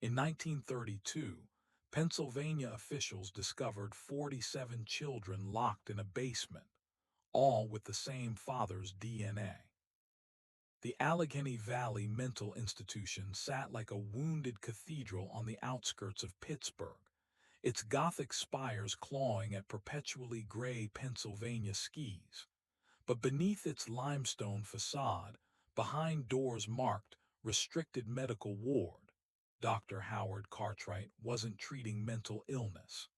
In 1932, Pennsylvania officials discovered 47 children locked in a basement, all with the same father's DNA. The Allegheny Valley Mental Institution sat like a wounded cathedral on the outskirts of Pittsburgh, its Gothic spires clawing at perpetually gray Pennsylvania skis. But beneath its limestone facade, behind doors marked "Restricted Medical Ward," Dr. Howard Cartwright wasn't treating mental illness.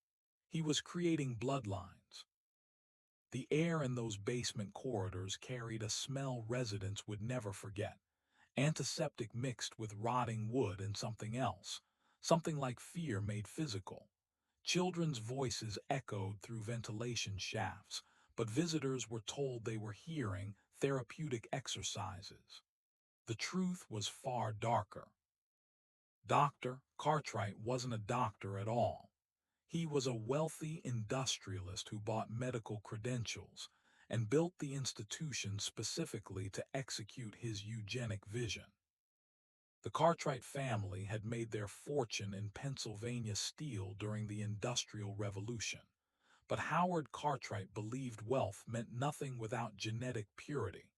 He was creating bloodlines. The air in those basement corridors carried a smell residents would never forget, antiseptic mixed with rotting wood and something else, something like fear made physical. Children's voices echoed through ventilation shafts, but visitors were told they were hearing therapeutic exercises. The truth was far darker. Dr. Cartwright wasn't a doctor at all. He was a wealthy industrialist who bought medical credentials and built the institution specifically to execute his eugenic vision. The Cartwright family had made their fortune in Pennsylvania steel during the Industrial Revolution, but Howard Cartwright believed wealth meant nothing without genetic purity.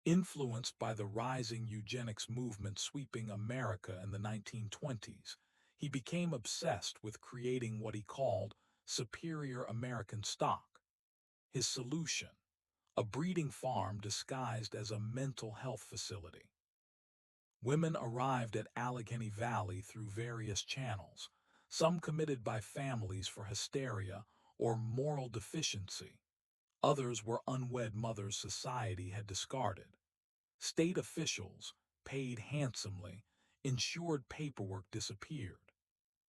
Influenced by the rising eugenics movement sweeping America in the 1920s, he became obsessed with creating what he called superior American stock. His solution: a breeding farm disguised as a mental health facility. Women arrived at Allegheny Valley through various channels, some committed by families for hysteria or moral deficiency. Others were unwed mothers society had discarded. State officials, paid handsomely, ensured paperwork disappeared.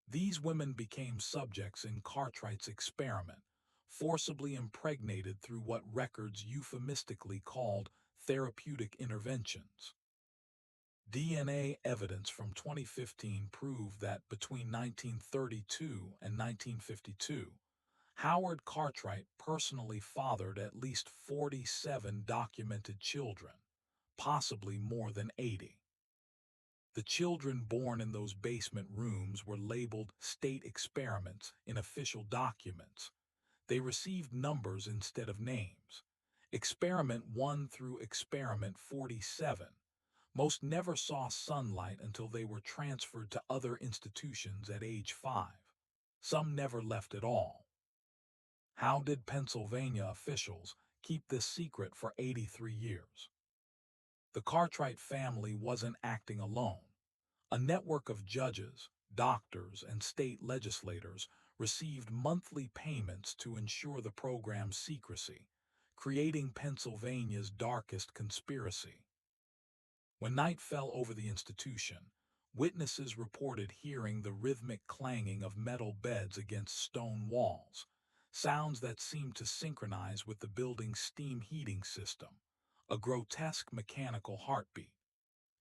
These women became subjects in Cartwright's experiment, forcibly impregnated through what records euphemistically called therapeutic interventions. DNA evidence from 2015 proved that between 1932 and 1952, Howard Cartwright personally fathered at least 47 documented children, possibly more than 80. The children born in those basement rooms were labeled state experiments in official documents. They received numbers instead of names. Experiment 1 through Experiment 47. Most never saw sunlight until they were transferred to other institutions at age 5. Some never left at all. How did Pennsylvania officials keep this secret for 83 years? The Cartwright family wasn't acting alone. A network of judges, doctors, and state legislators received monthly payments to ensure the program's secrecy, creating Pennsylvania's darkest conspiracy. When night fell over the institution, witnesses reported hearing the rhythmic clanging of metal beds against stone walls, sounds that seemed to synchronize with the building's steam heating system, a grotesque mechanical heartbeat.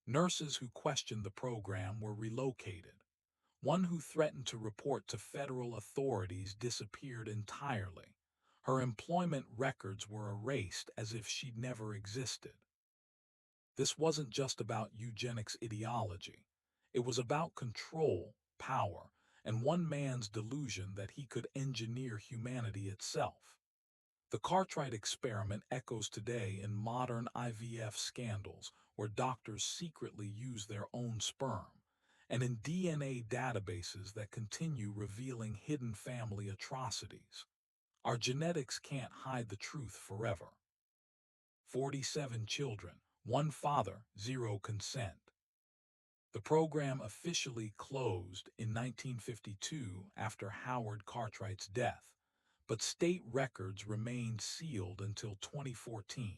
Nurses who questioned the program were relocated. One who threatened to report to federal authorities disappeared entirely. Her employment records were erased as if she'd never existed. This wasn't just about eugenics ideology. It was about control, power, and one man's delusion that he could engineer humanity itself. The Cartwright experiment echoes today in modern IVF scandals where doctors secretly use their own sperm, and in DNA databases that continue revealing hidden family atrocities. Our genetics can't hide the truth forever. 47 children, one father, zero consent. The program officially closed in 1952 after Howard Cartwright's death, but state records remained sealed until 2014.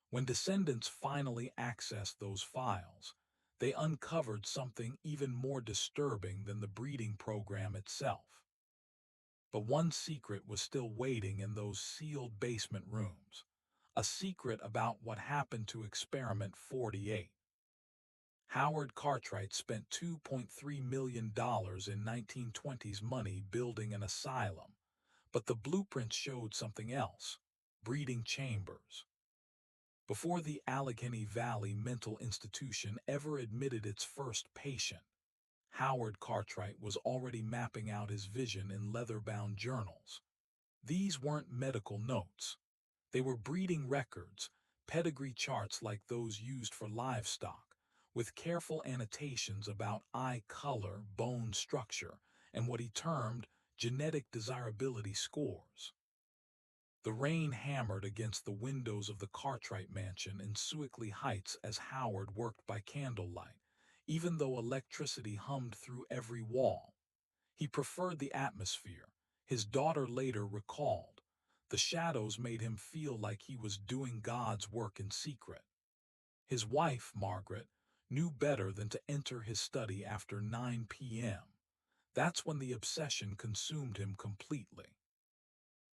When descendants finally accessed those files, they uncovered something even more disturbing than the breeding program itself. But one secret was still waiting in those sealed basement rooms, a secret about what happened to Experiment 48. Howard Cartwright spent $2.3 million in 1920s money building an asylum, but the blueprints showed something else: breeding chambers. Before the Allegheny Valley Mental Institution ever admitted its first patient, Howard Cartwright was already mapping out his vision in leather-bound journals. These weren't medical notes. They were breeding records, pedigree charts like those used for livestock, with careful annotations about eye color, bone structure, and what he termed genetic desirability scores. The rain hammered against the windows of the Cartwright mansion in Sewickley Heights as Howard worked by candlelight, even though electricity hummed through every wall. He preferred the atmosphere, his daughter later recalled. The shadows made him feel like he was doing God's work in secret. His wife, Margaret, knew better than to enter his study after 9 p.m. That's when the obsession consumed him completely.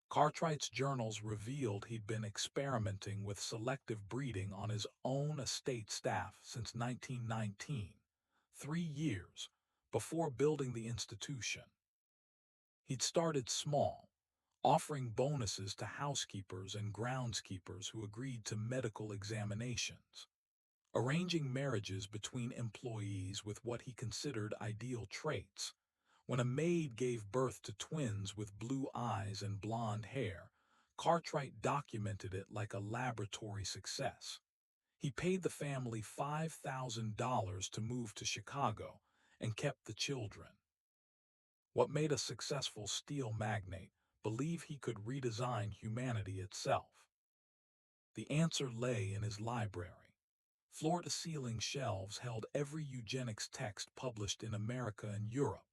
Cartwright's journals revealed he'd been experimenting with selective breeding on his own estate staff since 1919, 3 years before building the institution. He'd started small, offering bonuses to housekeepers and groundskeepers who agreed to medical examinations, arranging marriages between employees with what he considered ideal traits. When a maid gave birth to twins with blue eyes and blonde hair, Cartwright documented it like a laboratory success. He paid the family $5,000 to move to Chicago and kept the children. What made a successful steel magnate believe he could redesign humanity itself? The answer lay in his library. Floor-to-ceiling shelves held every eugenics text published in America and Europe.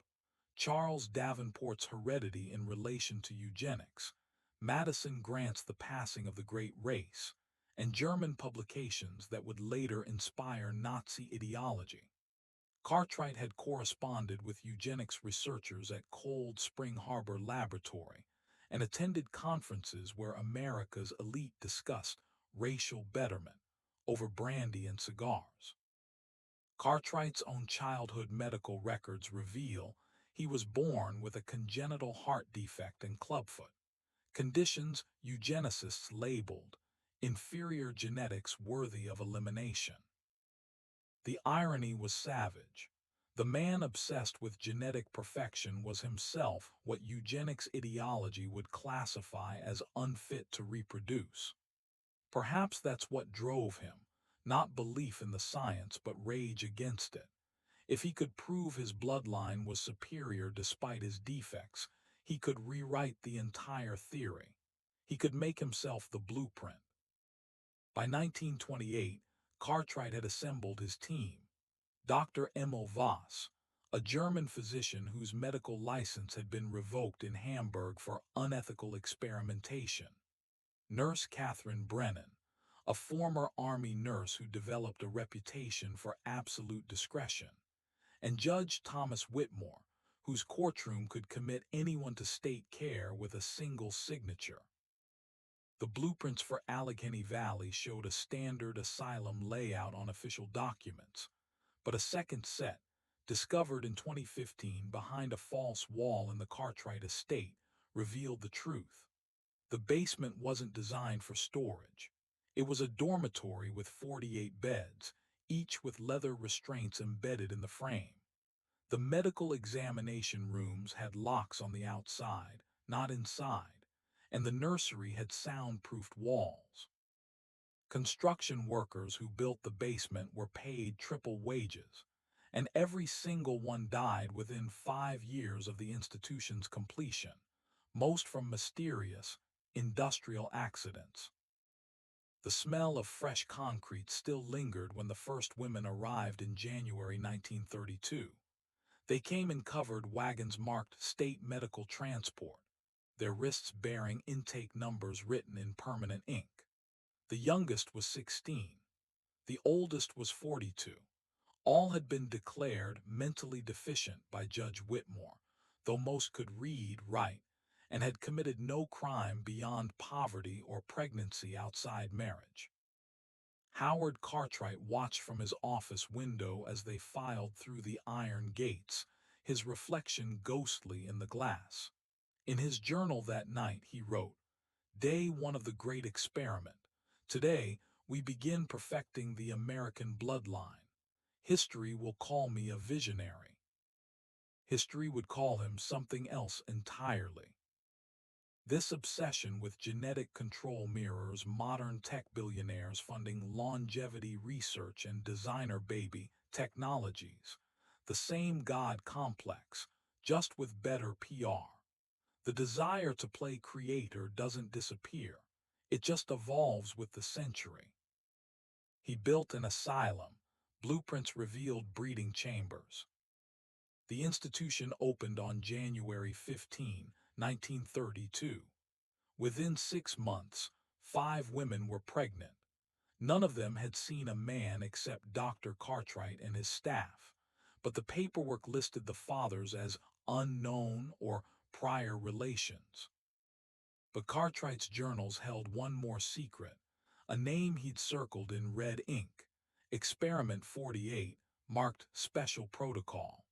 Charles Davenport's Heredity in Relation to Eugenics, Madison Grant's The Passing of the Great Race, and German publications that would later inspire Nazi ideology. Cartwright had corresponded with eugenics researchers at Cold Spring Harbor Laboratory and attended conferences where America's elite discussed racial betterment over brandy and cigars. Cartwright's own childhood medical records reveal he was born with a congenital heart defect and clubfoot, conditions eugenicists labeled inferior genetics worthy of elimination. The irony was savage. The man obsessed with genetic perfection was himself what eugenics ideology would classify as unfit to reproduce. Perhaps that's what drove him, not belief in the science but rage against it. If he could prove his bloodline was superior despite his defects, he could rewrite the entire theory. He could make himself the blueprint. By 1928, Cartwright had assembled his team. Dr. Emil Voss, a German physician whose medical license had been revoked in Hamburg for unethical experimentation. Nurse Catherine Brennan, a former Army nurse who developed a reputation for absolute discretion. And Judge Thomas Whitmore, whose courtroom could commit anyone to state care with a single signature. The blueprints for Allegheny Valley showed a standard asylum layout on official documents, but a second set, discovered in 2015 behind a false wall in the Cartwright estate, revealed the truth. The basement wasn't designed for storage. It was a dormitory with 48 beds, each with leather restraints embedded in the frame. The medical examination rooms had locks on the outside, not inside, and the nursery had soundproofed walls. Construction workers who built the basement were paid triple wages, and every single one died within 5 years of the institution's completion, most from mysterious, industrial accidents. The smell of fresh concrete still lingered when the first women arrived in January 1932. They came in covered wagons marked State Medical Transport, their wrists bearing intake numbers written in permanent ink. The youngest was 16. The oldest was 42. All had been declared mentally deficient by Judge Whitmore, though most could read, write, and had committed no crime beyond poverty or pregnancy outside marriage. Howard Cartwright watched from his office window as they filed through the iron gates, his reflection ghostly in the glass. In his journal that night he wrote, "Day 1 of the Great Experiment. Today, we begin perfecting the American bloodline. History will call me a visionary." History would call him something else entirely. This obsession with genetic control mirrors modern tech billionaires funding longevity research and designer baby technologies. The same God complex, just with better PR. The desire to play creator doesn't disappear. It just evolves with the century. He built an asylum. Blueprints revealed breeding chambers. The institution opened on January 15, 1932. Within 6 months, 5 women were pregnant. None of them had seen a man except Dr. Cartwright and his staff, but the paperwork listed the fathers as unknown or prior relations. But Cartwright's journals held one more secret, a name he'd circled in red ink. Experiment 48, marked Special Protocol.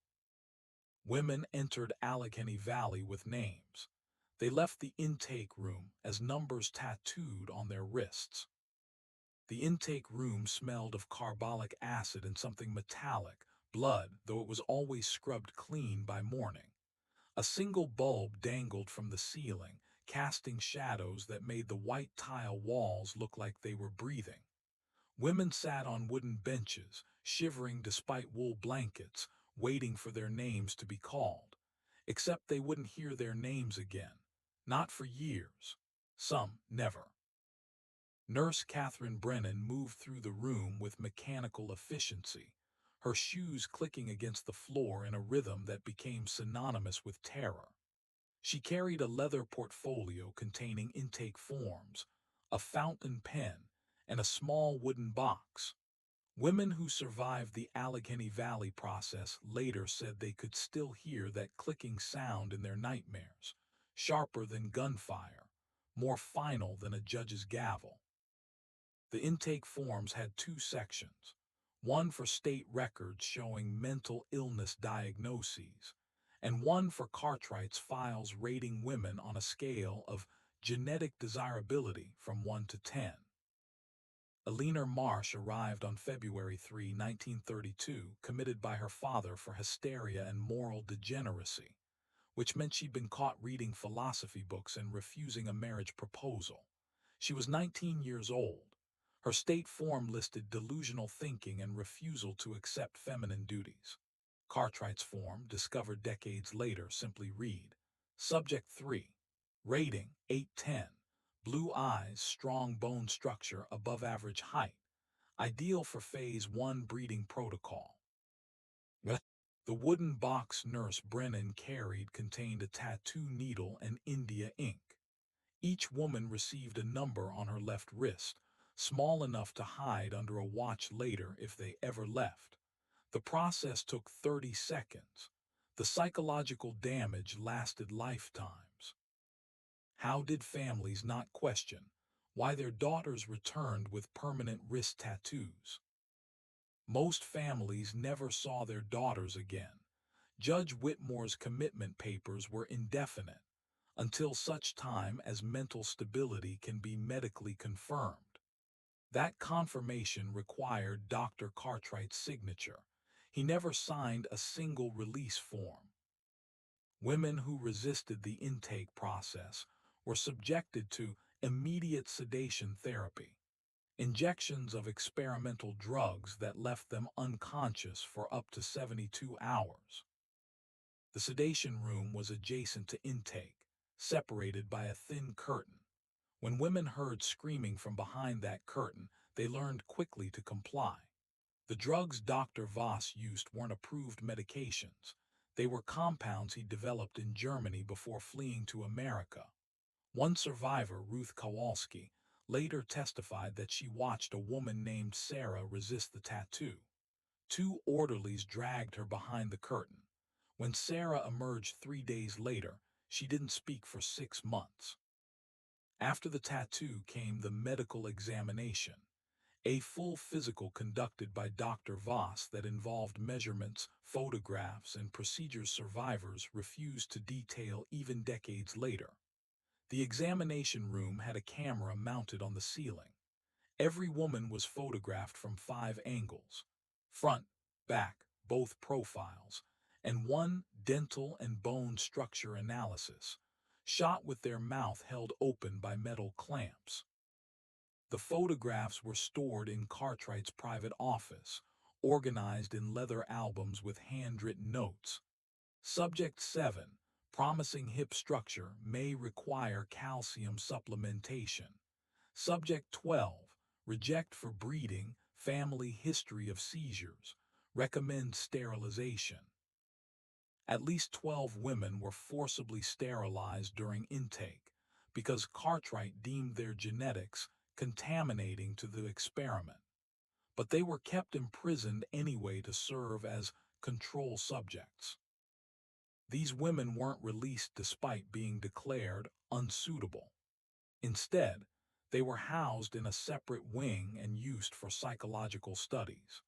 Women entered Allegheny Valley with names. They left the intake room as numbers tattooed on their wrists. The intake room smelled of carbolic acid and something metallic, blood, though it was always scrubbed clean by morning. A single bulb dangled from the ceiling, casting shadows that made the white tile walls look like they were breathing. Women sat on wooden benches, shivering despite wool blankets, waiting for their names to be called. Except they wouldn't hear their names again. Not for years. Some never. Nurse Catherine Brennan moved through the room with mechanical efficiency, her shoes clicking against the floor in a rhythm that became synonymous with terror. She carried a leather portfolio containing intake forms, a fountain pen, and a small wooden box. Women who survived the Allegheny Valley process later said they could still hear that clicking sound in their nightmares, sharper than gunfire, more final than a judge's gavel. The intake forms had 2 sections, one for state records showing mental illness diagnoses, and one for Cartwright's files rating women on a scale of genetic desirability from 1 to 10. Eleanor Marsh arrived on February 3, 1932, committed by her father for hysteria and moral degeneracy, which meant she'd been caught reading philosophy books and refusing a marriage proposal. She was 19 years old. Her state form listed delusional thinking and refusal to accept feminine duties. Cartwright's form, discovered decades later, simply read, Subject 3, rating 810, blue eyes, strong bone structure, above average height, ideal for Phase 1 breeding protocol. The wooden box Nurse Brennan carried contained a tattoo needle and India ink. Each woman received a number on her left wrist, small enough to hide under a watch later if they ever left. The process took 30 seconds. The psychological damage lasted lifetimes. How did families not question why their daughters returned with permanent wrist tattoos? Most families never saw their daughters again. Judge Whitmore's commitment papers were indefinite, until such time as mental stability can be medically confirmed. That confirmation required Dr. Cartwright's signature. He never signed a single release form. Women who resisted the intake process were subjected to immediate sedation therapy, injections of experimental drugs that left them unconscious for up to 72 hours. The sedation room was adjacent to intake, separated by a thin curtain. When women heard screaming from behind that curtain, they learned quickly to comply. The drugs Dr. Voss used weren't approved medications. They were compounds he developed in Germany before fleeing to America. One survivor, Ruth Kowalski, later testified that she watched a woman named Sarah resist the tattoo. 2 orderlies dragged her behind the curtain. When Sarah emerged 3 days later, she didn't speak for 6 months. After the tattoo came the medical examination, a full physical conducted by Dr. Voss that involved measurements, photographs, and procedures survivors refused to detail even decades later. The examination room had a camera mounted on the ceiling. Every woman was photographed from 5 angles, front, back, both profiles, and one dental and bone structure analysis, shot with their mouth held open by metal clamps. The photographs were stored in Cartwright's private office, organized in leather albums with handwritten notes. Subject 7. Promising hip structure may require calcium supplementation. Subject 12. Reject for breeding, family history of seizures. Recommend sterilization. At least 12 women were forcibly sterilized during intake because Cartwright deemed their genetics contaminating to the experiment. But they were kept imprisoned anyway to serve as control subjects. These women weren't released despite being declared unsuitable. Instead, they were housed in a separate wing and used for psychological studies.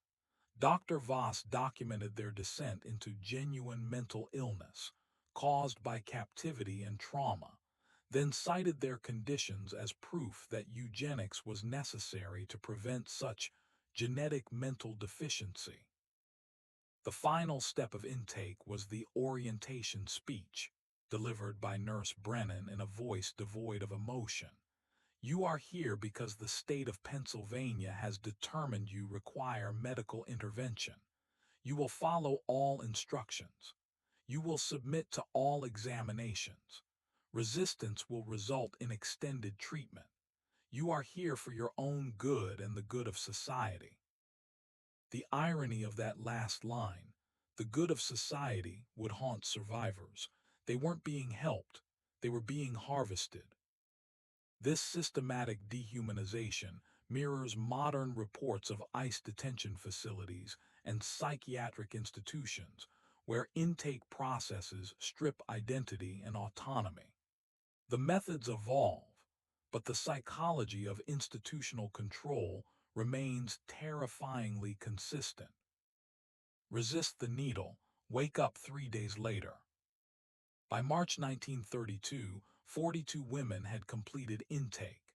Dr. Voss documented their descent into genuine mental illness caused by captivity and trauma, then cited their conditions as proof that eugenics was necessary to prevent such genetic mental deficiency. The final step of intake was the orientation speech, delivered by Nurse Brennan in a voice devoid of emotion. You are here because the state of Pennsylvania has determined you require medical intervention. You will follow all instructions. You will submit to all examinations. Resistance will result in extended treatment. You are here for your own good and the good of society. The irony of that last line, the good of society, would haunt survivors. They weren't being helped, they were being harvested. This systematic dehumanization mirrors modern reports of ICE detention facilities and psychiatric institutions where intake processes strip identity and autonomy. The methods evolve, but the psychology of institutional control remains terrifyingly consistent. Resist the needle, wake up 3 days later. By March 1932, 42 women had completed intake.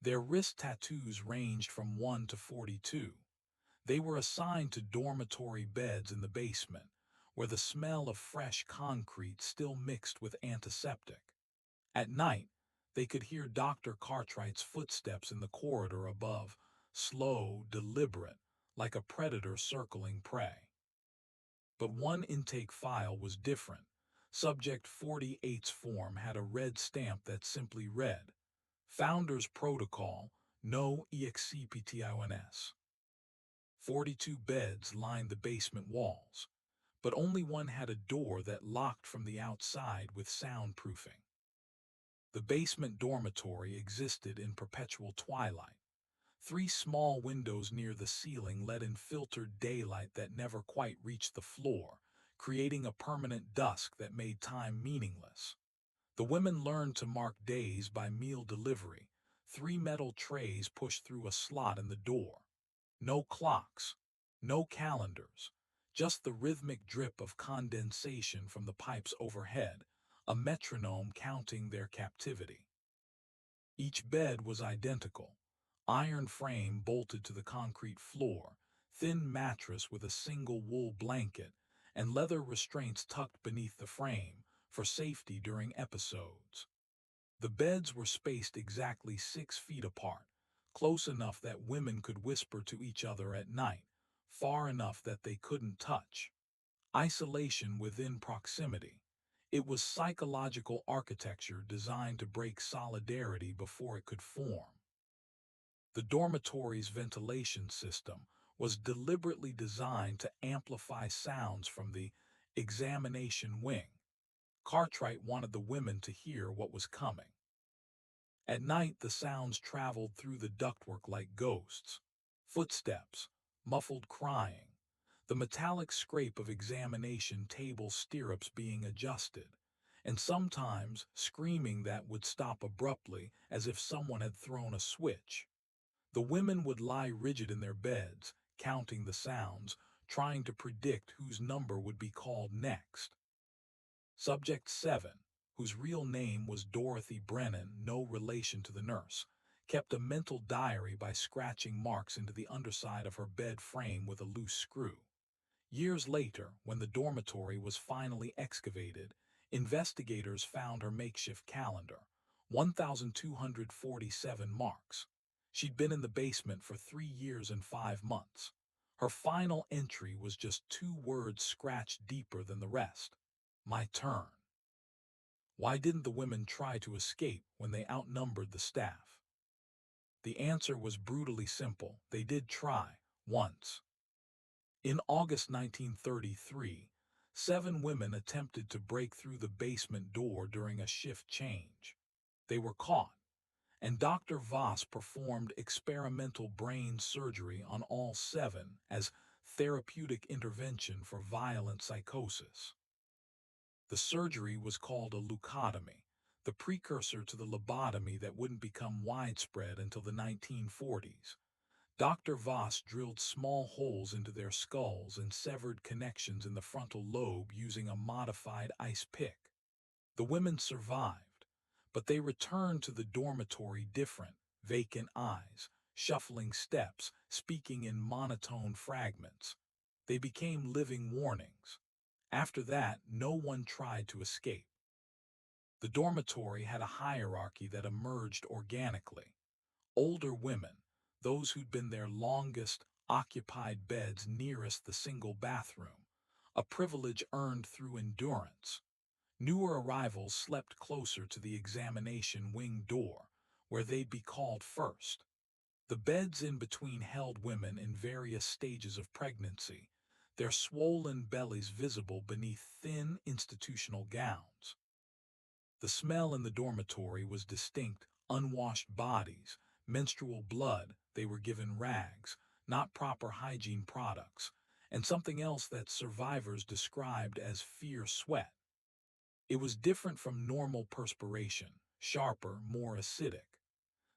Their wrist tattoos ranged from 1 to 42. They were assigned to dormitory beds in the basement, where the smell of fresh concrete still mixed with antiseptic. At night, they could hear Dr. Cartwright's footsteps in the corridor above, slow, deliberate, like a predator circling prey. But one intake file was different. Subject 48's form had a red stamp that simply read, Founders Protocol, no EXCPTIONS. 42 beds lined the basement walls, but only one had a door that locked from the outside with soundproofing. The basement dormitory existed in perpetual twilight. 3 small windows near the ceiling let in filtered daylight that never quite reached the floor, creating a permanent dusk that made time meaningless. The women learned to mark days by meal delivery, 3 metal trays pushed through a slot in the door. No clocks, no calendars, just the rhythmic drip of condensation from the pipes overhead, a metronome counting their captivity. Each bed was identical, iron frame bolted to the concrete floor, thin mattress with a single wool blanket, and leather restraints tucked beneath the frame for safety during episodes. The beds were spaced exactly 6 feet apart, close enough that women could whisper to each other at night, far enough that they couldn't touch. Isolation within proximity. It was psychological architecture designed to break solidarity before it could form. The dormitory's ventilation system was deliberately designed to amplify sounds from the examination wing. Cartwright wanted the women to hear what was coming. At night, the sounds traveled through the ductwork like ghosts. Footsteps, muffled crying, the metallic scrape of examination table stirrups being adjusted, and sometimes screaming that would stop abruptly as if someone had thrown a switch. The women would lie rigid in their beds, counting the sounds, trying to predict whose number would be called next. Subject 7, whose real name was Dorothy Brennan, no relation to the nurse, kept a mental diary by scratching marks into the underside of her bed frame with a loose screw. Years later, when the dormitory was finally excavated, investigators found her makeshift calendar, 1,247 marks. She'd been in the basement for 3 years and 5 months. Her final entry was just 2 words scratched deeper than the rest. My turn. Why didn't the women try to escape when they outnumbered the staff? The answer was brutally simple. They did try, once. In August 1933, 7 women attempted to break through the basement door during a shift change. They were caught, and Dr. Voss performed experimental brain surgery on all 7 as therapeutic intervention for violent psychosis. The surgery was called a leucotomy, the precursor to the lobotomy that wouldn't become widespread until the 1940s. Dr. Voss drilled small holes into their skulls and severed connections in the frontal lobe using a modified ice pick. The women survived, but they returned to the dormitory different, vacant eyes, shuffling steps, speaking in monotone fragments. They became living warnings. After that, no one tried to escape. The dormitory had a hierarchy that emerged organically. Older women, those who'd been there longest, occupied beds nearest the single bathroom, a privilege earned through endurance. Newer arrivals slept closer to the examination wing door, where they'd be called first. The beds in between held women in various stages of pregnancy, their swollen bellies visible beneath thin institutional gowns. The smell in the dormitory was distinct: unwashed bodies, menstrual blood. They were given rags, not proper hygiene products, and something else that survivors described as fear sweat. It was different from normal perspiration, sharper, more acidic.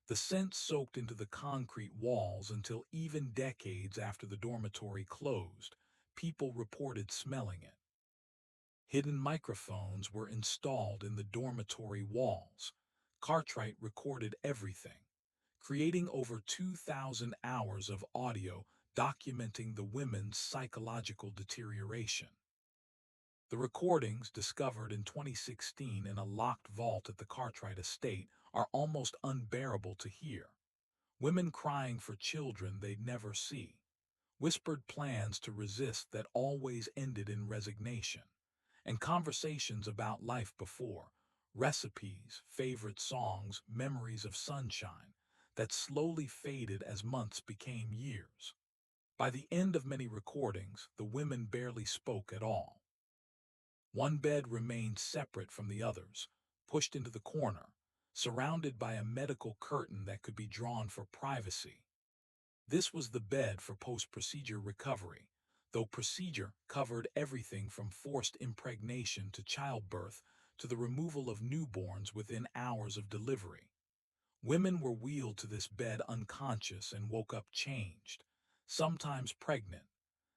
The scent soaked into the concrete walls until even decades after the dormitory closed, people reported smelling it. Hidden microphones were installed in the dormitory walls. Cartwright recorded everything, creating over 2,000 hours of audio documenting the women's psychological deterioration. The recordings, discovered in 2016 in a locked vault at the Cartwright estate, are almost unbearable to hear. Women crying for children they'd never see. Whispered plans to resist that always ended in resignation. And conversations about life before, recipes, favorite songs, memories of sunshine, that slowly faded as months became years. By the end of many recordings, the women barely spoke at all. One bed remained separate from the others, pushed into the corner, surrounded by a medical curtain that could be drawn for privacy. This was the bed for post-procedure recovery, though procedure covered everything from forced impregnation to childbirth to the removal of newborns within hours of delivery. Women were wheeled to this bed unconscious and woke up changed, sometimes pregnant,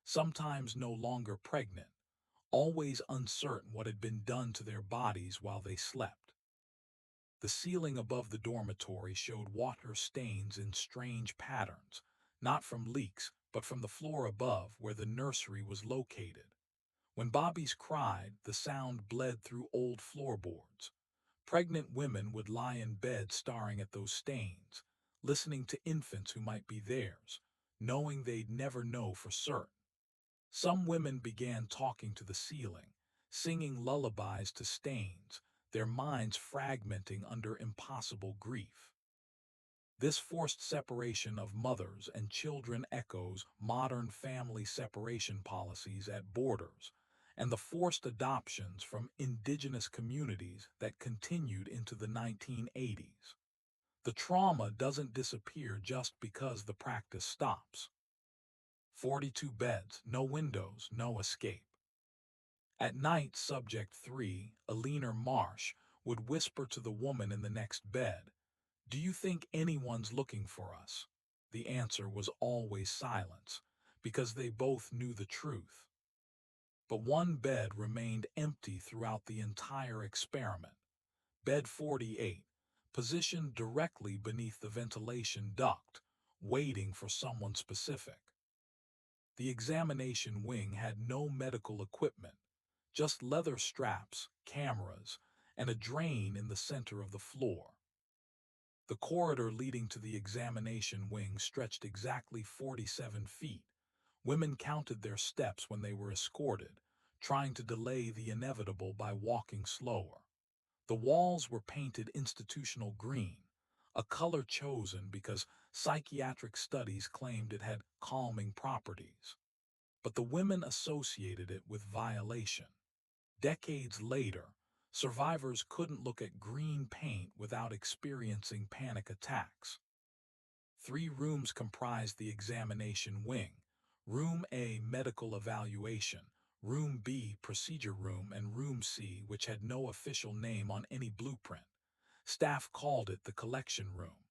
sometimes no longer pregnant, always uncertain what had been done to their bodies while they slept. The ceiling above the dormitory showed water stains in strange patterns, not from leaks, but from the floor above where the nursery was located. When bobbies cried, the sound bled through old floorboards. Pregnant women would lie in bed staring at those stains, listening to infants who might be theirs, knowing they'd never know for certain. Some women began talking to the ceiling, singing lullabies to stains, their minds fragmenting under impossible grief. This forced separation of mothers and children echoes modern family separation policies at borders and the forced adoptions from indigenous communities that continued into the 1980s. The trauma doesn't disappear just because the practice stops. 42 beds, no windows, no escape. At night, Subject 3, Alina Marsh, would whisper to the woman in the next bed, "Do you think anyone's looking for us?" The answer was always silence, because they both knew the truth. But one bed remained empty throughout the entire experiment. Bed 48, positioned directly beneath the ventilation duct, waiting for someone specific. The examination wing had no medical equipment, just leather straps, cameras, and a drain in the center of the floor. The corridor leading to the examination wing stretched exactly 47 feet. Women counted their steps when they were escorted, trying to delay the inevitable by walking slower. The walls were painted institutional green, a color chosen because psychiatric studies claimed it had calming properties. But the women associated it with violation. Decades later, survivors couldn't look at green paint without experiencing panic attacks. 3 rooms comprised the examination wing: Room A, medical evaluation; Room B, procedure room; and Room C, which had no official name on any blueprint. Staff called it the collection room.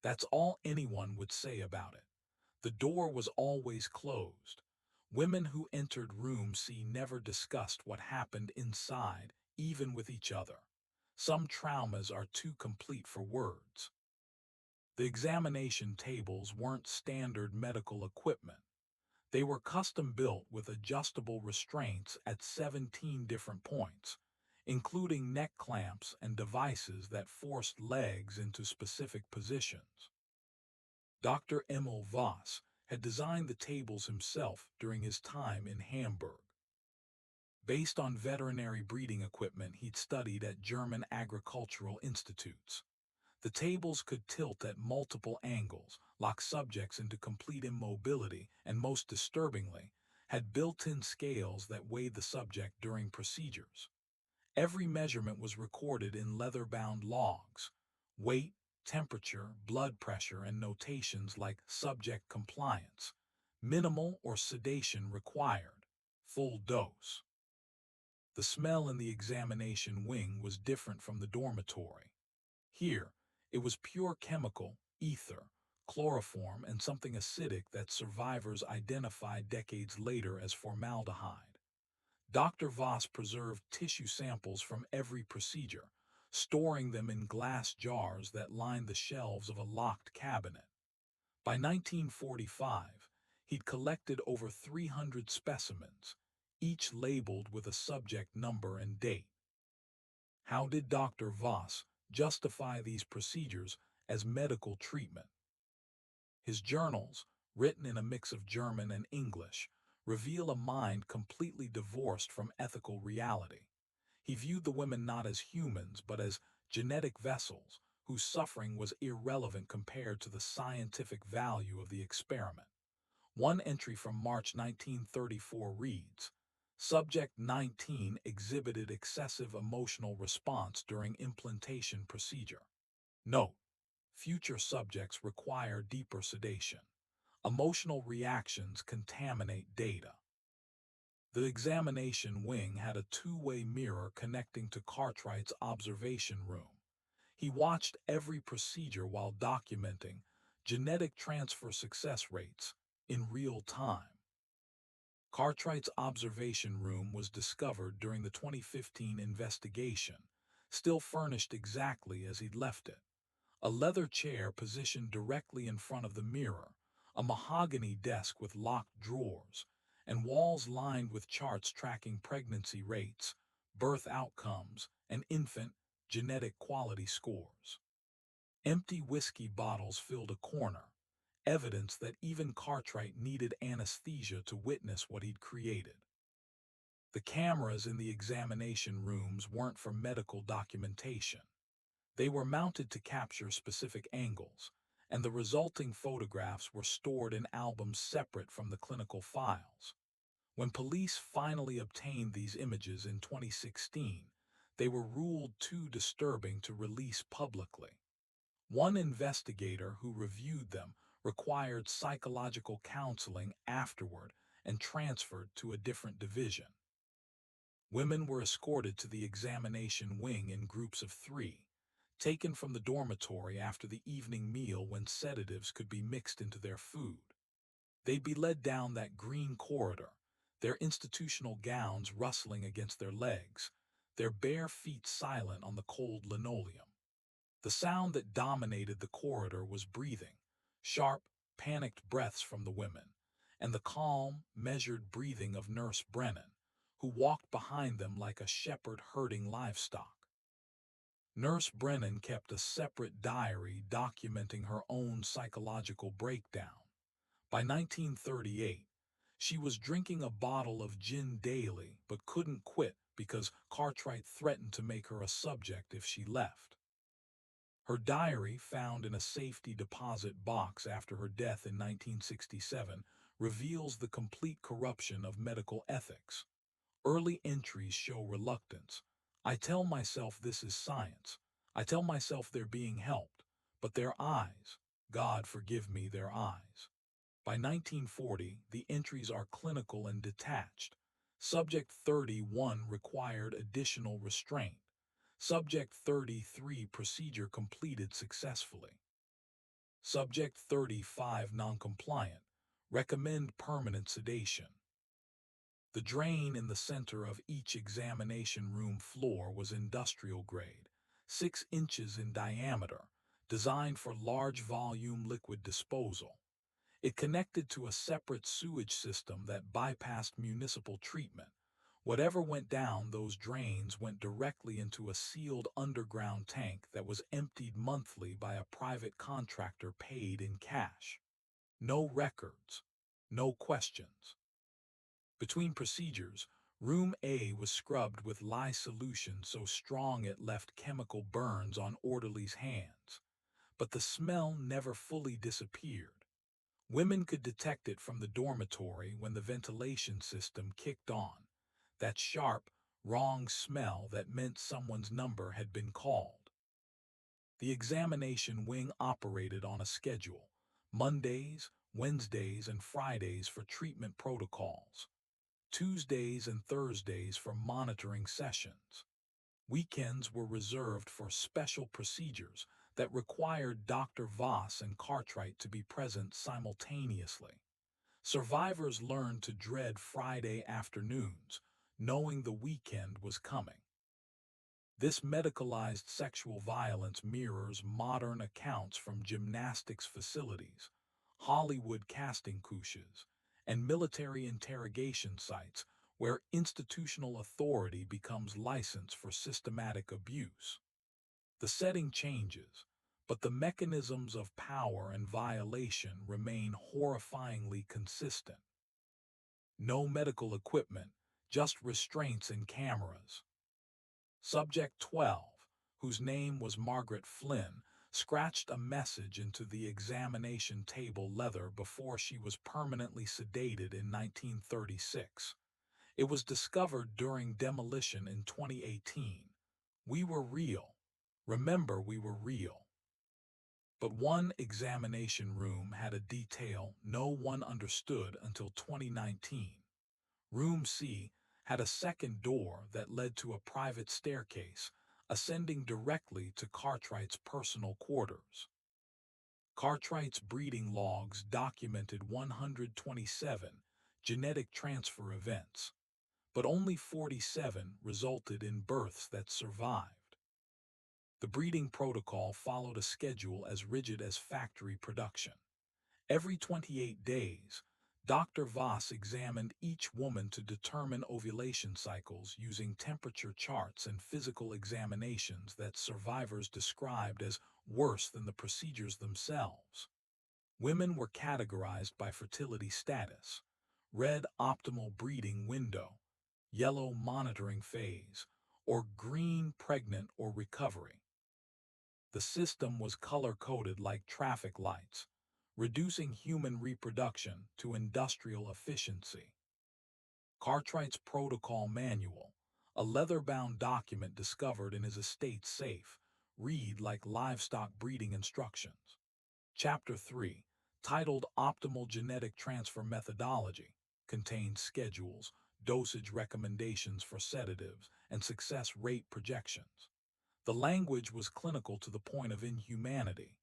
That's all anyone would say about it. The door was always closed. Women who entered Room C never discussed what happened inside, even with each other. Some traumas are too complete for words. The examination tables weren't standard medical equipment. They were custom-built with adjustable restraints at 17 different points, including neck clamps and devices that forced legs into specific positions. Dr. Emil Voss had designed the tables himself during his time in Hamburg. Based on veterinary breeding equipment he'd studied at German agricultural institutes, the tables could tilt at multiple angles, lock subjects into complete immobility, and most disturbingly, had built-in scales that weighed the subject during procedures. Every measurement was recorded in leather-bound logs: weight, temperature, blood pressure, and notations like subject compliance, minimal or sedation required, full dose. The smell in the examination wing was different from the dormitory. Here, it was pure chemical, ether, chloroform, and something acidic that survivors identified decades later as formaldehyde. Dr. Voss preserved tissue samples from every procedure, storing them in glass jars that lined the shelves of a locked cabinet. By 1945, he'd collected over 300 specimens, each labeled with a subject number and date. How did Dr. Voss justify these procedures as medical treatment? His journals, written in a mix of German and English, reveal a mind completely divorced from ethical reality. He viewed the women not as humans, but as genetic vessels whose suffering was irrelevant compared to the scientific value of the experiment. One entry from March 1934 reads, "Subject 19 exhibited excessive emotional response during implantation procedure. Note: future subjects require deeper sedation. Emotional reactions contaminate data." The examination wing had a two-way mirror connecting to Cartwright's observation room. He watched every procedure while documenting genetic transfer success rates in real time. Cartwright's observation room was discovered during the 2015 investigation, still furnished exactly as he'd left it. A leather chair positioned directly in front of the mirror, a mahogany desk with locked drawers, and walls lined with charts tracking pregnancy rates, birth outcomes, and infant genetic quality scores. Empty whiskey bottles filled a corner, evidence that even Cartwright needed anesthesia to witness what he'd created. The cameras in the examination rooms weren't for medical documentation. They were mounted to capture specific angles, and the resulting photographs were stored in albums separate from the clinical files. When police finally obtained these images in 2016, they were ruled too disturbing to release publicly. One investigator who reviewed them required psychological counseling afterward and transferred to a different division. Women were escorted to the examination wing in groups of 3, taken from the dormitory after the evening meal when sedatives could be mixed into their food. They'd be led down that green corridor, their institutional gowns rustling against their legs, their bare feet silent on the cold linoleum. The sound that dominated the corridor was breathing, sharp, panicked breaths from the women, and the calm, measured breathing of Nurse Brennan, who walked behind them like a shepherd herding livestock. Nurse Brennan kept a separate diary documenting her own psychological breakdown. By 1938, she was drinking a bottle of gin daily but couldn't quit because Cartwright threatened to make her a subject if she left. Her diary, found in a safety deposit box after her death in 1967, reveals the complete corruption of medical ethics. Early entries show reluctance. I tell myself this is science. I tell myself they're being helped. But their eyes, God forgive me, their eyes. By 1940, the entries are clinical and detached. Subject 31 required additional restraint. Subject 33 procedure completed successfully. Subject 35 noncompliant. Recommend permanent sedation. The drain in the center of each examination room floor was industrial grade, 6 inches in diameter, designed for large volume liquid disposal. It connected to a separate sewage system that bypassed municipal treatment. Whatever went down those drains went directly into a sealed underground tank that was emptied monthly by a private contractor paid in cash. No records, no questions. Between procedures, Room A was scrubbed with lye solution so strong it left chemical burns on orderlies' hands. But the smell never fully disappeared. Women could detect it from the dormitory when the ventilation system kicked on. That sharp, wrong smell that meant someone's number had been called. The examination wing operated on a schedule: Mondays, Wednesdays, and Fridays for treatment protocols, Tuesdays and Thursdays for monitoring sessions. Weekends were reserved for special procedures that required Dr. Voss and Cartwright to be present simultaneously. Survivors learned to dread Friday afternoons, knowing the weekend was coming. This medicalized sexual violence mirrors modern accounts from gymnastics facilities, Hollywood casting couches, and military interrogation sites where institutional authority becomes license for systematic abuse. The setting changes, but the mechanisms of power and violation remain horrifyingly consistent. No medical equipment, just restraints and cameras. Subject 12, whose name was Margaret Flynn, scratched a message into the examination table leather before she was permanently sedated in 1936. It was discovered during demolition in 2018. We were real. Remember, we were real. But one examination room had a detail no one understood until 2019. Room C had a second door that led to a private staircase, ascending directly to Cartwright's personal quarters. Cartwright's breeding logs documented 127 genetic transfer events, but only 47 resulted in births that survived. The breeding protocol followed a schedule as rigid as factory production. Every 28 days, Dr. Voss examined each woman to determine ovulation cycles using temperature charts and physical examinations that survivors described as worse than the procedures themselves. Women were categorized by fertility status: red optimal breeding window, yellow monitoring phase, or green pregnant or recovery. The system was color-coded like traffic lights, reducing human reproduction to industrial efficiency. Cartwright's protocol manual, a leather-bound document discovered in his estate safe, read like livestock breeding instructions. Chapter 3, titled Optimal Genetic Transfer Methodology, contains schedules, dosage recommendations for sedatives, and success rate projections. The language was clinical to the point of inhumanity.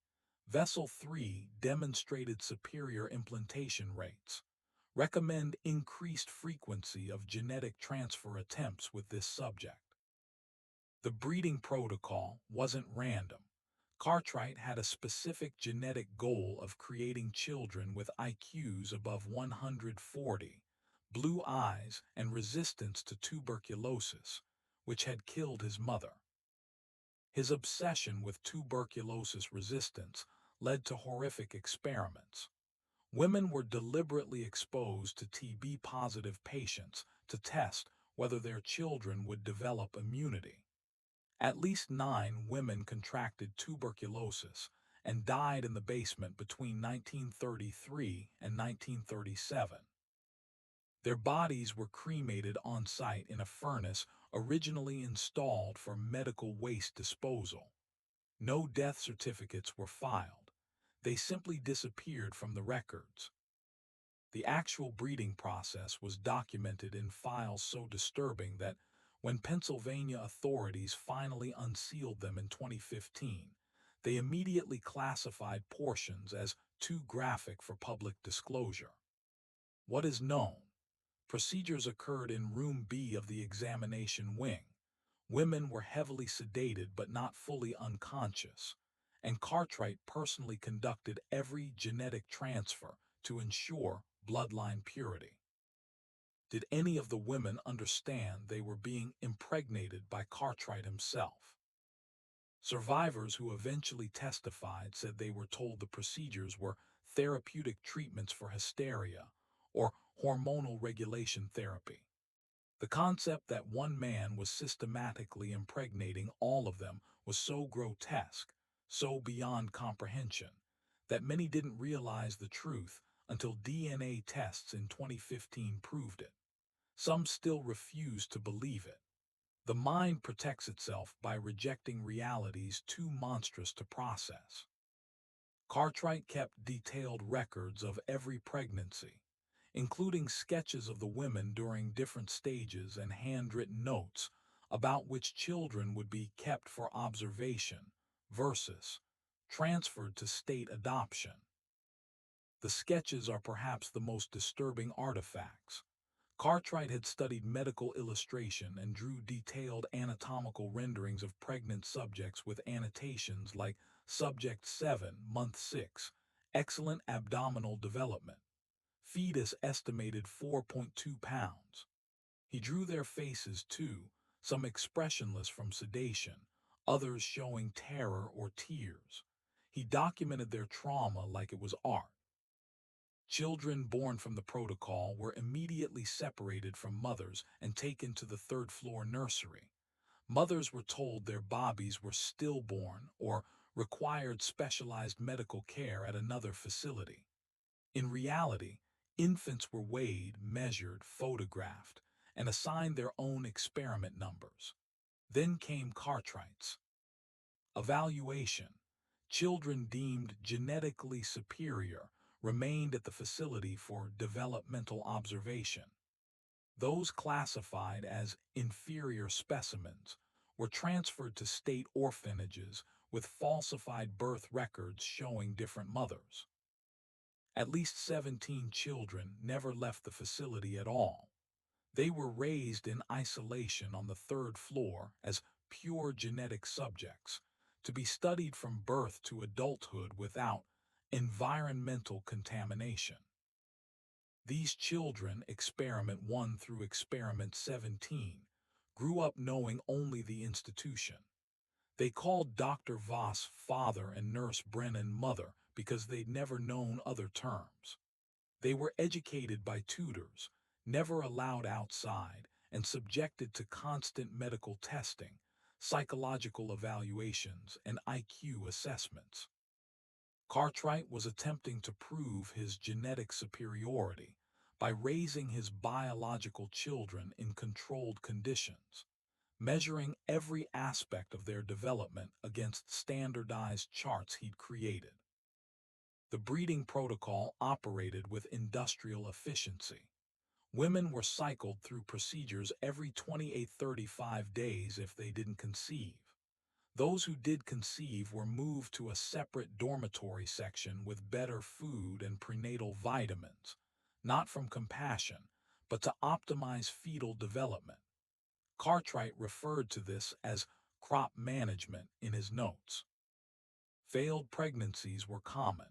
Vessel 3 demonstrated superior implantation rates. Recommend increased frequency of genetic transfer attempts with this subject. The breeding protocol wasn't random. Cartwright had a specific genetic goal of creating children with IQs above 140, blue eyes, and resistance to tuberculosis, which had killed his mother. His obsession with tuberculosis resistance led to horrific experiments. Women were deliberately exposed to TB-positive patients to test whether their children would develop immunity. At least 9 women contracted tuberculosis and died in the basement between 1933 and 1937. Their bodies were cremated on site in a furnace originally installed for medical waste disposal. No death certificates were filed. They simply disappeared from the records. The actual breeding process was documented in files so disturbing that when Pennsylvania authorities finally unsealed them in 2015, they immediately classified portions as too graphic for public disclosure. What is known? Procedures occurred in Room B of the examination wing. Women were heavily sedated but not fully unconscious, and Cartwright personally conducted every genetic transfer to ensure bloodline purity. Did any of the women understand they were being impregnated by Cartwright himself? Survivors who eventually testified said they were told the procedures were therapeutic treatments for hysteria or hormonal regulation therapy. The concept that one man was systematically impregnating all of them was so grotesque, so beyond comprehension, that many didn't realize the truth until DNA tests in 2015 proved it. Some still refuse to believe it. The mind protects itself by rejecting realities too monstrous to process. Cartwright kept detailed records of every pregnancy, including sketches of the women during different stages and handwritten notes about which children would be kept for observation versus transferred to state adoption. The sketches are perhaps the most disturbing artifacts. Cartwright had studied medical illustration and drew detailed anatomical renderings of pregnant subjects with annotations like Subject 7, Month 6, excellent abdominal development. Fetus estimated 4.2 pounds. He drew their faces too, some expressionless from sedation, others showing terror or tears. He documented their trauma like it was art. Children born from the protocol were immediately separated from mothers and taken to the third-floor nursery. Mothers were told their babies were stillborn or required specialized medical care at another facility. In reality, infants were weighed, measured, photographed, and assigned their own experiment numbers. Then came Cartwright's evaluation. Children deemed genetically superior remained at the facility for developmental observation. Those classified as inferior specimens were transferred to state orphanages with falsified birth records showing different mothers. At least 17 children never left the facility at all. They were raised in isolation on the third floor as pure genetic subjects, to be studied from birth to adulthood without environmental contamination. These children, Experiment 1 through Experiment 17, grew up knowing only the institution. They called Dr. Voss father and Nurse Brennan mother because they'd never known other terms. They were educated by tutors, never allowed outside, and subjected to constant medical testing, psychological evaluations, and IQ assessments. Cartwright was attempting to prove his genetic superiority by raising his biological children in controlled conditions, measuring every aspect of their development against standardized charts he'd created. The breeding protocol operated with industrial efficiency. Women were cycled through procedures every 28-35 days if they didn't conceive. Those who did conceive were moved to a separate dormitory section with better food and prenatal vitamins, not from compassion, but to optimize fetal development. Cartwright referred to this as crop management in his notes. Failed pregnancies were common.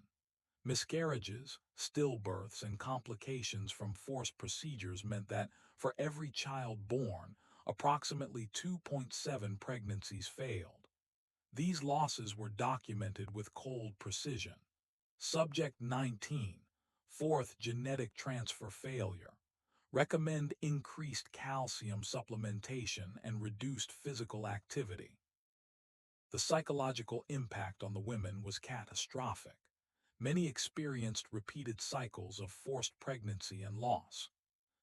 Miscarriages, stillbirths, and complications from forced procedures meant that for every child born, approximately 2.7 pregnancies failed. These losses were documented with cold precision. Subject 19. Fourth genetic transfer failure. Recommend increased calcium supplementation and reduced physical activity. The psychological impact on the women was catastrophic. Many experienced repeated cycles of forced pregnancy and loss.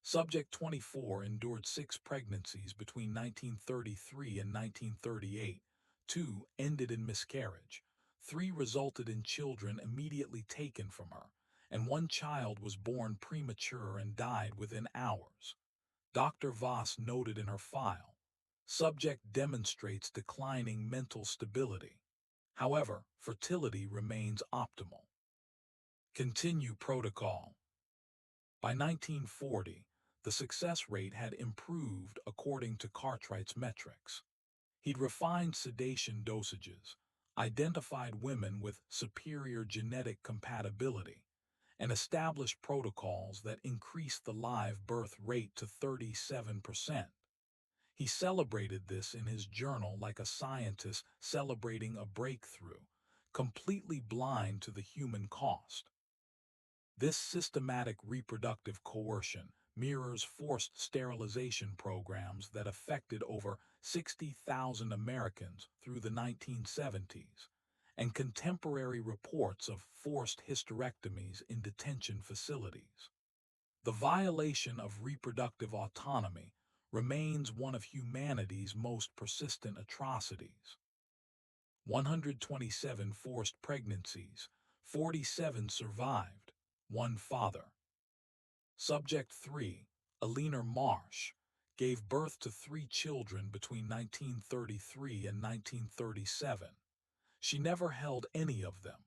Subject 24 endured 6 pregnancies between 1933 and 1938. 2 ended in miscarriage. 3 resulted in children immediately taken from her, and 1 child was born premature and died within hours. Dr. Voss noted in her file, subject demonstrates declining mental stability. However, fertility remains optimal. Continue protocol. By 1940, the success rate had improved according to Cartwright's metrics. He'd refined sedation dosages, identified women with superior genetic compatibility, and established protocols that increased the live birth rate to 37%. He celebrated this in his journal like a scientist celebrating a breakthrough, completely blind to the human cost. This systematic reproductive coercion mirrors forced sterilization programs that affected over 60,000 Americans through the 1970s, and contemporary reports of forced hysterectomies in detention facilities. The violation of reproductive autonomy remains one of humanity's most persistent atrocities. 127 forced pregnancies, 47 survived, 1 father. Subject 3, Alina Marsh, gave birth to 3 children between 1933 and 1937. She never held any of them.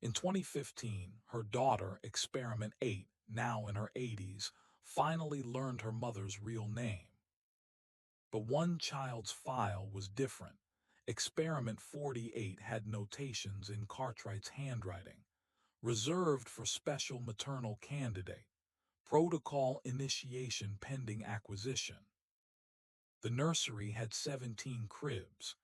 In 2015, her daughter, Experiment 8, now in her 80s, finally learned her mother's real name. But one child's file was different. Experiment 48 had notations in Cartwright's handwriting, reserved for special maternal candidate, protocol initiation pending acquisition. The nursery had 17 cribs,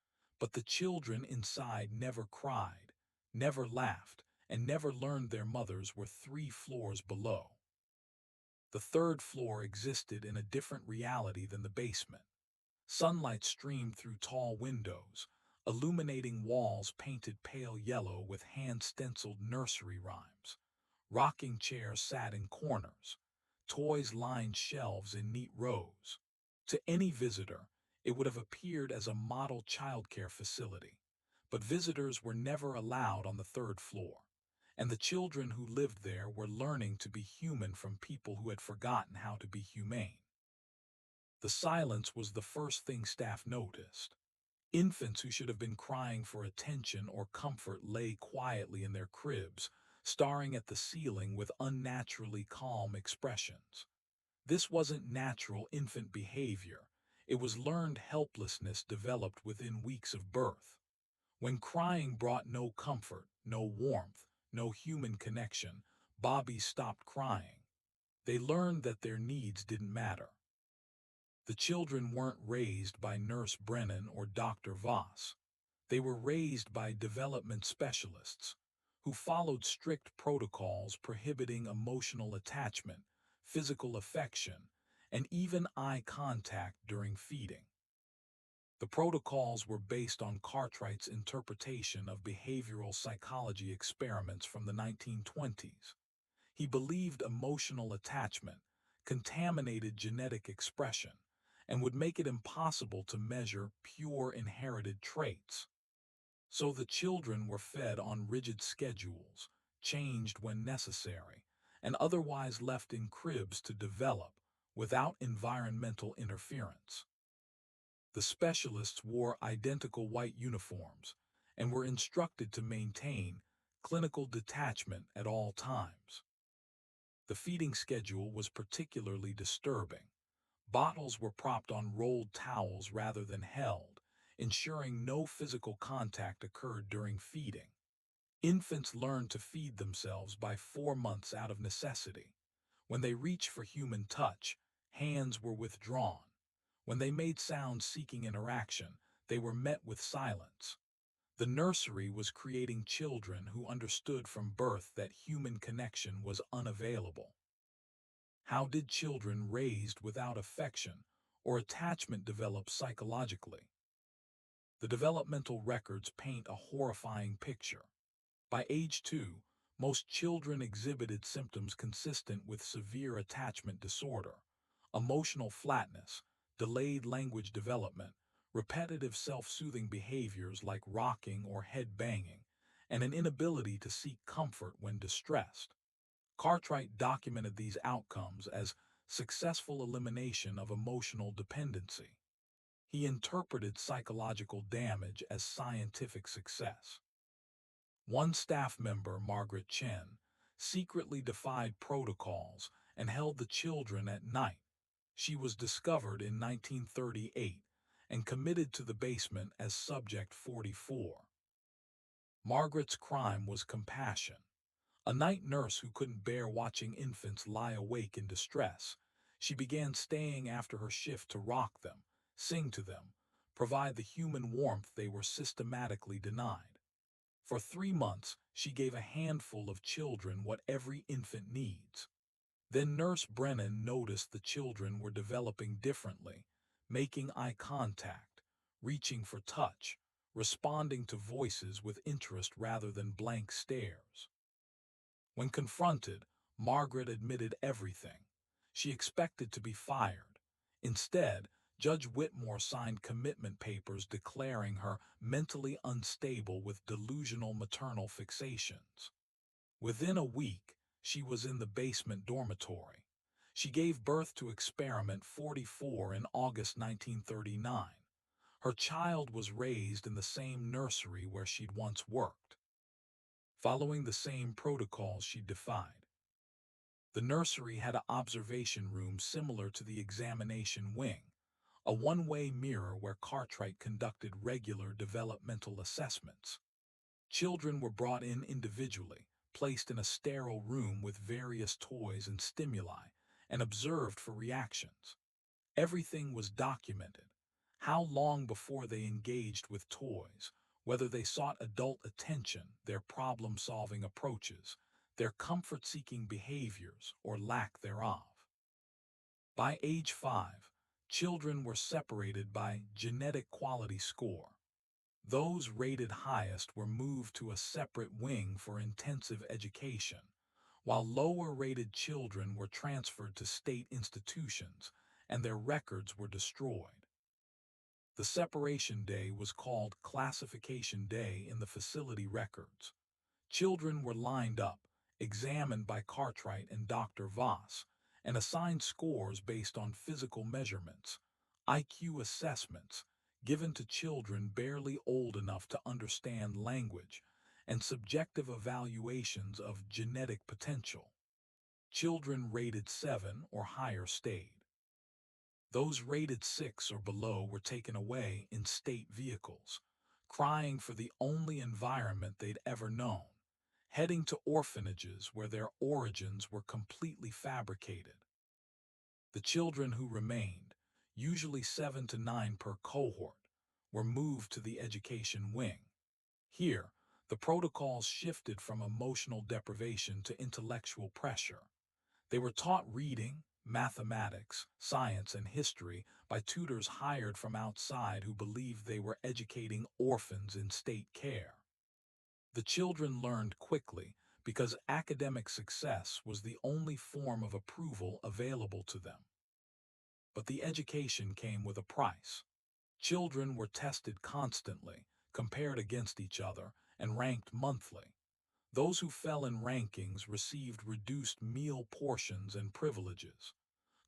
but the children inside never cried, never laughed, and never learned their mothers were 3 floors below. The 3rd floor existed in a different reality than the basement. Sunlight streamed through tall windows, illuminating walls painted pale yellow with hand-stenciled nursery rhymes. Rocking chairs sat in corners. Toys lined shelves in neat rows. To any visitor, it would have appeared as a model childcare facility. But visitors were never allowed on the 3rd floor, and the children who lived there were learning to be human from people who had forgotten how to be humane. The silence was the first thing staff noticed. Infants who should have been crying for attention or comfort lay quietly in their cribs, staring at the ceiling with unnaturally calm expressions. This wasn't natural infant behavior. It was learned helplessness developed within weeks of birth. When crying brought no comfort, no warmth, no human connection, Bobby stopped crying. They learned that their needs didn't matter. The children weren't raised by Nurse Brennan or Dr. Voss. They were raised by development specialists who followed strict protocols prohibiting emotional attachment, physical affection, and even eye contact during feeding. The protocols were based on Cartwright's interpretation of behavioral psychology experiments from the 1920s. He believed emotional attachment contaminated genetic expression and would make it impossible to measure pure inherited traits. So the children were fed on rigid schedules, changed when necessary, and otherwise left in cribs to develop without environmental interference. The specialists wore identical white uniforms and were instructed to maintain clinical detachment at all times. The feeding schedule was particularly disturbing. Bottles were propped on rolled towels rather than held, ensuring no physical contact occurred during feeding. Infants learn to feed themselves by 4 months out of necessity. When they reached for human touch, hands were withdrawn. When they made sounds seeking interaction, they were met with silence. The nursery was creating children who understood from birth that human connection was unavailable. How did children raised without affection or attachment develop psychologically? The developmental records paint a horrifying picture. By age 2, most children exhibited symptoms consistent with severe attachment disorder, emotional flatness, delayed language development, repetitive self-soothing behaviors like rocking or head banging, and an inability to seek comfort when distressed. Cartwright documented these outcomes as successful elimination of emotional dependency. He interpreted psychological damage as scientific success. One staff member, Margaret Chen, secretly defied protocols and held the children at night. She was discovered in 1938 and committed to the basement as Subject 44. Margaret's crime was compassion. A night nurse who couldn't bear watching infants lie awake in distress, she began staying after her shift to rock them, sing to them, provide the human warmth they were systematically denied. For 3 months, she gave a handful of children what every infant needs. Then Nurse Brennan noticed the children were developing differently, making eye contact, reaching for touch, responding to voices with interest rather than blank stares. When confronted, Margaret admitted everything. She expected to be fired. Instead, Judge Whitmore signed commitment papers declaring her mentally unstable with delusional maternal fixations. Within a week, she was in the basement dormitory. She gave birth to Experiment 44 in August 1939. Her child was raised in the same nursery where she'd once worked, following the same protocols she defied. The nursery had an observation room similar to the examination wing, a one-way mirror where Cartwright conducted regular developmental assessments. Children were brought in individually, placed in a sterile room with various toys and stimuli, and observed for reactions. Everything was documented. How long before they engaged with toys, whether they sought adult attention, their problem-solving approaches, their comfort-seeking behaviors, or lack thereof. By age 5, children were separated by genetic quality score. Those rated highest were moved to a separate wing for intensive education, while lower-rated children were transferred to state institutions, and their records were destroyed. The separation day was called Classification Day in the facility records. Children were lined up, examined by Cartwright and Dr. Voss, and assigned scores based on physical measurements, IQ assessments, given to children barely old enough to understand language, and subjective evaluations of genetic potential. Children rated 7 or higher stayed. Those rated 6 or below were taken away in state vehicles, crying for the only environment they'd ever known, heading to orphanages where their origins were completely fabricated. The children who remained, usually 7 to 9 per cohort, were moved to the education wing. Here, the protocols shifted from emotional deprivation to intellectual pressure. They were taught reading, mathematics, science, and history by tutors hired from outside who believed they were educating orphans in state care. The children learned quickly because academic success was the only form of approval available to them. But the education came with a price. Children were tested constantly, compared against each other, and ranked monthly. Those who fell in rankings received reduced meal portions and privileges.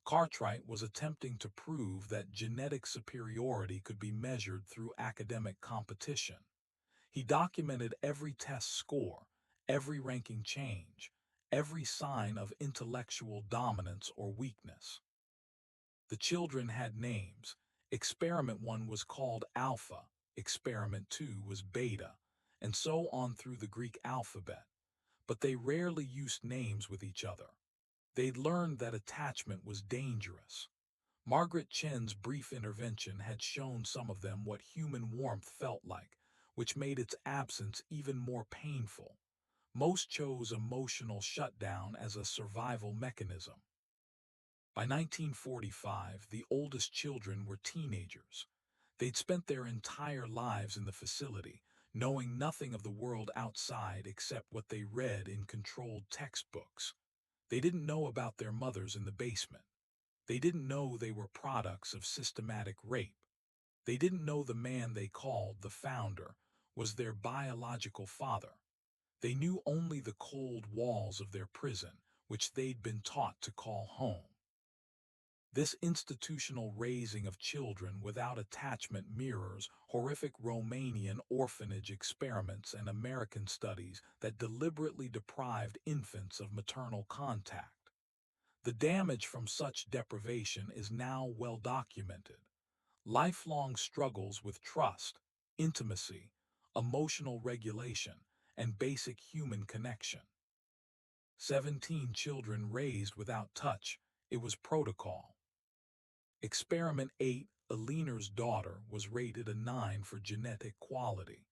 Cartwright was attempting to prove that genetic superiority could be measured through academic competition. He documented every test score, every ranking change, every sign of intellectual dominance or weakness. The children had names. Experiment 1 was called Alpha, Experiment 2 was Beta, and so on through the Greek alphabet, but they rarely used names with each other. They'd learned that attachment was dangerous. Margaret Chen's brief intervention had shown some of them what human warmth felt like, which made its absence even more painful. Most chose emotional shutdown as a survival mechanism. By 1945, the oldest children were teenagers. They'd spent their entire lives in the facility, knowing nothing of the world outside except what they read in controlled textbooks. They didn't know about their mothers in the basement. They didn't know they were products of systematic rape. They didn't know the man they called the founder was their biological father. They knew only the cold walls of their prison, which they'd been taught to call home. This institutional raising of children without attachment mirrors horrific Romanian orphanage experiments and American studies that deliberately deprived infants of maternal contact. The damage from such deprivation is now well documented. Lifelong struggles with trust, intimacy, emotional regulation, and basic human connection. 17 children raised without touch. It was protocol. Experiment 8, Aliner's daughter, was rated a 9 for genetic quality.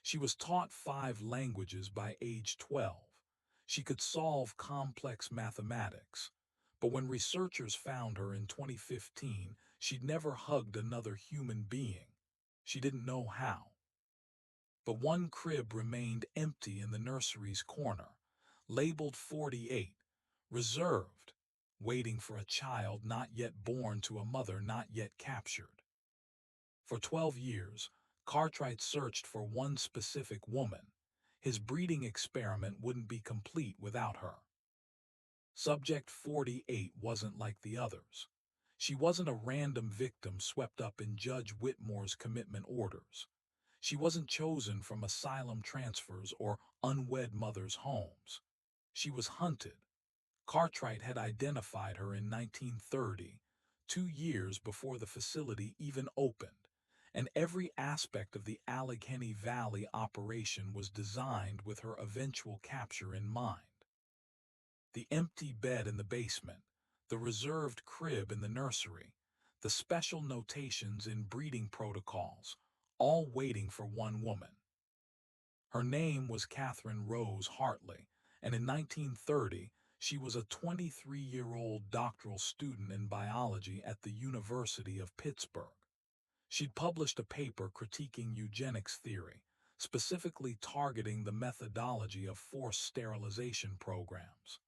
She was taught 5 languages by age 12. She could solve complex mathematics. But when researchers found her in 2015, she'd never hugged another human being. She didn't know how. But one crib remained empty in the nursery's corner, labeled 48, reserved, waiting for a child not yet born to a mother not yet captured. For 12 years, Cartwright searched for one specific woman. His breeding experiment wouldn't be complete without her. Subject 48 wasn't like the others. She wasn't a random victim swept up in Judge Whitmore's commitment orders. She wasn't chosen from asylum transfers or unwed mothers' homes. She was hunted. Cartwright had identified her in 1930, 2 years before the facility even opened, and every aspect of the Allegheny Valley operation was designed with her eventual capture in mind. The empty bed in the basement, the reserved crib in the nursery, the special notations in breeding protocols, all waiting for one woman. Her name was Catherine Rose Hartley, and in 1930, she was a 23-year-old doctoral student in biology at the University of Pittsburgh. She'd published a paper critiquing eugenics theory, specifically targeting the methodology of forced sterilization programs.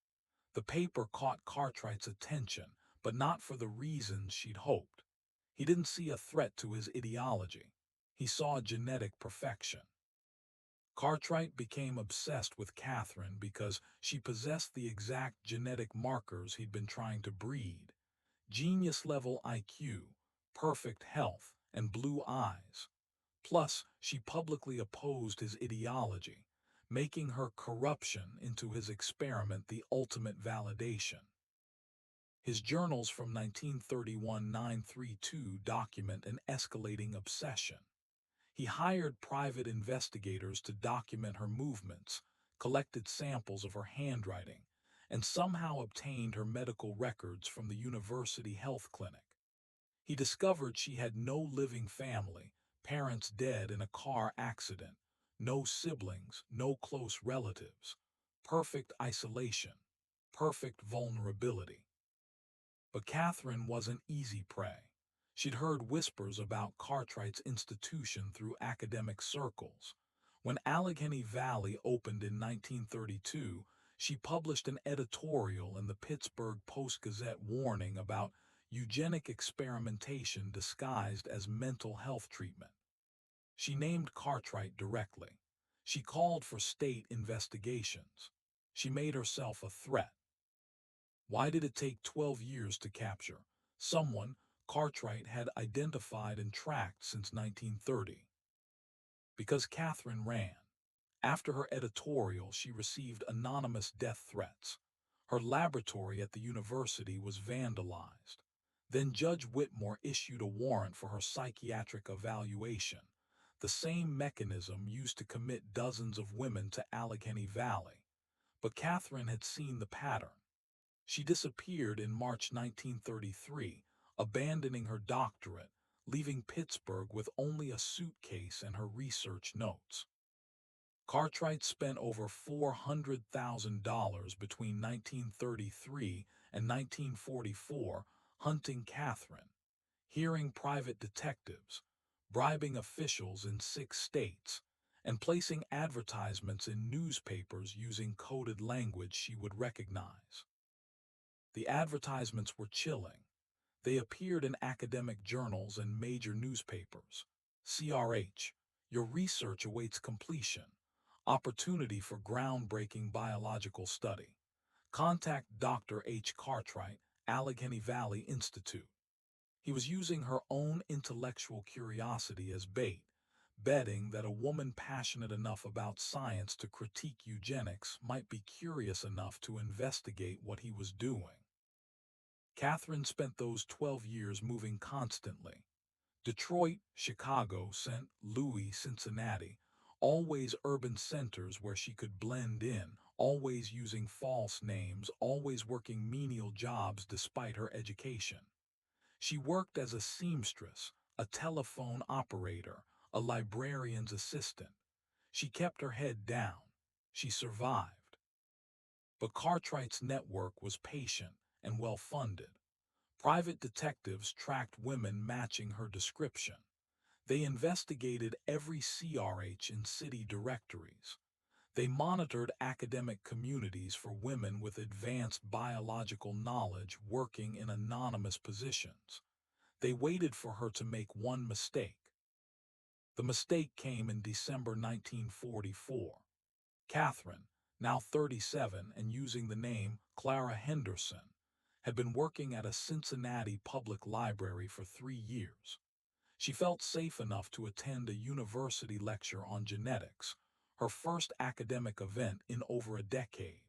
The paper caught Cartwright's attention, but not for the reasons she'd hoped. He didn't see a threat to his ideology. He saw genetic perfection. Cartwright became obsessed with Catherine because she possessed the exact genetic markers he'd been trying to breed: genius-level IQ, perfect health, and blue eyes. Plus, she publicly opposed his ideology, making her corruption into his experiment the ultimate validation. His journals from 1931-932 document an escalating obsession. He hired private investigators to document her movements, collected samples of her handwriting, and somehow obtained her medical records from the university health clinic. He discovered she had no living family, parents dead in a car accident, no siblings, no close relatives, perfect isolation, perfect vulnerability. But Catherine wasn't easy prey. She'd heard whispers about Cartwright's institution through academic circles. When Allegheny Valley opened in 1932, she published an editorial in the Pittsburgh Post-Gazette warning about eugenic experimentation disguised as mental health treatment. She named Cartwright directly. She called for state investigations. She made herself a threat. Why did it take 12 years to capture someone Cartwright had identified and tracked since 1930? Because Catherine ran. After her editorial, she received anonymous death threats. Her laboratory at the university was vandalized. Then Judge Whitmore issued a warrant for her psychiatric evaluation. the same mechanism used to commit dozens of women to Allegheny Valley. But Catherine had seen the pattern. She disappeared in March 1933, abandoning her doctorate, leaving Pittsburgh with only a suitcase and her research notes. Cartwright spent over $400,000 between 1933 and 1944 hunting Catherine, hearing private detectives, bribing officials in 6 states, and placing advertisements in newspapers using coded language she would recognize. The advertisements were chilling. They appeared in academic journals and major newspapers. CRH, your research awaits completion. Opportunity for groundbreaking biological study. Contact Dr. H. Cartwright, Allegheny Valley Institute. He was using her own intellectual curiosity as bait, betting that a woman passionate enough about science to critique eugenics might be curious enough to investigate what he was doing. Catherine spent those 12 years moving constantly. Detroit, Chicago, St. Louis, Cincinnati, always urban centers where she could blend in, always using false names, always working menial jobs despite her education. She worked as a seamstress, a telephone operator, a librarian's assistant. She kept her head down. She survived. But Cartwright's network was patient and well-funded. Private detectives tracked women matching her description. They investigated every CRH in city directories. They monitored academic communities for women with advanced biological knowledge working in anonymous positions. They waited for her to make one mistake. The mistake came in December 1944. Catherine, now 37 and using the name Clara Henderson, had been working at a Cincinnati public library for 3 years. She felt safe enough to attend a university lecture on genetics, her first academic event in over a decade.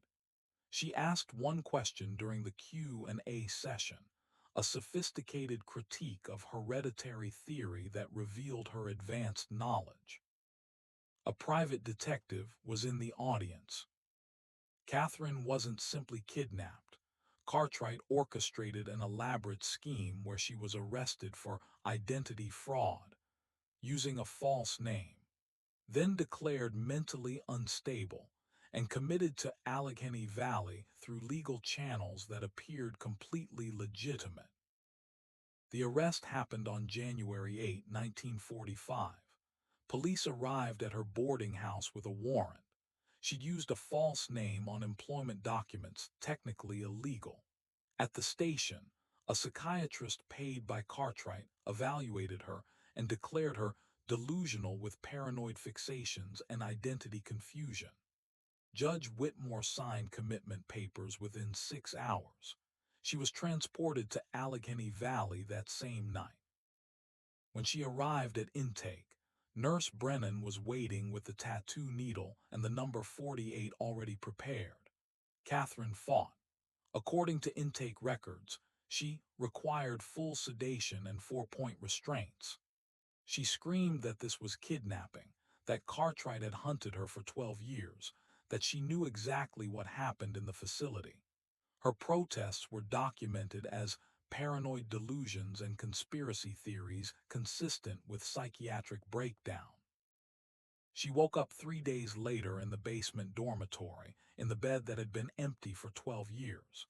She asked one question during the Q&A session, a sophisticated critique of hereditary theory that revealed her advanced knowledge. A private detective was in the audience. Catherine wasn't simply kidnapped. Cartwright orchestrated an elaborate scheme where she was arrested for identity fraud, using a false name, then declared mentally unstable, and committed to Allegheny Valley through legal channels that appeared completely legitimate. The arrest happened on January 8, 1945. Police arrived at her boarding house with a warrant. She'd used a false name on employment documents, technically illegal. At the station, a psychiatrist paid by Cartwright evaluated her and declared her delusional with paranoid fixations and identity confusion. Judge Whitmore signed commitment papers within 6 hours. She was transported to Allegheny Valley that same night. When she arrived at intake, Nurse Brennan was waiting with the tattoo needle and the number 48 already prepared. Catherine fought. According to intake records, she required full sedation and 4-point restraints. She screamed that this was kidnapping, that Cartwright had hunted her for 12 years, that she knew exactly what happened in the facility. Her protests were documented as paranoid delusions and conspiracy theories consistent with psychiatric breakdown. She woke up 3 days later in the basement dormitory, in the bed that had been empty for 12 years.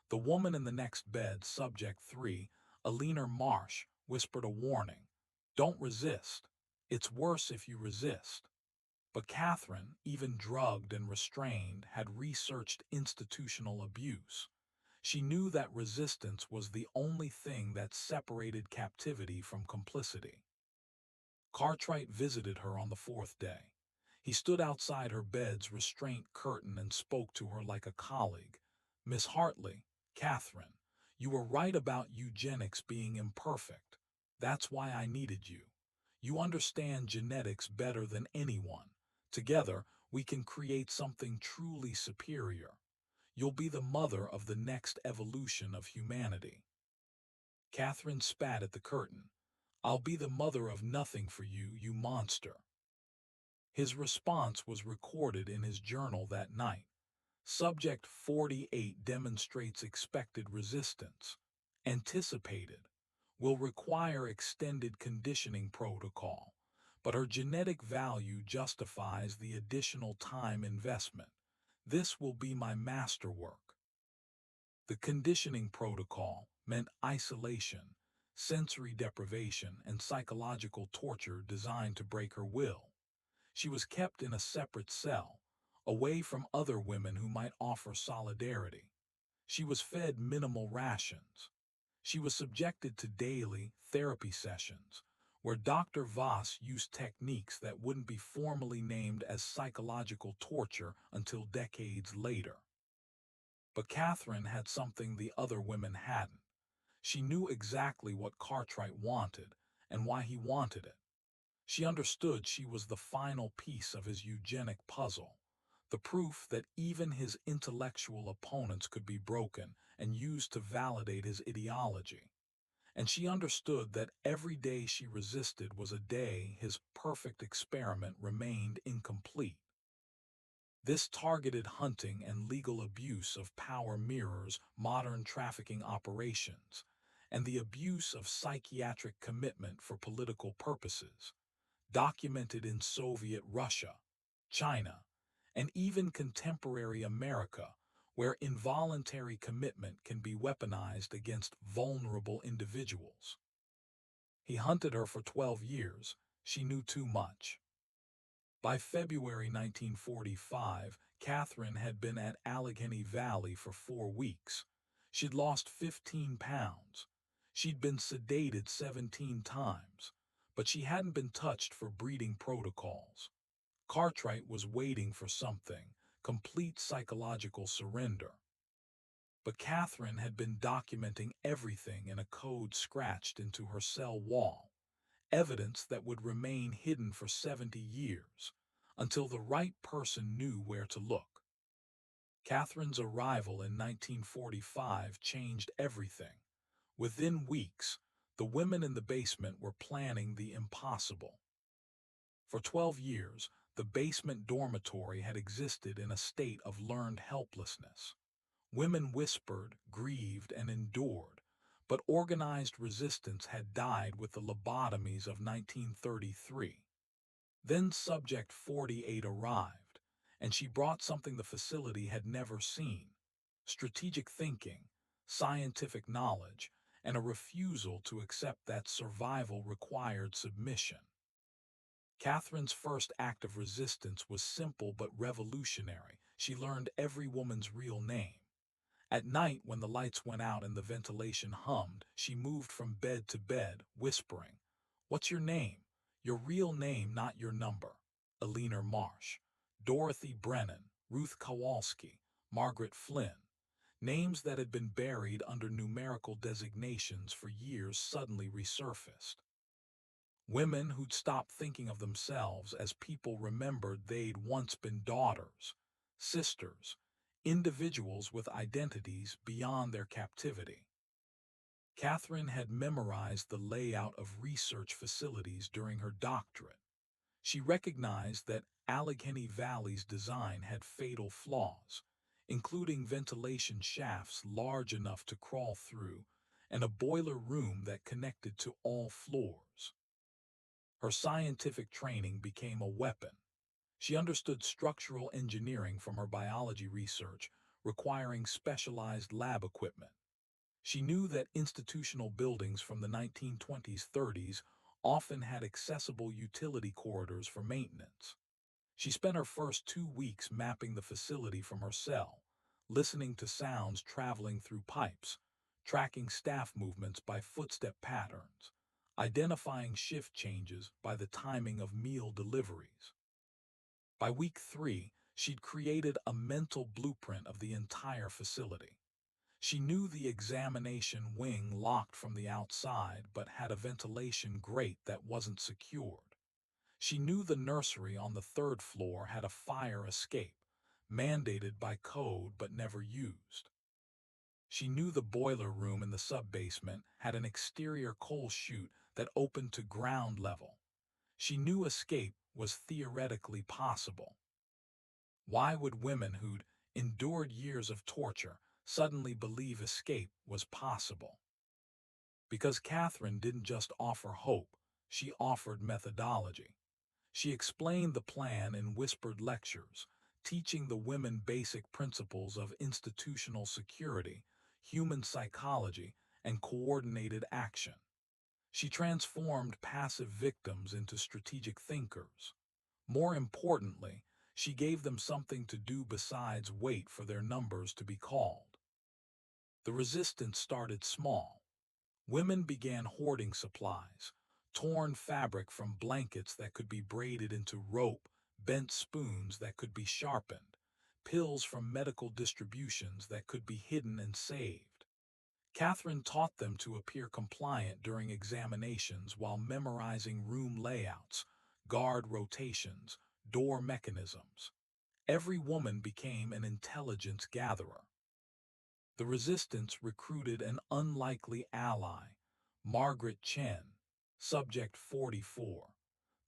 The woman in the next bed, subject 3, Alina Marsh, whispered a warning. Don't resist. It's worse if you resist. But Catherine, even drugged and restrained, had researched institutional abuse. She knew that resistance was the only thing that separated captivity from complicity. Cartwright visited her on the 4th day. He stood outside her bed's restraint curtain and spoke to her like a colleague. Miss Hartley, Catherine, you were right about eugenics being imperfect. That's why I needed you. You understand genetics better than anyone. Together, we can create something truly superior. You'll be the mother of the next evolution of humanity. Catherine spat at the curtain. "I'll be the mother of nothing for you, you monster." His response was recorded in his journal that night. Subject 48 demonstrates expected resistance. Anticipated. Will require extended conditioning protocol, but her genetic value justifies the additional time investment. This will be my masterwork. The conditioning protocol meant isolation, sensory deprivation, and psychological torture designed to break her will. She was kept in a separate cell, away from other women who might offer solidarity. She was fed minimal rations. She was subjected to daily therapy sessions, where Dr. Voss used techniques that wouldn't be formally named as psychological torture until decades later. But Catherine had something the other women hadn't. She knew exactly what Cartwright wanted and why he wanted it. She understood she was the final piece of his eugenic puzzle, the proof that even his intellectual opponents could be broken and used to validate his ideology. And she understood that every day she resisted was a day his perfect experiment remained incomplete. This targeted hunting and legal abuse of power mirrors modern trafficking operations and the abuse of psychiatric commitment for political purposes, documented in Soviet Russia, China, and even contemporary America, where involuntary commitment can be weaponized against vulnerable individuals. He hunted her for 12 years. She knew too much. By February 1945, Catherine had been at Allegheny Valley for 4 weeks. She'd lost 15 pounds. She'd been sedated 17 times, but she hadn't been touched for breeding protocols. Cartwright was waiting for something, complete psychological surrender. But Catherine had been documenting everything in a code scratched into her cell wall, evidence that would remain hidden for 70 years, until the right person knew where to look. Catherine's arrival in 1945 changed everything. Within weeks, the women in the basement were planning the impossible. For 12 years, the basement dormitory had existed in a state of learned helplessness. Women whispered, grieved, and endured, but organized resistance had died with the lobotomies of 1933. Then Subject 48 arrived, and she brought something the facility had never seen: strategic thinking, scientific knowledge, and a refusal to accept that survival required submission. Catherine's first act of resistance was simple but revolutionary. She learned every woman's real name. At night, when the lights went out and the ventilation hummed, she moved from bed to bed, whispering, "What's your name? Your real name, not your number." Eleanor Marsh, Dorothy Brennan, Ruth Kowalski, Margaret Flynn. Names that had been buried under numerical designations for years suddenly resurfaced. Women who'd stopped thinking of themselves as people remembered they'd once been daughters, sisters, individuals with identities beyond their captivity. Catherine had memorized the layout of research facilities during her doctorate. She recognized that Allegheny Valley's design had fatal flaws, including ventilation shafts large enough to crawl through and a boiler room that connected to all floors. Her scientific training became a weapon. She understood structural engineering from her biology research, requiring specialized lab equipment. She knew that institutional buildings from the 1920s-30s often had accessible utility corridors for maintenance. She spent her first 2 weeks mapping the facility from her cell, listening to sounds traveling through pipes, tracking staff movements by footstep patterns, identifying shift changes by the timing of meal deliveries. By week 3, she'd created a mental blueprint of the entire facility. She knew the examination wing locked from the outside but had a ventilation grate that wasn't secured. She knew the nursery on the 3rd floor had a fire escape, mandated by code but never used. She knew the boiler room in the sub-basement had an exterior coal chute that opened to ground level. She knew escape was theoretically possible. Why would women who'd endured years of torture suddenly believe escape was possible? Because Catherine didn't just offer hope, she offered methodology. She explained the plan in whispered lectures, teaching the women basic principles of institutional security, human psychology, and coordinated action. She transformed passive victims into strategic thinkers. More importantly, she gave them something to do besides wait for their numbers to be called. The resistance started small. Women began hoarding supplies, torn fabric from blankets that could be braided into rope, bent spoons that could be sharpened, pills from medical distributions that could be hidden and saved. Catherine taught them to appear compliant during examinations while memorizing room layouts, guard rotations, door mechanisms. Every woman became an intelligence gatherer. The resistance recruited an unlikely ally, Margaret Chen, Subject 44,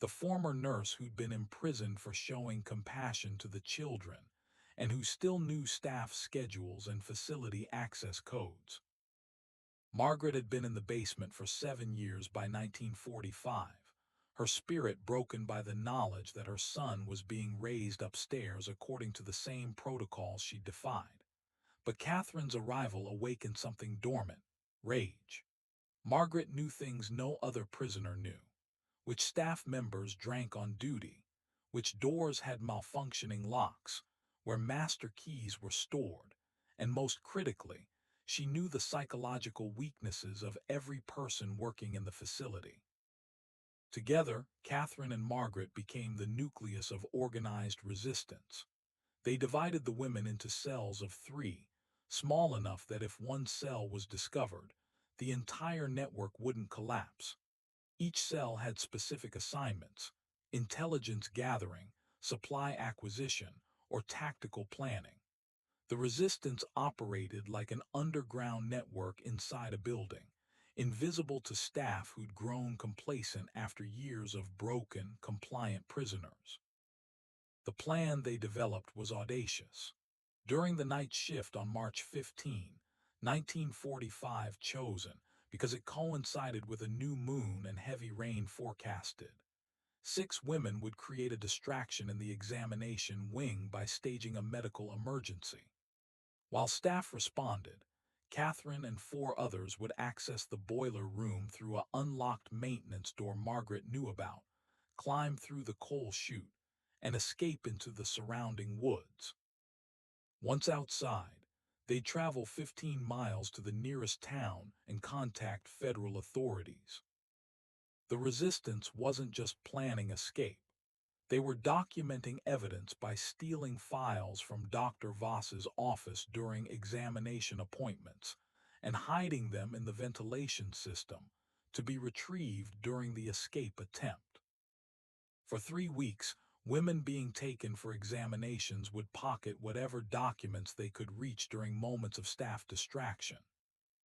the former nurse who'd been imprisoned for showing compassion to the children, and who still knew staff schedules and facility access codes. Margaret had been in the basement for 7 years by 1945, her spirit broken by the knowledge that her son was being raised upstairs according to the same protocols she defied. But Catherine's arrival awakened something dormant: rage. Margaret knew things no other prisoner knew: which staff members drank on duty, which doors had malfunctioning locks, where master keys were stored, and most critically, she knew the psychological weaknesses of every person working in the facility. Together, Catherine and Margaret became the nucleus of organized resistance. They divided the women into cells of 3, small enough that if one cell was discovered, the entire network wouldn't collapse. Each cell had specific assignments: intelligence gathering, supply acquisition, or tactical planning. The resistance operated like an underground network inside a building, invisible to staff who'd grown complacent after years of broken, compliant prisoners. The plan they developed was audacious. During the night shift on March 15, 1945, chosen because it coincided with a new moon and heavy rain forecasted, 6 women would create a distraction in the examination wing by staging a medical emergency. While staff responded, Catherine and 4 others would access the boiler room through an unlocked maintenance door Margaret knew about, climb through the coal chute, and escape into the surrounding woods. Once outside, they'd travel 15 miles to the nearest town and contact federal authorities. The resistance wasn't just planning escape. They were documenting evidence by stealing files from Dr. Voss's office during examination appointments and hiding them in the ventilation system to be retrieved during the escape attempt. For 3 weeks, women being taken for examinations would pocket whatever documents they could reach during moments of staff distraction: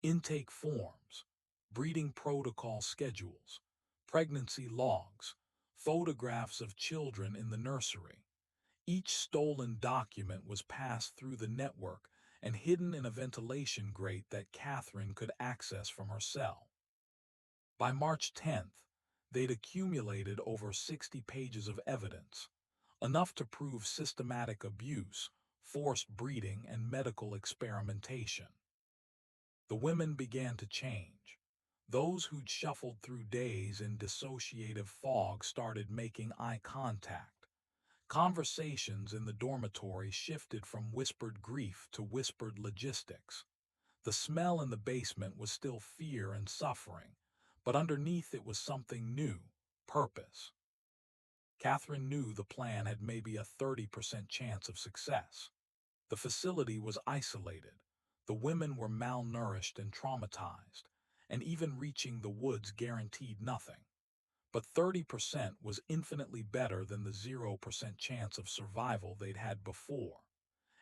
intake forms, breeding protocol schedules, pregnancy logs, photographs of children in the nursery. Each stolen document was passed through the network and hidden in a ventilation grate that Catherine could access from her cell. By March 10th, they'd accumulated over 60 pages of evidence, enough to prove systematic abuse, forced breeding, and medical experimentation. The women began to change. Those who'd shuffled through days in dissociative fog started making eye contact. Conversations in the dormitory shifted from whispered grief to whispered logistics. The smell in the basement was still fear and suffering, but underneath it was something new: purpose. Catherine knew the plan had maybe a 30% chance of success. The facility was isolated, the women were malnourished and traumatized, and even reaching the woods guaranteed nothing. But 30% was infinitely better than the 0% chance of survival they'd had before.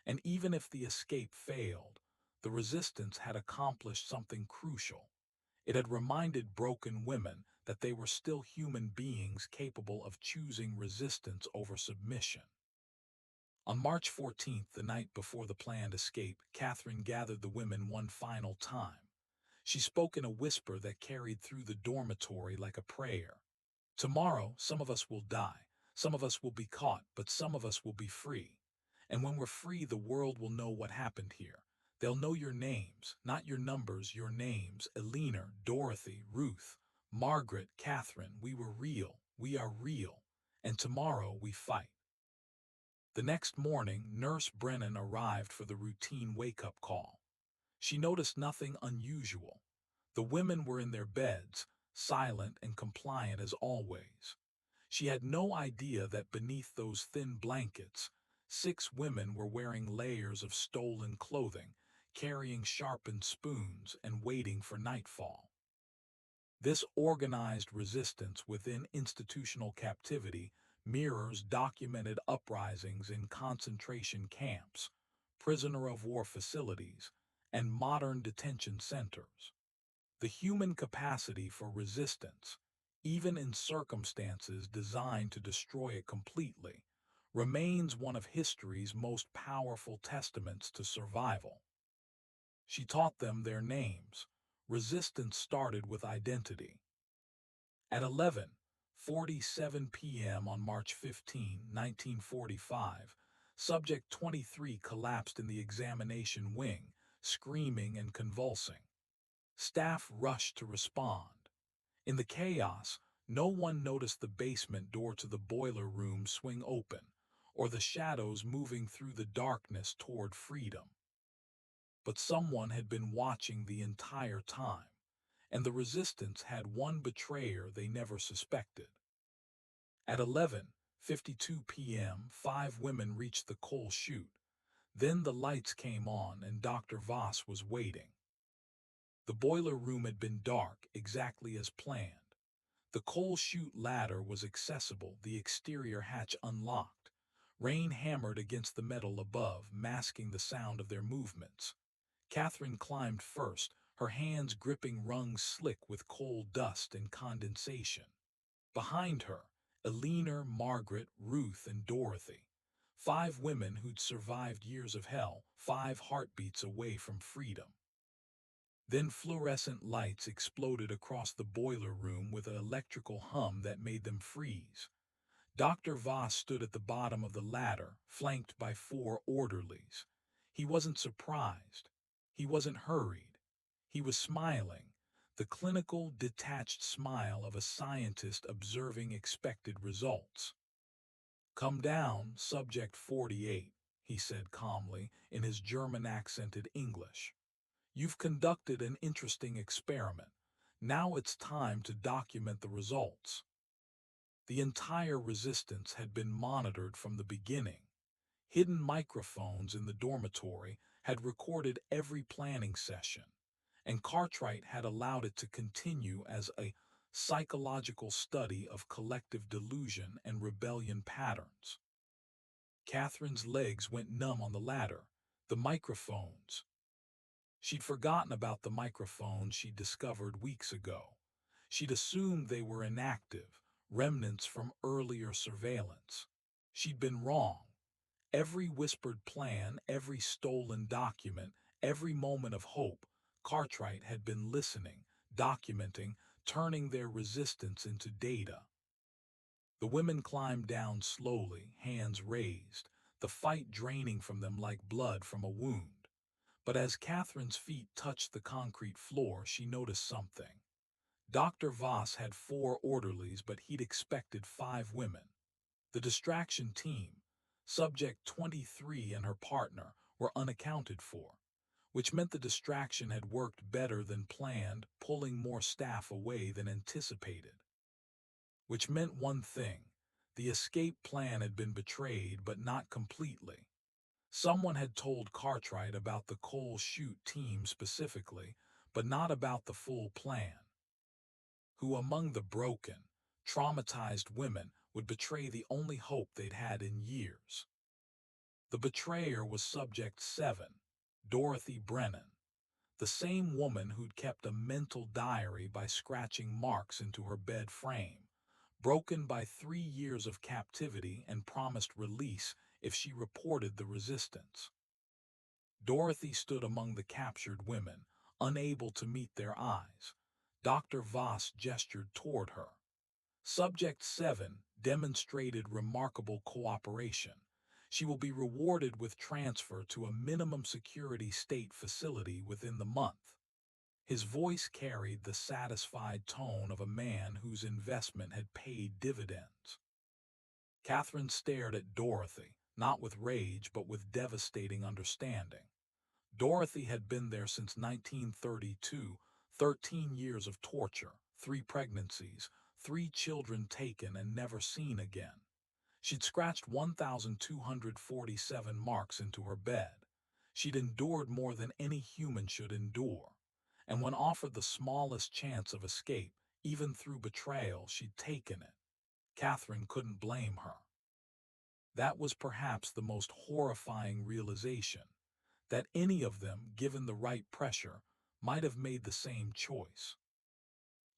And even if the escape failed, The resistance had accomplished something crucial. It had reminded broken women that they were still human beings capable of choosing resistance over submission. On March 14th, the night before the planned escape, Catherine gathered the women one final time. She spoke in a whisper that carried through the dormitory like a prayer. Tomorrow, some of us will die, some of us will be caught, but some of us will be free. And when we're free, the world will know what happened here. They'll know your names, not your numbers, your names: Eleanor, Dorothy, Ruth, Margaret, Catherine. We were real, we are real, and tomorrow we fight. The next morning, Nurse Brennan arrived for the routine wake-up call. She noticed nothing unusual. The women were in their beds, silent and compliant as always. She had no idea that beneath those thin blankets, 6 women were wearing layers of stolen clothing, carrying sharpened spoons, and waiting for nightfall. This organized resistance within institutional captivity mirrors documented uprisings in concentration camps, prisoner of war facilities, and modern detention centers. The human capacity for resistance, even in circumstances designed to destroy it completely, remains one of history's most powerful testaments to survival. She taught them their names. Resistance started with identity. At 11:47 p.m. on March 15, 1945, Subject 23 collapsed in the examination wing, screaming and convulsing. Staff rushed to respond. In the chaos, no one noticed the basement door to the boiler room swing open, or the shadows moving through the darkness toward freedom. But someone had been watching the entire time, and the resistance had one betrayer they never suspected. At 11:52 p.m., 5 women reached the coal chute. Then the lights came on and Dr. Voss was waiting. The boiler room had been dark, exactly as planned. The coal chute ladder was accessible, the exterior hatch unlocked. Rain hammered against the metal above, masking the sound of their movements. Catherine climbed first, her hands gripping rungs slick with coal dust and condensation. Behind her, Eleanor, Margaret, Ruth, and Dorothy. 5 women who'd survived years of hell, 5 heartbeats away from freedom. Then fluorescent lights exploded across the boiler room with an electrical hum that made them freeze. Dr. Voss stood at the bottom of the ladder, flanked by 4 orderlies. He wasn't surprised. He wasn't hurried. He was smiling, the clinical, detached smile of a scientist observing expected results. "Come down, Subject 48, he said calmly in his German-accented English. "You've conducted an interesting experiment. Now it's time to document the results." The entire resistance had been monitored from the beginning. Hidden microphones in the dormitory had recorded every planning session, and Cartwright had allowed it to continue as a psychological study of collective delusion and rebellion patterns. Catherine's legs went numb on the ladder. The microphones. She'd forgotten about the microphones she'd discovered weeks ago. She'd assumed they were inactive, remnants from earlier surveillance. She'd been wrong. Every whispered plan, every stolen document, every moment of hope, Cartwright had been listening, documenting, turning their resistance into data. The women climbed down slowly, hands raised, the fight draining from them like blood from a wound. But as Catherine's feet touched the concrete floor, she noticed something. Dr. Voss had 4 orderlies, but he'd expected 5 women. The distraction team, Subject 23 and her partner, were unaccounted for, which meant the distraction had worked better than planned, pulling more staff away than anticipated. Which meant one thing: the escape plan had been betrayed, but not completely. Someone had told Cartwright about the coal chute team specifically, but not about the full plan. Who among the broken, traumatized women would betray the only hope they'd had in years? The betrayer was Subject 7, Dorothy Brennan, the same woman who'd kept a mental diary by scratching marks into her bed frame, broken by 3 years of captivity and promised release if she reported the resistance. Dorothy stood among the captured women, unable to meet their eyes. Dr. Voss gestured toward her. Subject 7 demonstrated remarkable cooperation. She will be rewarded with transfer to a minimum security state facility within the month. His voice carried the satisfied tone of a man whose investment had paid dividends. Catherine stared at Dorothy, not with rage but with devastating understanding. Dorothy had been there since 1932, 13 years of torture, 3 pregnancies, 3 children taken and never seen again. She'd scratched 1,247 marks into her bed. She'd endured more than any human should endure. And when offered the smallest chance of escape, even through betrayal, she'd taken it. Catherine couldn't blame her. That was perhaps the most horrifying realization, that any of them, given the right pressure, might have made the same choice.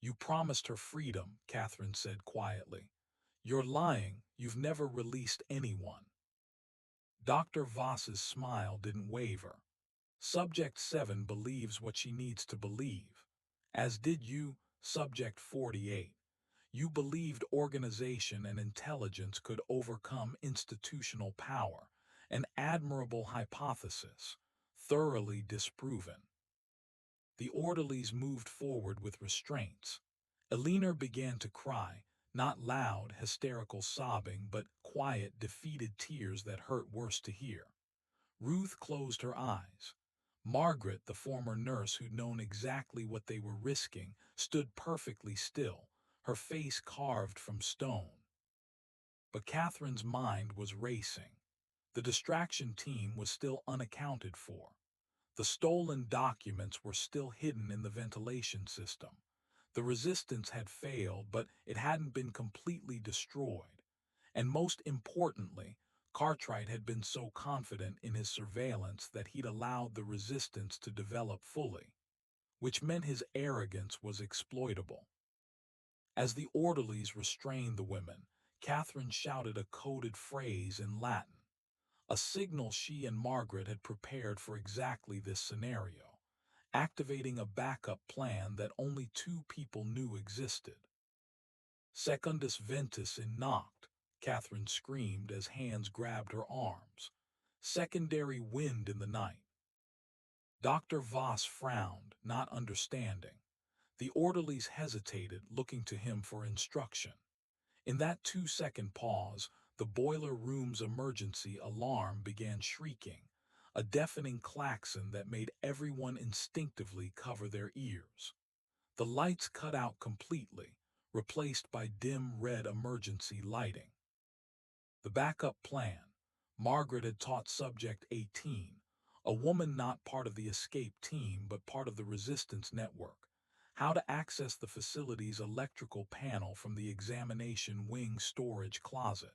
"You promised her freedom," Catherine said quietly. "You're lying. You've never released anyone." Dr. Voss's smile didn't waver. Subject 7 believes what she needs to believe. As did you, Subject 48. You believed organization and intelligence could overcome institutional power, an admirable hypothesis, thoroughly disproven. The orderlies moved forward with restraints. Elinor began to cry, not loud, hysterical sobbing, but quiet, defeated tears that hurt worse to hear. Ruth closed her eyes. Margaret, the former nurse who'd known exactly what they were risking, stood perfectly still, her face carved from stone. But Catherine's mind was racing. The distraction team was still unaccounted for. The stolen documents were still hidden in the ventilation system. The resistance had failed, but it hadn't been completely destroyed. And most importantly, Cartwright had been so confident in his surveillance that he'd allowed the resistance to develop fully, which meant his arrogance was exploitable. As the orderlies restrained the women, Catherine shouted a coded phrase in Latin, a signal she and Margaret had prepared for exactly this scenario, activating a backup plan that only 2 people knew existed. "Secundus ventus in noct," Catherine screamed as hands grabbed her arms. "Secondary wind in the night." Dr. Voss frowned, not understanding. The orderlies hesitated, looking to him for instruction. In that 2-second pause, the boiler room's emergency alarm began shrieking, a deafening klaxon that made everyone instinctively cover their ears. The lights cut out completely, replaced by dim red emergency lighting. The backup plan. Margaret had taught Subject 18, a woman not part of the escape team but part of the resistance network, how to access the facility's electrical panel from the examination wing storage closet.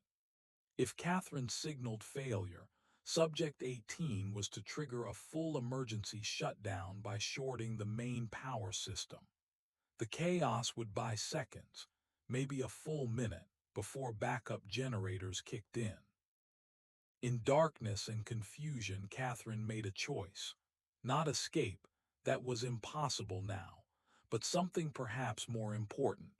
If Catherine signaled failure, Subject 18 was to trigger a full emergency shutdown by shorting the main power system. The chaos would buy seconds, maybe a full minute, before backup generators kicked in. In darkness and confusion, Catherine made a choice. Not escape, that was impossible now, but something perhaps more important.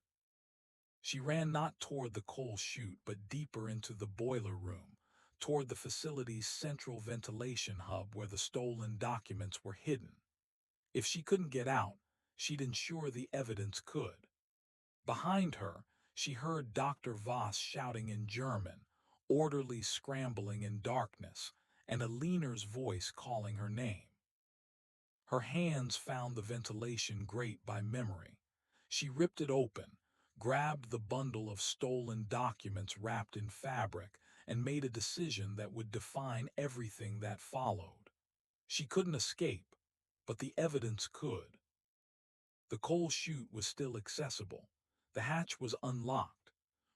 She ran not toward the coal chute but deeper into the boiler room, toward the facility's central ventilation hub where the stolen documents were hidden. If she couldn't get out, she'd ensure the evidence could. Behind her, she heard Dr. Voss shouting in German, orderlies scrambling in darkness, and Elinor's voice calling her name. Her hands found the ventilation grate by memory. She ripped it open, grabbed the bundle of stolen documents wrapped in fabric, and made a decision that would define everything that followed. She couldn't escape, but the evidence could. The coal chute was still accessible. The hatch was unlocked.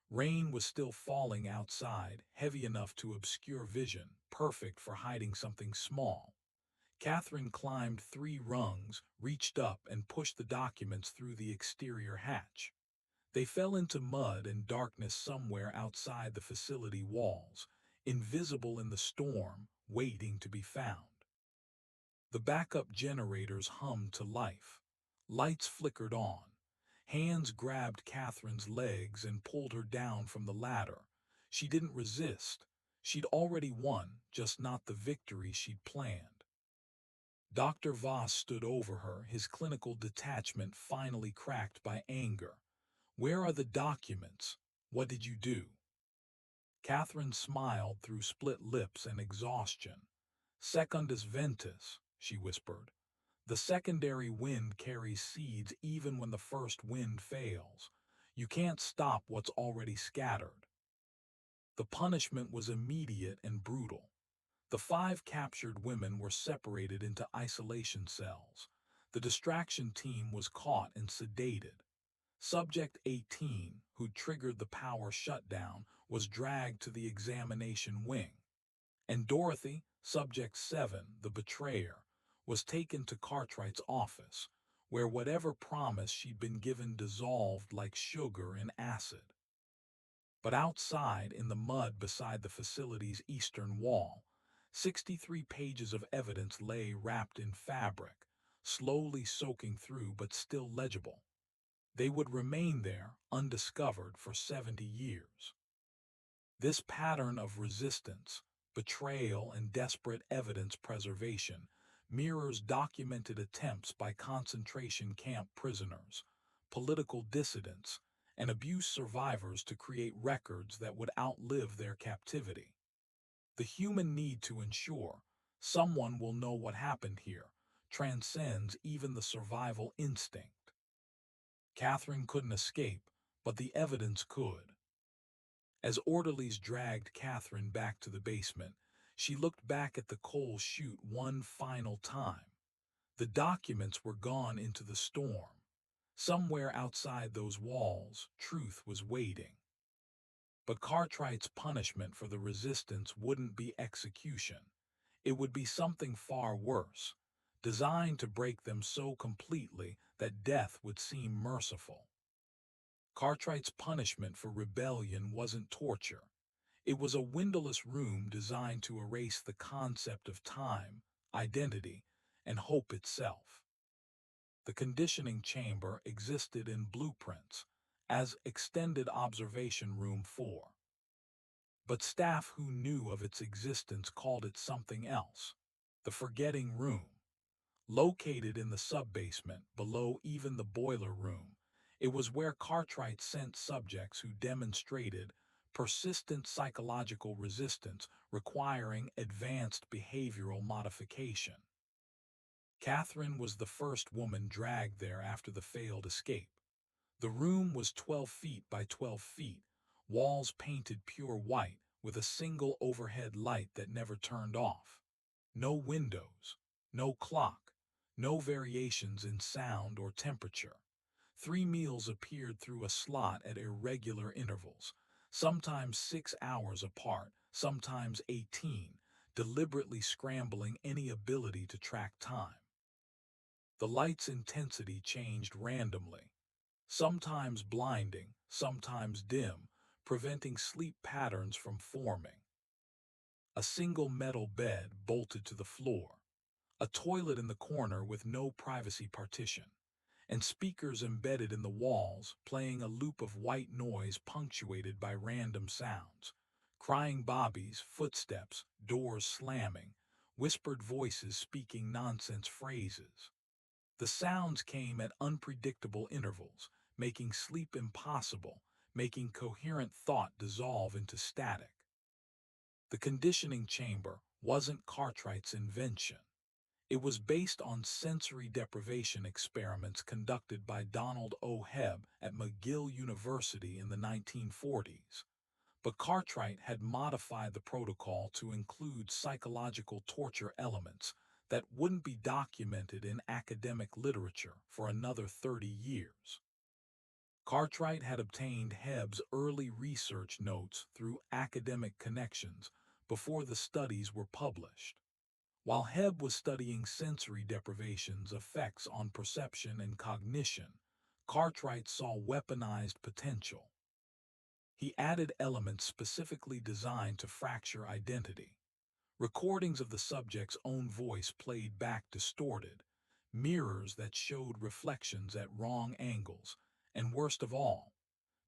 Rain was still falling outside, heavy enough to obscure vision, perfect for hiding something small. Catherine climbed 3 rungs, reached up, and pushed the documents through the exterior hatch. They fell into mud and darkness somewhere outside the facility walls, invisible in the storm, waiting to be found. The backup generators hummed to life. Lights flickered on. Hands grabbed Catherine's legs and pulled her down from the ladder. She didn't resist. She'd already won, just not the victory she'd planned. Dr. Voss stood over her, his clinical detachment finally cracked by anger. "Where are the documents? What did you do?" Catherine smiled through split lips and exhaustion. "Secundus ventus," she whispered. "The secondary wind carries seeds even when the first wind fails. You can't stop what's already scattered." The punishment was immediate and brutal. The 5 captured women were separated into isolation cells. The distraction team was caught and sedated. Subject 18, who triggered the power shutdown, was dragged to the examination wing. And Dorothy, Subject 7, the betrayer, was taken to Cartwright's office, where whatever promise she'd been given dissolved like sugar in acid. But outside, in the mud beside the facility's eastern wall, 63 pages of evidence lay wrapped in fabric, slowly soaking through but still legible. They would remain there, undiscovered, for 70 years. This pattern of resistance, betrayal, and desperate evidence preservation mirrors documented attempts by concentration camp prisoners, political dissidents, and abuse survivors to create records that would outlive their captivity. The human need to ensure someone will know what happened here transcends even the survival instinct. Catherine couldn't escape, but the evidence could. As orderlies dragged Catherine back to the basement, she looked back at the coal chute one final time. The documents were gone into the storm. Somewhere outside those walls, truth was waiting. But Cartwright's punishment for the resistance wouldn't be execution. It would be something far worse, designed to break them so completely that death would seem merciful. Cartwright's punishment for rebellion wasn't torture. It was a windowless room designed to erase the concept of time, identity, and hope itself. The conditioning chamber existed in blueprints as Extended Observation Room 4. But staff who knew of its existence called it something else: the Forgetting Room. Located in the sub-basement, below even the boiler room, it was where Cartwright sent subjects who demonstrated persistent psychological resistance requiring advanced behavioral modification. Catherine was the first woman dragged there after the failed escape. The room was 12 feet by 12 feet, walls painted pure white with a single overhead light that never turned off. No windows, no clock, no variations in sound or temperature. 3 meals appeared through a slot at irregular intervals, sometimes 6 hours apart, sometimes 18, deliberately scrambling any ability to track time. The light's intensity changed randomly, sometimes blinding, sometimes dim, preventing sleep patterns from forming. A single metal bed bolted to the floor, a toilet in the corner with no privacy partition, and speakers embedded in the walls playing a loop of white noise punctuated by random sounds: crying bobbies, footsteps, doors slamming, whispered voices speaking nonsense phrases. The sounds came at unpredictable intervals, making sleep impossible, making coherent thought dissolve into static. The conditioning chamber wasn't Cartwright's invention. It was based on sensory deprivation experiments conducted by Donald O. Hebb at McGill University in the 1940s. But Cartwright had modified the protocol to include psychological torture elements that wouldn't be documented in academic literature for another 30 years. Cartwright had obtained Hebb's early research notes through academic connections before the studies were published. While Hebb was studying sensory deprivation's effects on perception and cognition, Cartwright saw weaponized potential. He added elements specifically designed to fracture identity. Recordings of the subject's own voice played back distorted, mirrors that showed reflections at wrong angles, and worst of all,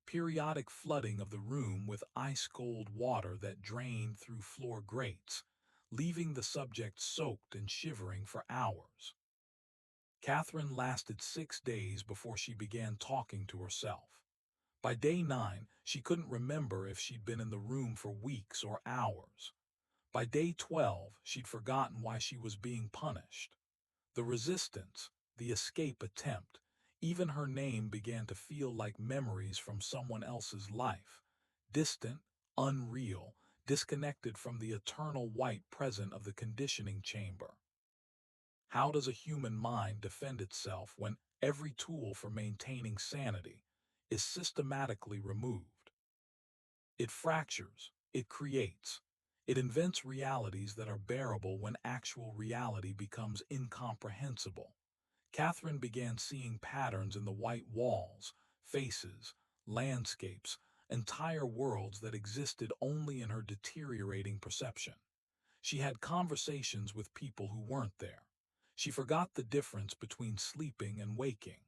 periodic flooding of the room with ice-cold water that drained through floor grates, leaving the subject soaked and shivering for hours. Catherine lasted 6 days before she began talking to herself. By day 9, she couldn't remember if she'd been in the room for weeks or hours. By day 12, she'd forgotten why she was being punished. The resistance, the escape attempt, even her name began to feel like memories from someone else's life, distant, unreal, disconnected from the eternal white present of the conditioning chamber. How does a human mind defend itself when every tool for maintaining sanity is systematically removed? It fractures, it creates, it invents realities that are bearable when actual reality becomes incomprehensible. Catherine began seeing patterns in the white walls, faces, landscapes, entire worlds that existed only in her deteriorating perception. She had conversations with people who weren't there. She forgot the difference between sleeping and waking.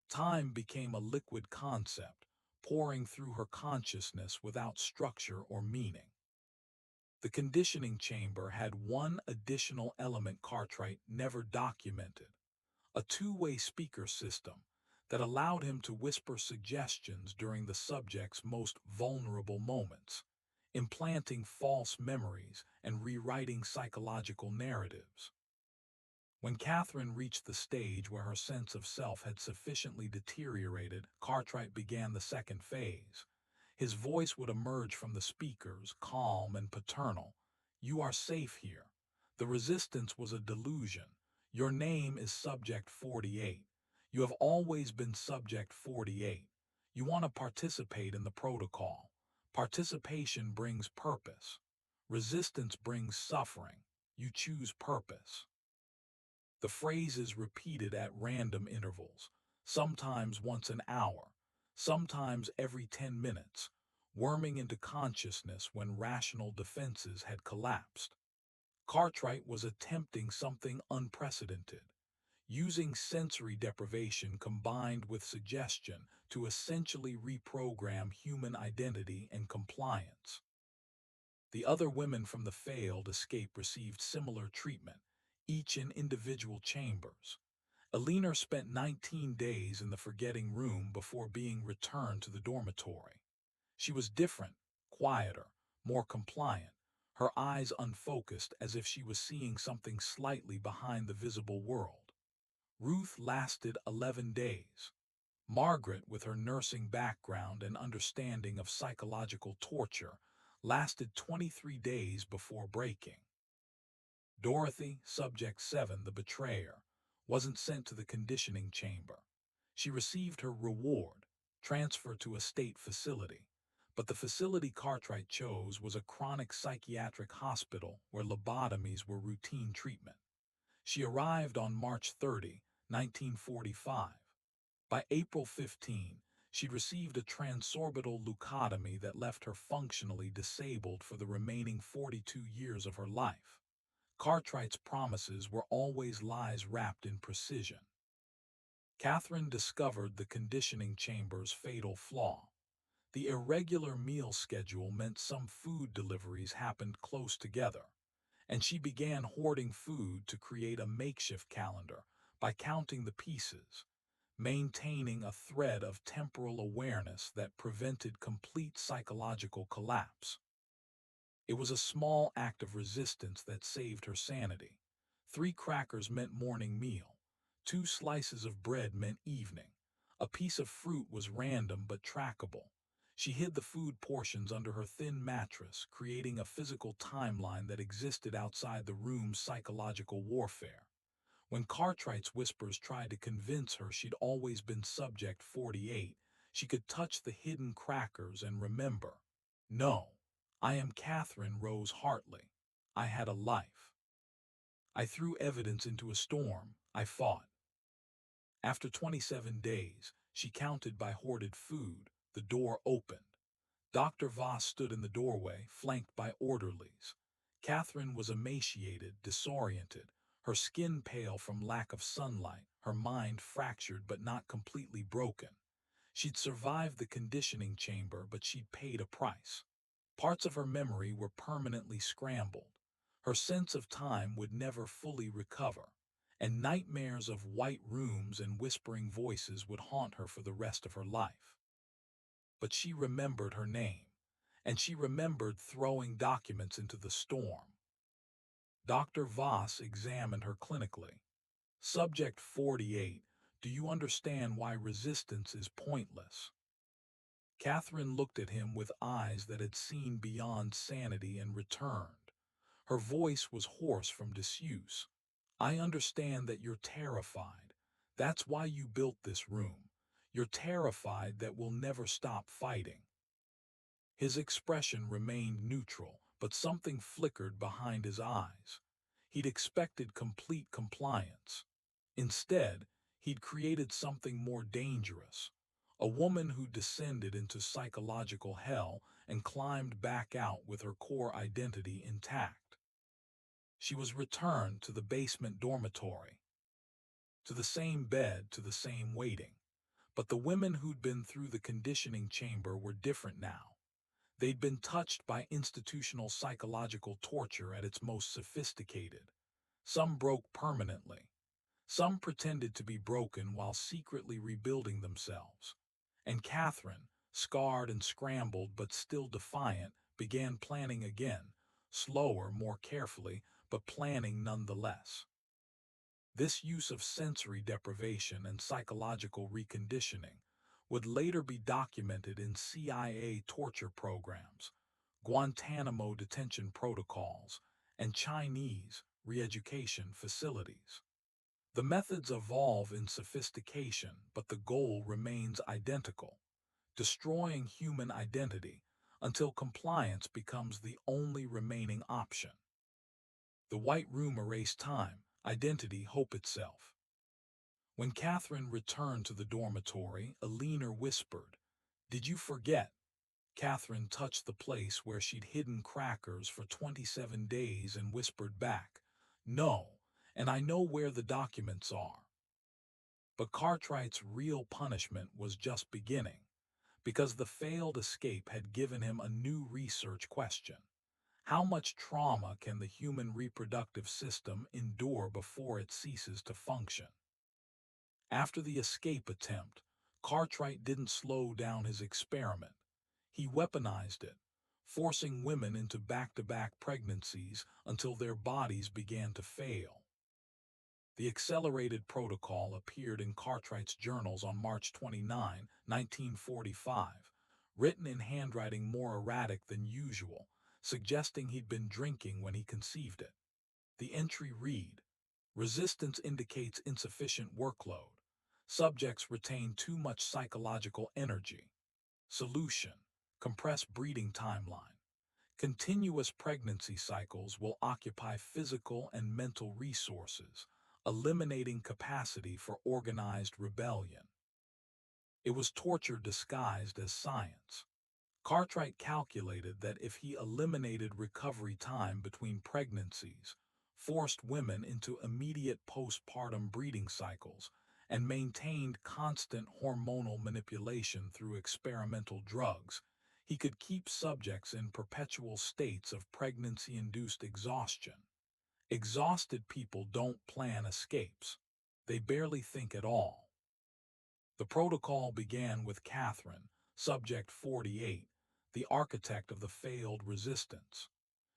Time became a liquid concept, pouring through her consciousness without structure or meaning. The conditioning chamber had one additional element Cartwright never documented: a two-way speaker system that allowed him to whisper suggestions during the subject's most vulnerable moments, implanting false memories and rewriting psychological narratives. When Catherine reached the stage where her sense of self had sufficiently deteriorated, Cartwright began the second phase. His voice would emerge from the speakers, calm and paternal. "You are safe here. The resistance was a delusion. Your name is Subject 48. You have always been Subject 48. You want to participate in the protocol. Participation brings purpose. Resistance brings suffering. You choose purpose." The phrase is repeated at random intervals, sometimes once an hour, sometimes every 10 minutes, worming into consciousness when rational defenses had collapsed. Cartwright was attempting something unprecedented, using sensory deprivation combined with suggestion to essentially reprogram human identity and compliance. The other women from the failed escape received similar treatment, each in individual chambers. Eleanor spent 19 days in the forgetting room before being returned to the dormitory. She was different, quieter, more compliant, her eyes unfocused as if she was seeing something slightly behind the visible world. Ruth lasted 11 days. Margaret, with her nursing background and understanding of psychological torture, lasted 23 days before breaking. Dorothy, Subject 7, the betrayer, wasn't sent to the conditioning chamber. She received her reward, transferred to a state facility. But the facility Cartwright chose was a chronic psychiatric hospital where lobotomies were routine treatment. She arrived on March 30, 1945. By April 15, she'd received a transorbital leucotomy that left her functionally disabled for the remaining 42 years of her life. Cartwright's promises were always lies wrapped in precision. Catherine discovered the conditioning chamber's fatal flaw. The irregular meal schedule meant some food deliveries happened close together, and she began hoarding food to create a makeshift calendar by counting the pieces, maintaining a thread of temporal awareness that prevented complete psychological collapse. It was a small act of resistance that saved her sanity. 3 crackers meant morning meal. 2 slices of bread meant evening. A piece of fruit was random but trackable. She hid the food portions under her thin mattress, creating a physical timeline that existed outside the room's psychological warfare. When Cartwright's whispers tried to convince her she'd always been Subject 48, she could touch the hidden crackers and remember, "No, I am Catherine Rose Hartley. I had a life." I threw evidence into a storm. I fought. After 27 days, she counted by hoarded food. The door opened. Dr. Voss stood in the doorway, flanked by orderlies. Catherine was emaciated, disoriented, her skin pale from lack of sunlight, her mind fractured but not completely broken. She'd survived the conditioning chamber, but she'd paid a price. Parts of her memory were permanently scrambled. Her sense of time would never fully recover, and nightmares of white rooms and whispering voices would haunt her for the rest of her life. But she remembered her name, and she remembered throwing documents into the storm. Dr. Voss examined her clinically. Subject 48, do you understand why resistance is pointless? Catherine looked at him with eyes that had seen beyond sanity and returned. Her voice was hoarse from disuse. I understand that you're terrified. That's why you built this room. You're terrified that we'll never stop fighting. His expression remained neutral, but something flickered behind his eyes. He'd expected complete compliance. Instead, he'd created something more dangerous. A woman who descended into psychological hell and climbed back out with her core identity intact. She was returned to the basement dormitory, to the same bed, to the same waiting. But the women who'd been through the conditioning chamber were different now. They'd been touched by institutional psychological torture at its most sophisticated. Some broke permanently. Some pretended to be broken while secretly rebuilding themselves. And Catherine, scarred and scrambled but still defiant, began planning again, slower, more carefully, but planning nonetheless. This use of sensory deprivation and psychological reconditioning would later be documented in CIA torture programs, Guantanamo detention protocols, and Chinese re-education facilities. The methods evolve in sophistication, but the goal remains identical: destroying human identity until compliance becomes the only remaining option. The White Room erased time, identity, hope itself. When Catherine returned to the dormitory, a leaner whispered, "Did you forget?" Catherine touched the place where she'd hidden crackers for 27 days and whispered back, "No, and I know where the documents are." But Cartwright's real punishment was just beginning, because the failed escape had given him a new research question. How much trauma can the human reproductive system endure before it ceases to function? After the escape attempt, Cartwright didn't slow down his experiment. He weaponized it, forcing women into back-to-back pregnancies until their bodies began to fail. The accelerated protocol appeared in Cartwright's journals on March 29, 1945, written in handwriting more erratic than usual, suggesting he'd been drinking when he conceived it. The entry read, "Resistance indicates insufficient workload. Subjects retain too much psychological energy. Solution: compress breeding timeline. Continuous pregnancy cycles will occupy physical and mental resources, eliminating capacity for organized rebellion." It was torture disguised as science. Cartwright calculated that if he eliminated recovery time between pregnancies, forced women into immediate postpartum breeding cycles, and maintained constant hormonal manipulation through experimental drugs, he could keep subjects in perpetual states of pregnancy-induced exhaustion. Exhausted people don't plan escapes. They barely think at all. The protocol began with Catherine, subject 48, the architect of the failed resistance.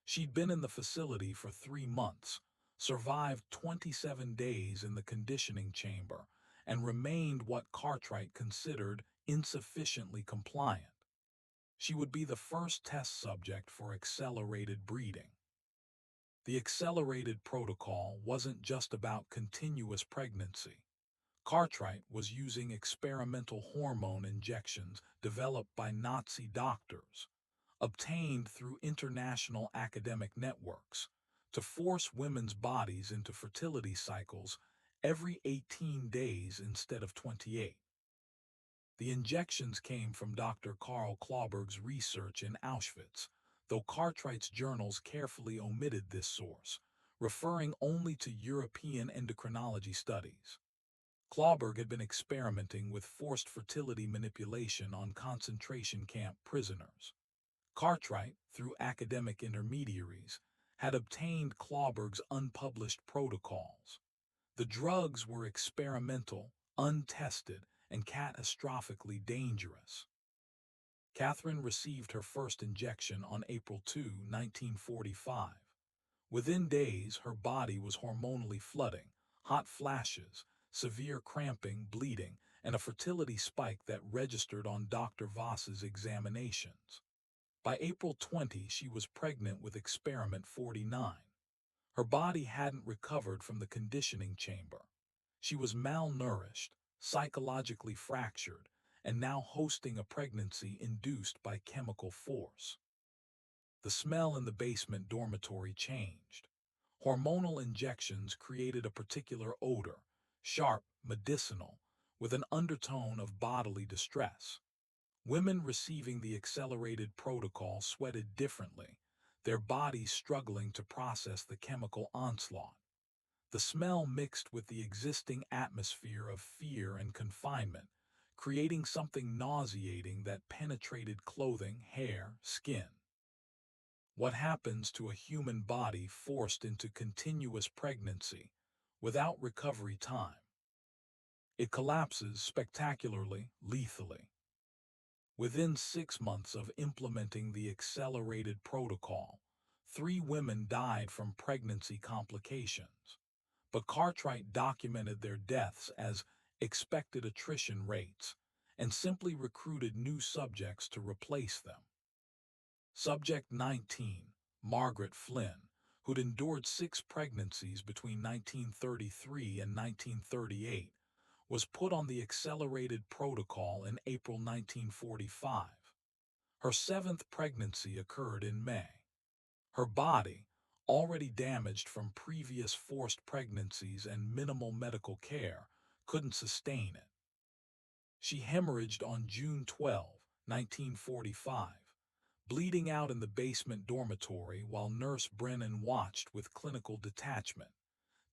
She'd been in the facility for 3 months, survived 27 days in the conditioning chamber, and remained what Cartwright considered insufficiently compliant. She would be the first test subject for accelerated breeding. The accelerated protocol wasn't just about continuous pregnancy. Cartwright was using experimental hormone injections developed by Nazi doctors, obtained through international academic networks, to force women's bodies into fertility cycles every 18 days instead of 28. The injections came from Dr. Karl Klauberg's research in Auschwitz, though Cartwright's journals carefully omitted this source, referring only to European endocrinology studies. Klauberg had been experimenting with forced fertility manipulation on concentration camp prisoners. Cartwright, through academic intermediaries, had obtained Klauberg's unpublished protocols. The drugs were experimental, untested, and catastrophically dangerous. Catherine received her first injection on April 2, 1945. Within days, her body was hormonally flooding, hot flashes, severe cramping, bleeding, and a fertility spike that registered on Dr. Voss's examinations. By April 20, she was pregnant with experiment 49. Her body hadn't recovered from the conditioning chamber. She was malnourished, psychologically fractured, and now hosting a pregnancy induced by chemical force. The smell in the basement dormitory changed. Hormonal injections created a particular odor, sharp, medicinal, with an undertone of bodily distress. Women receiving the accelerated protocol sweated differently, their bodies struggling to process the chemical onslaught. The smell mixed with the existing atmosphere of fear and confinement, creating something nauseating that penetrated clothing, hair, skin. What happens to a human body forced into continuous pregnancy without recovery time? It collapses spectacularly, lethally. Within 6 months of implementing the accelerated protocol, 3 women died from pregnancy complications. But Cartwright documented their deaths as expected attrition rates and simply recruited new subjects to replace them. Subject 19, Margaret Flynn, who'd endured 6 pregnancies between 1933 and 1938, was put on the accelerated protocol in April 1945. Her 7th pregnancy occurred in May. Her body, already damaged from previous forced pregnancies and minimal medical care, couldn't sustain it. She hemorrhaged on June 12, 1945, bleeding out in the basement dormitory while Nurse Brennan watched with clinical detachment,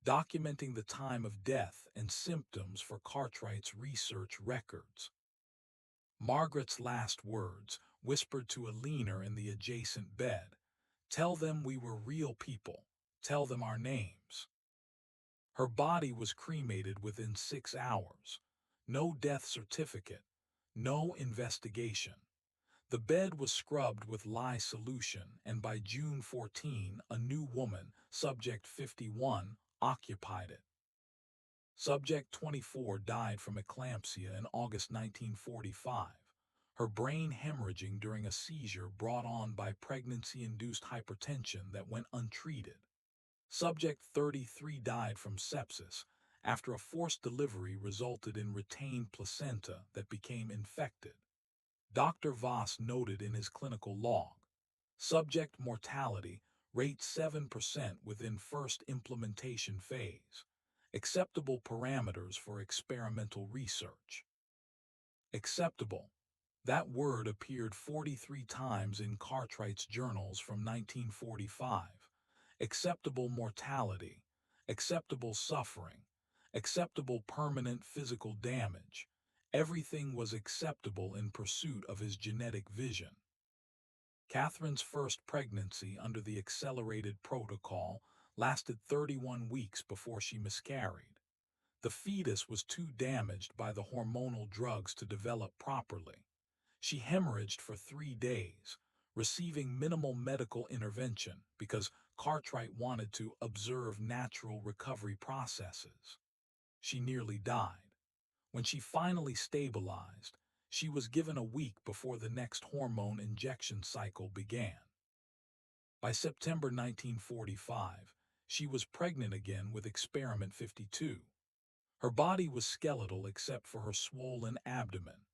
documenting the time of death and symptoms for Cartwright's research records. Margaret's last words, whispered to a leaner in the adjacent bed, "Tell them we were real people. Tell them our names." Her body was cremated within 6 hours. No death certificate, no investigation. The bed was scrubbed with lye solution, and by June 14, a new woman, Subject 51, occupied it. Subject 24 died from eclampsia in August 1945, her brain hemorrhaging during a seizure brought on by pregnancy-induced hypertension that went untreated. Subject 33 died from sepsis after a forced delivery resulted in retained placenta that became infected. Dr. Voss noted in his clinical log, subject mortality rate 7% within first implementation phase. Acceptable parameters for experimental research. Acceptable. That word appeared 43 times in Cartwright's journals from 1945. Acceptable mortality. Acceptable suffering. Acceptable permanent physical damage. Everything was acceptable in pursuit of his genetic vision. Catherine's first pregnancy under the accelerated protocol lasted 31 weeks before she miscarried. The fetus was too damaged by the hormonal drugs to develop properly. She hemorrhaged for 3 days, receiving minimal medical intervention because Cartwright wanted to observe natural recovery processes. She nearly died. When she finally stabilized, she was given a week before the next hormone injection cycle began. By September 1945, she was pregnant again with experiment 52. Her body was skeletal except for her swollen abdomen,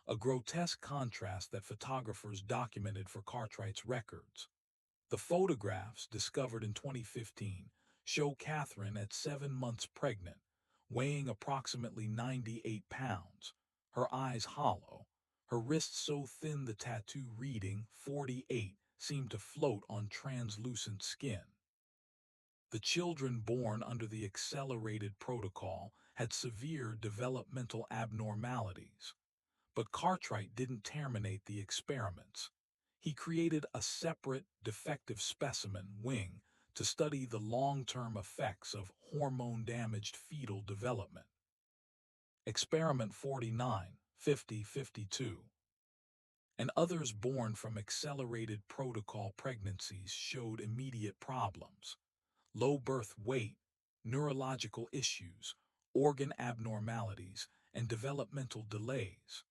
a grotesque contrast that photographers documented for Cartwright's records. The photographs, discovered in 2015, show Catherine at 7 months pregnant, weighing approximately 98 pounds, her eyes hollow, her wrists so thin the tattoo reading 48 seemed to float on translucent skin. The children born under the accelerated protocol had severe developmental abnormalities. But Cartwright didn't terminate the experiments. He created a separate, defective specimen wing to study the long-term effects of hormone-damaged fetal development. Experiment 49, 50-52. And others born from accelerated protocol pregnancies showed immediate problems: low birth weight, neurological issues, organ abnormalities, and developmental delays.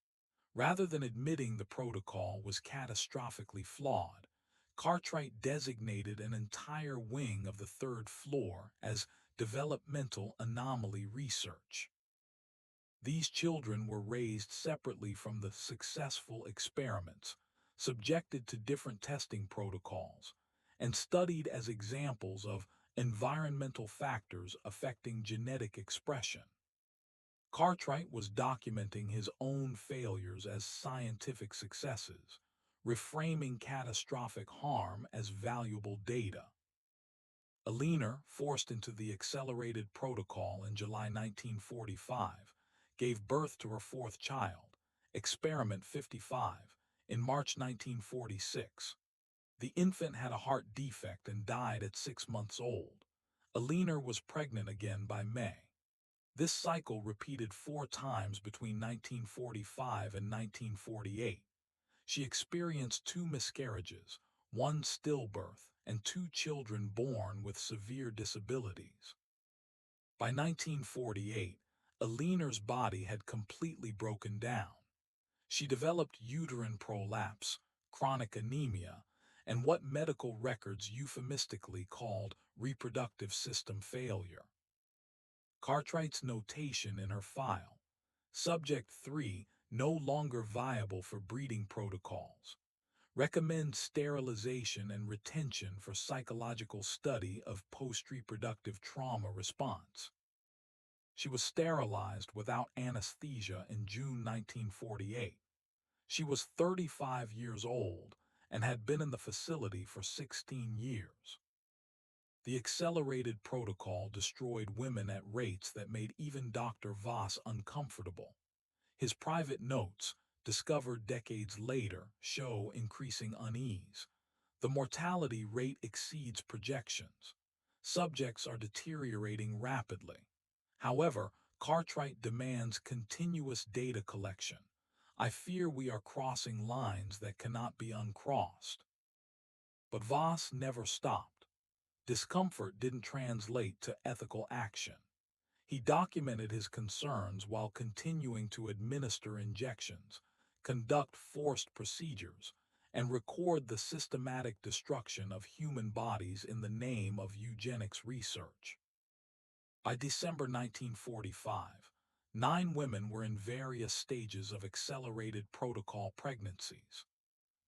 Rather than admitting the protocol was catastrophically flawed, Cartwright designated an entire wing of the third floor as developmental anomaly research. These children were raised separately from the successful experiments, subjected to different testing protocols, and studied as examples of environmental factors affecting genetic expression. Cartwright was documenting his own failures as scientific successes, reframing catastrophic harm as valuable data. Alina, forced into the accelerated protocol in July 1945, gave birth to her fourth child, Experiment 55, in March 1946. The infant had a heart defect and died at 6 months old. Alina was pregnant again by May. This cycle repeated 4 times between 1945 and 1948. She experienced 2 miscarriages, 1 stillbirth, and 2 children born with severe disabilities. By 1948, Alina's body had completely broken down. She developed uterine prolapse, chronic anemia, and what medical records euphemistically called reproductive system failure. Cartwright's notation in her file: Subject 3, no longer viable for breeding protocols. Recommends sterilization and retention for psychological study of post-reproductive trauma response. She was sterilized without anesthesia in June 1948. She was 35 years old and had been in the facility for 16 years. The accelerated protocol destroyed women at rates that made even Dr. Voss uncomfortable. His private notes, discovered decades later, show increasing unease. The mortality rate exceeds projections. Subjects are deteriorating rapidly. However, Cartwright demands continuous data collection. I fear we are crossing lines that cannot be uncrossed. But Voss never stopped. Discomfort didn't translate to ethical action. He documented his concerns while continuing to administer injections, conduct forced procedures, and record the systematic destruction of human bodies in the name of eugenics research. By December 1945, 9 women were in various stages of accelerated protocol pregnancies.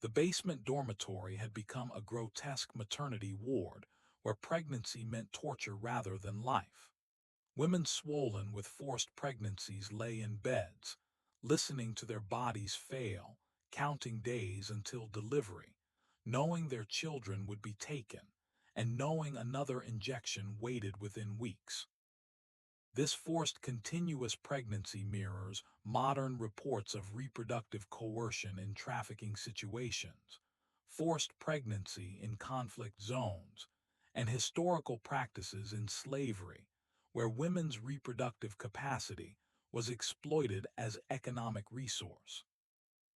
The basement dormitory had become a grotesque maternity ward where pregnancy meant torture rather than life. Women swollen with forced pregnancies lay in beds, listening to their bodies fail, counting days until delivery, knowing their children would be taken, and knowing another injection waited within weeks. This forced continuous pregnancy mirrors modern reports of reproductive coercion in trafficking situations, forced pregnancy in conflict zones, and historical practices in slavery, where women's reproductive capacity was exploited as economic resource.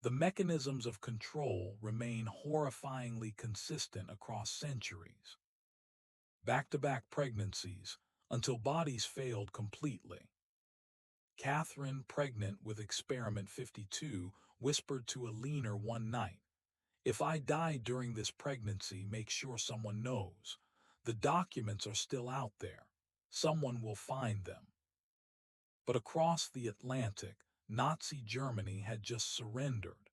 The mechanisms of control remain horrifyingly consistent across centuries. Back-to-back pregnancies, until bodies failed completely. Catherine, pregnant with Experiment 52, whispered to Alina one night, "If I die during this pregnancy, make sure someone knows. The documents are still out there. Someone will find them." But across the Atlantic, Nazi Germany had just surrendered,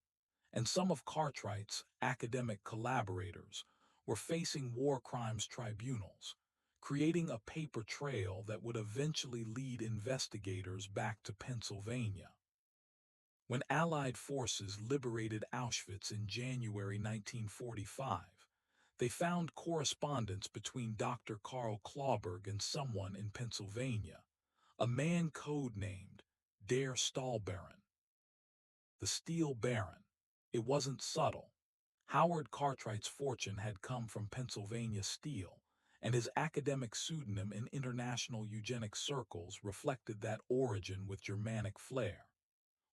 and some of Cartwright's academic collaborators were facing war crimes tribunals, creating a paper trail that would eventually lead investigators back to Pennsylvania. When Allied forces liberated Auschwitz in January 1945, they found correspondence between Dr. Karl Klauberg and someone in Pennsylvania, a man codenamed Der Stahlbaron. The Steel Baron. It wasn't subtle. Howard Cartwright's fortune had come from Pennsylvania steel, and his academic pseudonym in international eugenics circles reflected that origin with Germanic flair.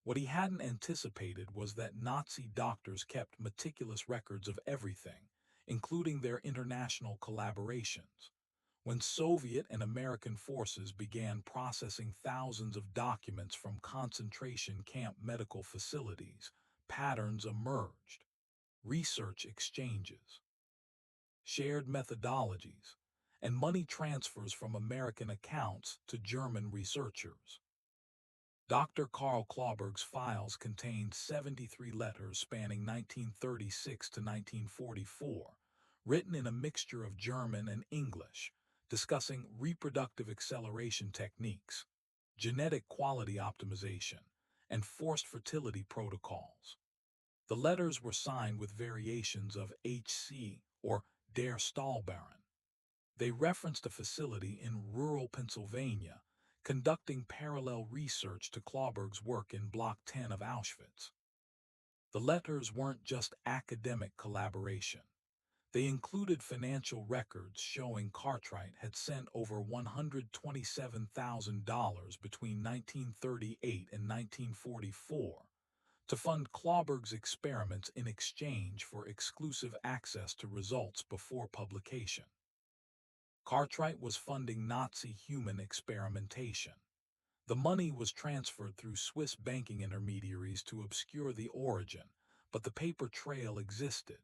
What he hadn't anticipated was that Nazi doctors kept meticulous records of everything, including their international collaborations. When Soviet and American forces began processing thousands of documents from concentration camp medical facilities, patterns emerged. Research exchanges, shared methodologies, and money transfers from American accounts to German researchers. Dr. Karl Klauberg's files contained 73 letters spanning 1936 to 1944, written in a mixture of German and English, discussing reproductive acceleration techniques, genetic quality optimization, and forced fertility protocols. The letters were signed with variations of HC or Der Stahlbaron. They referenced a facility in rural Pennsylvania conducting parallel research to Klauberg's work in Block 10 of Auschwitz. The letters weren't just academic collaboration. They included financial records showing Cartwright had sent over $127,000 between 1938 and 1944 to fund Klauberg's experiments in exchange for exclusive access to results before publication. Cartwright was funding Nazi human experimentation. The money was transferred through Swiss banking intermediaries to obscure the origin, but the paper trail existed.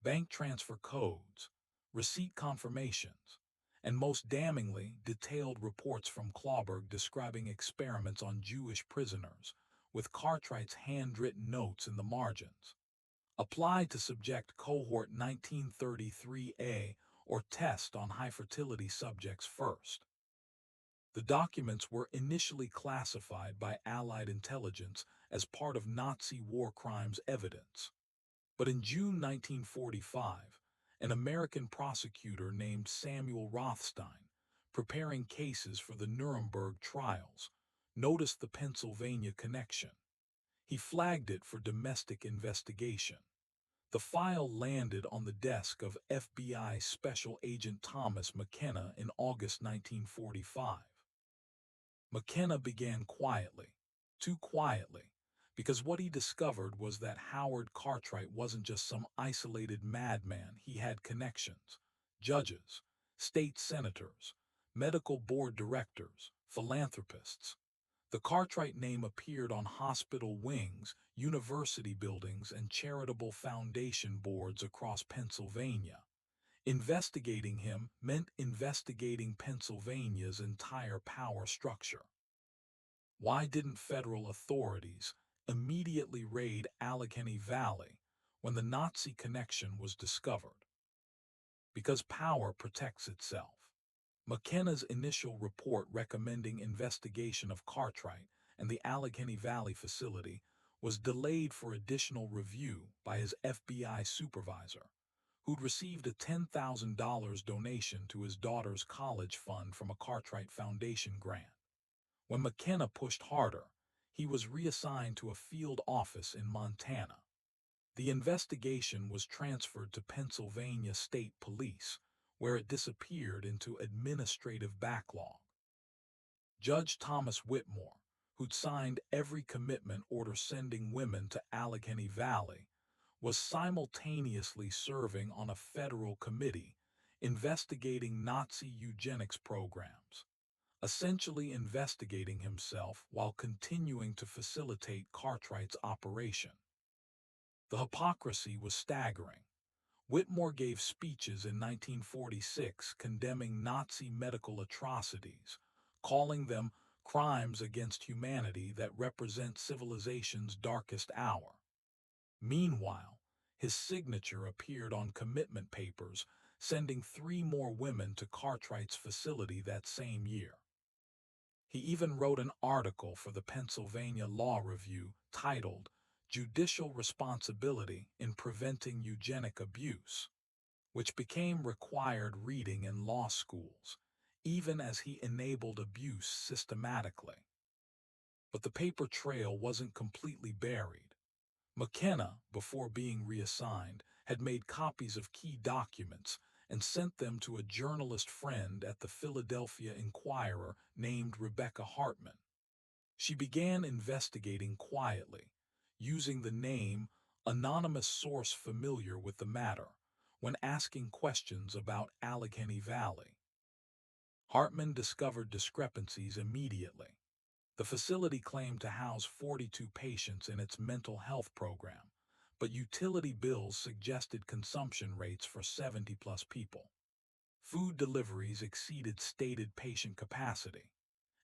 Bank transfer codes, receipt confirmations, and most damningly, detailed reports from Klauberg describing experiments on Jewish prisoners, with Cartwright's handwritten notes in the margins. Applied to subject cohort 1933A or test on high fertility subjects first. The documents were initially classified by Allied intelligence as part of Nazi war crimes evidence. But in June 1945, an American prosecutor named Samuel Rothstein, preparing cases for the Nuremberg trials, noticed the Pennsylvania connection. He flagged it for domestic investigation. The file landed on the desk of FBI Special Agent Thomas McKenna in August 1945. McKenna began quietly, too quietly, because what he discovered was that Howard Cartwright wasn't just some isolated madman. He had connections, judges, state senators, medical board directors, philanthropists. The Cartwright name appeared on hospital wings, university buildings, and charitable foundation boards across Pennsylvania. Investigating him meant investigating Pennsylvania's entire power structure. Why didn't federal authorities immediately raid Allegheny Valley when the Nazi connection was discovered? Because power protects itself. McKenna's initial report recommending investigation of Cartwright and the Allegheny Valley facility was delayed for additional review by his FBI supervisor, who'd received a $10,000 donation to his daughter's college fund from a Cartwright Foundation grant. When McKenna pushed harder, he was reassigned to a field office in Montana. The investigation was transferred to Pennsylvania State Police, where it disappeared into administrative backlog. Judge Thomas Whitmore, who'd signed every commitment order sending women to Allegheny Valley, was simultaneously serving on a federal committee investigating Nazi eugenics programs, essentially investigating himself while continuing to facilitate Cartwright's operation. The hypocrisy was staggering. Whitmore gave speeches in 1946 condemning Nazi medical atrocities, calling them crimes against humanity that represent civilization's darkest hour. Meanwhile, His signature appeared on commitment papers, sending 3 more women to Cartwright's facility that same year. He even wrote an article for the Pennsylvania Law Review titled Judicial Responsibility in Preventing Eugenic Abuse, which became required reading in law schools, even as he enabled abuse systematically. But the paper trail wasn't completely buried. McKenna, before being reassigned, had made copies of key documents and sent them to a journalist friend at the Philadelphia Inquirer named Rebecca Hartman. She began investigating quietly, using the name anonymous source familiar with the matter when asking questions about Allegheny Valley. Hartman discovered discrepancies immediately. The facility claimed to house 42 patients in its mental health program, but utility bills suggested consumption rates for 70-plus people. Food deliveries exceeded stated patient capacity,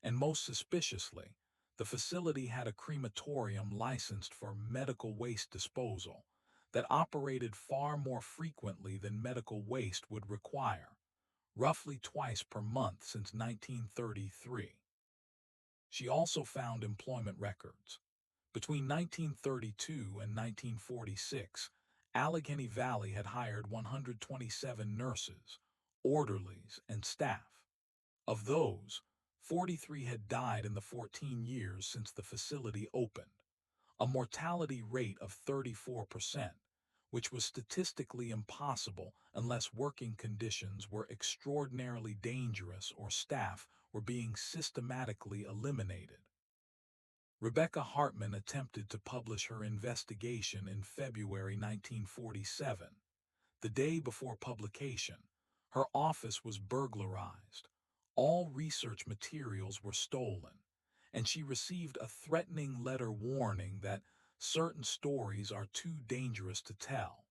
and most suspiciously, the facility had a crematorium licensed for medical waste disposal that operated far more frequently than medical waste would require, roughly twice per month since 1933. She also found employment records. Between 1932 and 1946, Allegheny Valley had hired 127 nurses, orderlies, and staff. Of those, 43 had died in the 14 years since the facility opened, a mortality rate of 34%, which was statistically impossible unless working conditions were extraordinarily dangerous or staff were being systematically eliminated. Rebecca Hartman attempted to publish her investigation in February 1947. The day before publication, her office was burglarized. All research materials were stolen, and she received a threatening letter warning that certain stories are too dangerous to tell.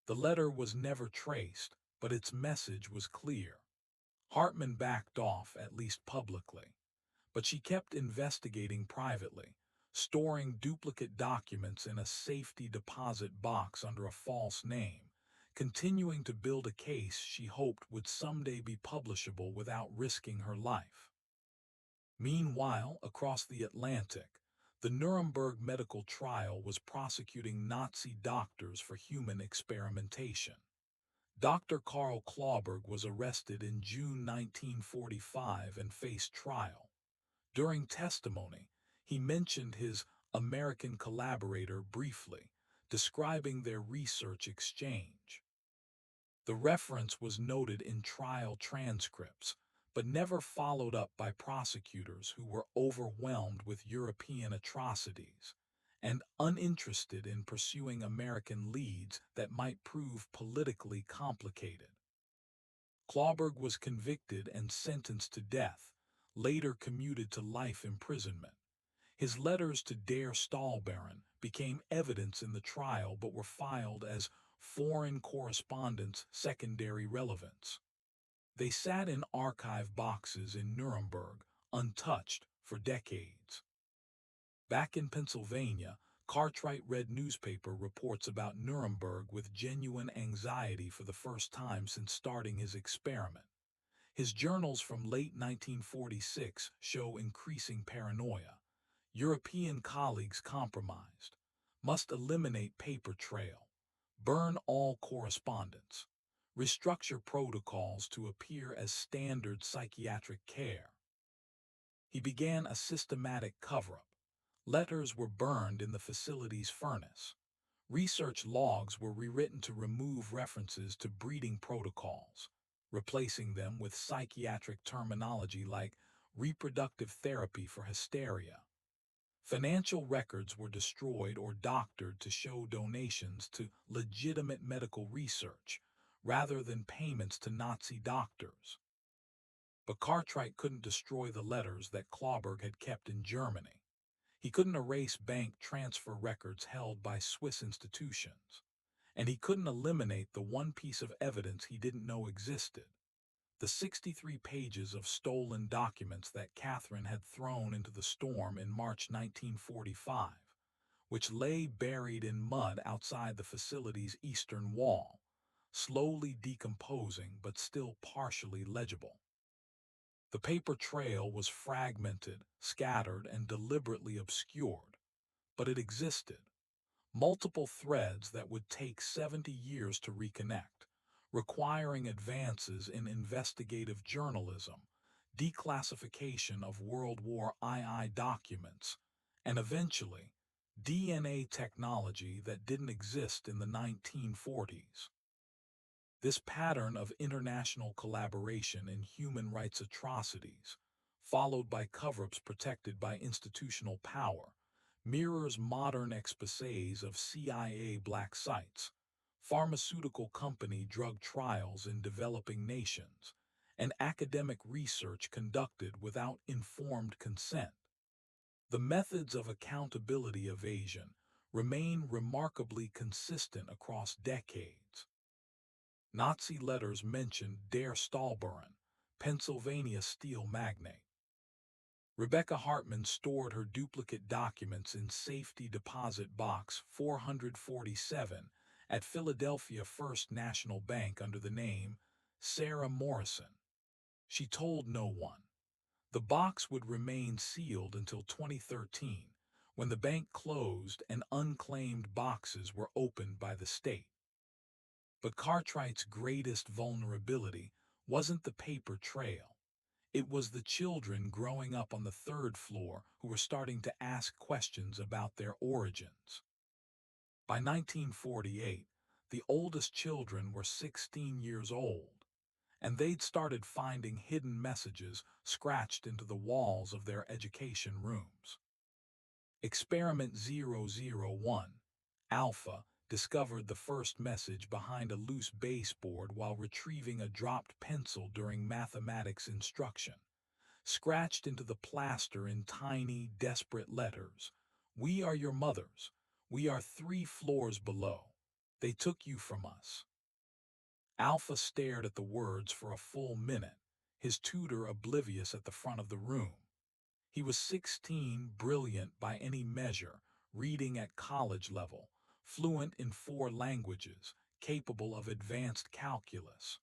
The letter was never traced, but its message was clear. Hartman backed off, at least publicly, but she kept investigating privately, storing duplicate documents in a safety deposit box under a false name, continuing to build a case she hoped would someday be publishable without risking her life. Meanwhile, across the Atlantic, the Nuremberg medical trial was prosecuting Nazi doctors for human experimentation. Dr. Karl Klauberg was arrested in June 1945 and faced trial. During testimony, he mentioned his American collaborator briefly, describing their research exchange. The reference was noted in trial transcripts, but never followed up by prosecutors who were overwhelmed with European atrocities and uninterested in pursuing American leads that might prove politically complicated. Klauberg was convicted and sentenced to death, later commuted to life imprisonment. His letters to Der Stahlbaron became evidence in the trial but were filed as foreign correspondence secondary relevance. They sat in archive boxes in Nuremberg, untouched, for decades. Back in Pennsylvania, Cartwright read newspaper reports about Nuremberg with genuine anxiety for the first time since starting his experiment. His journals from late 1946 show increasing paranoia. European colleagues compromised. Must eliminate paper trail. Burn all correspondence. Restructure protocols to appear as standard psychiatric care. He began a systematic cover-up. Letters were burned in the facility's furnace. Research logs were rewritten to remove references to breeding protocols, replacing them with psychiatric terminology like reproductive therapy for hysteria. Financial records were destroyed or doctored to show donations to legitimate medical research, rather than payments to Nazi doctors. But Cartwright couldn't destroy the letters that Klauberg had kept in Germany. He couldn't erase bank transfer records held by Swiss institutions. And he couldn't eliminate the one piece of evidence he didn't know existed: the 63 pages of stolen documents that Catherine had thrown into the storm in March 1945, which lay buried in mud outside the facility's eastern wall, slowly decomposing but still partially legible. The paper trail was fragmented, scattered, and deliberately obscured, but it existed. Multiple threads that would take 70 years to reconnect, requiring advances in investigative journalism, declassification of World War II documents, and eventually, DNA technology that didn't exist in the 1940s. This pattern of international collaboration in human rights atrocities, followed by cover-ups protected by institutional power, mirrors modern exposés of CIA black sites, pharmaceutical company drug trials in developing nations, and academic research conducted without informed consent. The methods of accountability evasion remain remarkably consistent across decades. Nazi letters mentioned Der Stahlbaron, Pennsylvania steel magnate. Rebecca Hartman stored her duplicate documents in Safety Deposit Box 447 at Philadelphia First National Bank under the name Sarah Morrison. She told no one. The box would remain sealed until 2013, when the bank closed and unclaimed boxes were opened by the state. But Cartwright's greatest vulnerability wasn't the paper trail. It was the children growing up on the third floor who were starting to ask questions about their origins. By 1948, the oldest children were 16 years old, and they'd started finding hidden messages scratched into the walls of their education rooms. Experiment 001, Alpha, discovered the first message behind a loose baseboard while retrieving a dropped pencil during mathematics instruction. Scratched into the plaster in tiny, desperate letters, "We are your mothers. We are 3 floors below. They took you from us." Alpha stared at the words for a full minute, his tutor oblivious at the front of the room. He was 16, brilliant by any measure, reading at college level, fluent in 4 languages, capable of advanced calculus.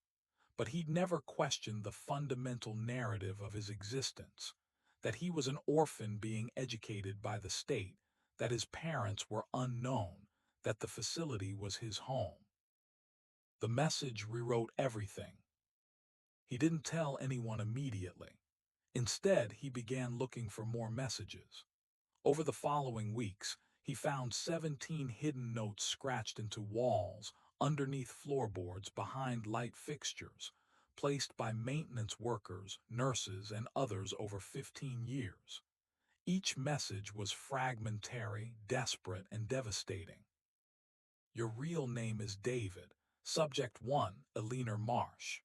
But he'd never questioned the fundamental narrative of his existence, that he was an orphan being educated by the state, that his parents were unknown, that the facility was his home. The message rewrote everything. He didn't tell anyone immediately. Instead, he began looking for more messages. Over the following weeks, he found 17 hidden notes scratched into walls, underneath floorboards, behind light fixtures, placed by maintenance workers, nurses, and others over 15 years. Each message was fragmentary, desperate, and devastating. "Your real name is David. Subject 1, Eleanor Marsh.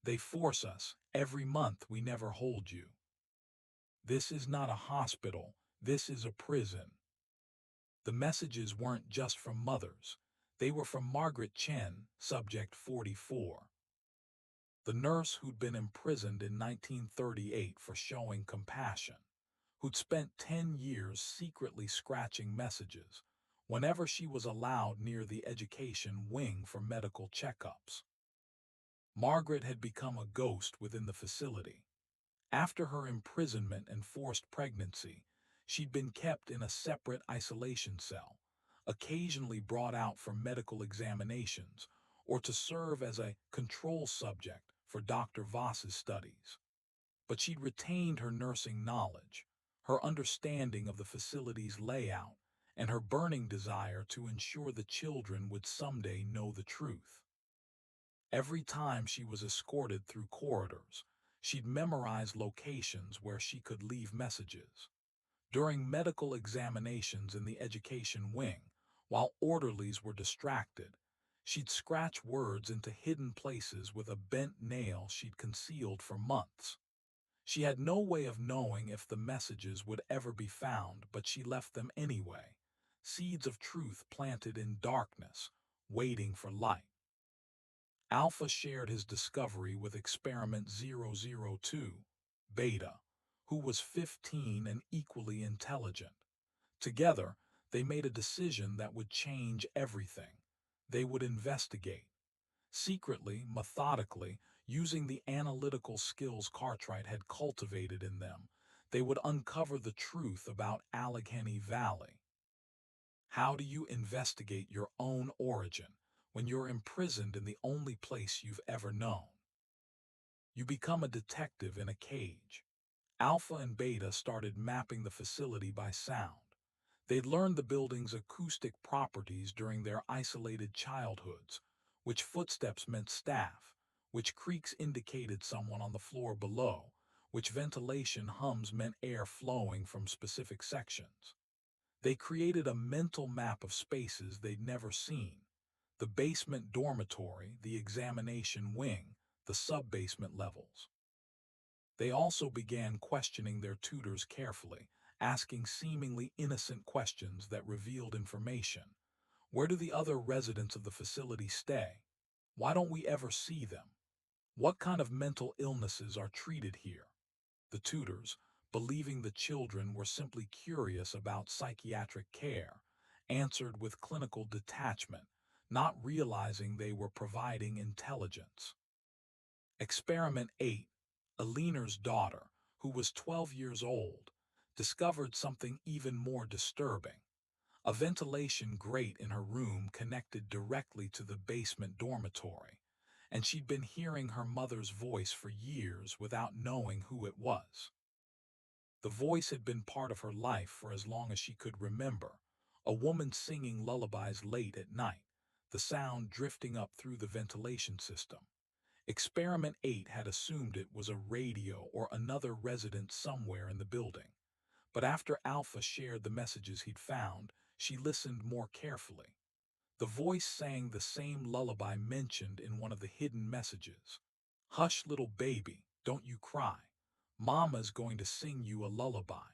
They force us. Every month we never hold you. This is not a hospital. This is a prison." The messages weren't just from mothers. They were from Margaret Chen, subject 44. The nurse who'd been imprisoned in 1938 for showing compassion, who'd spent 10 years secretly scratching messages whenever she was allowed near the education wing for medical checkups. Margaret had become a ghost within the facility. After her imprisonment and forced pregnancy, she'd been kept in a separate isolation cell, occasionally brought out for medical examinations or to serve as a control subject for Dr. Voss's studies. But she'd retained her nursing knowledge, her understanding of the facility's layout, and her burning desire to ensure the children would someday know the truth. Every time she was escorted through corridors, she'd memorize locations where she could leave messages. During medical examinations in the education wing, while orderlies were distracted, she'd scratch words into hidden places with a bent nail she'd concealed for months. She had no way of knowing if the messages would ever be found, but she left them anyway, seeds of truth planted in darkness, waiting for light. Alpha shared his discovery with Experiment 002, Beta, who was 15 and equally intelligent. Together, They made a decision that would change everything. They would investigate. Secretly, methodically, using the analytical skills Cartwright had cultivated in them, they would uncover the truth about Allegheny Valley. How do you investigate your own origin when you're imprisoned in the only place you've ever known? You become a detective in a cage. Alpha and Beta started mapping the facility by sound. They'd learned the building's acoustic properties during their isolated childhoods, which footsteps meant staff, which creaks indicated someone on the floor below, which ventilation hums meant air flowing from specific sections. They created a mental map of spaces they'd never seen: the basement dormitory, the examination wing, the sub-basement levels. They also began questioning their tutors carefully, asking seemingly innocent questions that revealed information. Where do the other residents of the facility stay? Why don't we ever see them? What kind of mental illnesses are treated here? The tutors, believing the children were simply curious about psychiatric care, answered with clinical detachment, not realizing they were providing intelligence. Experiment 8. Aliner's daughter, who was 12 years old, discovered something even more disturbing. A ventilation grate in her room connected directly to the basement dormitory, and she'd been hearing her mother's voice for years without knowing who it was. The voice had been part of her life for as long as she could remember, a woman singing lullabies late at night, the sound drifting up through the ventilation system. Experiment 8 had assumed it was a radio or another resident somewhere in the building. But after Alpha shared the messages he'd found, she listened more carefully. The voice sang the same lullaby mentioned in one of the hidden messages. "Hush, little baby, don't you cry. Mama's going to sing you a lullaby."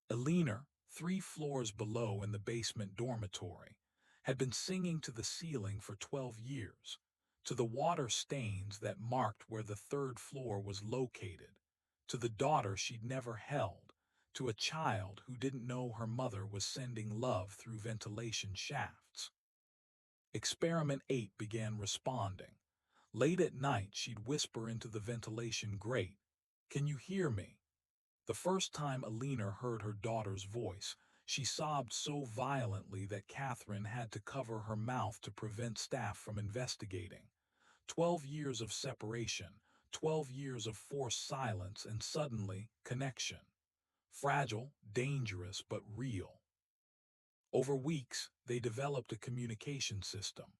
Aliner, 3 floors below in the basement dormitory, had been singing to the ceiling for 12 years, to the water stains that marked where the 3rd floor was located, to the daughter she'd never held, to a child who didn't know her mother was sending love through ventilation shafts. Experiment 8 began responding. Late at night, she'd whisper into the ventilation grate, "Can you hear me?" The first time Alina heard her daughter's voice, she sobbed so violently that Catherine had to cover her mouth to prevent staff from investigating. 12 years of separation, 12 years of forced silence, and suddenly, connection. Fragile, dangerous, but real. Over weeks, they developed a communication system.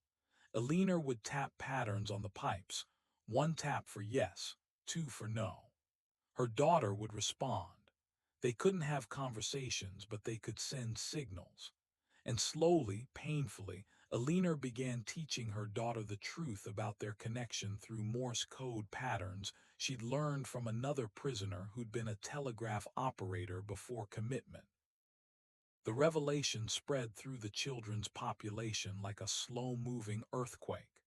Alina would tap patterns on the pipes, 1 tap for yes, 2 for no. Her daughter would respond. They couldn't have conversations, but they could send signals. And slowly, painfully, Alina began teaching her daughter the truth about their connection through Morse code patterns she'd learned from another prisoner who'd been a telegraph operator before commitment. The revelation spread through the children's population like a slow-moving earthquake.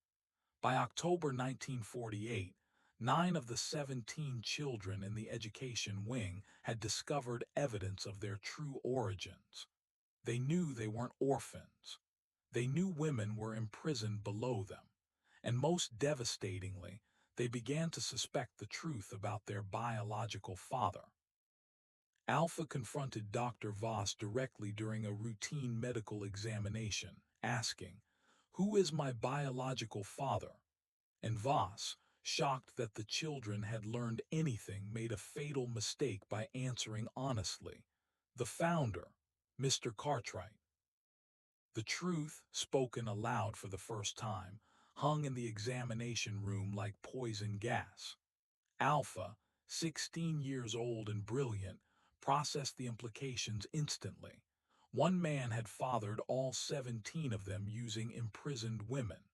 By October 1948, 9 of the 17 children in the education wing had discovered evidence of their true origins. They knew they weren't orphans. They knew women were imprisoned below them. And most devastatingly, they began to suspect the truth about their biological father. Alpha confronted Dr. Voss directly during a routine medical examination, asking, "Who is my biological father?" And Voss, shocked that the children had learned anything, made a fatal mistake by answering honestly, "The founder, Mr. Cartwright." The truth, spoken aloud for the first time, hung in the examination room like poison gas. Alpha, 16 years old and brilliant, processed the implications instantly. One man had fathered all 17 of them using imprisoned women.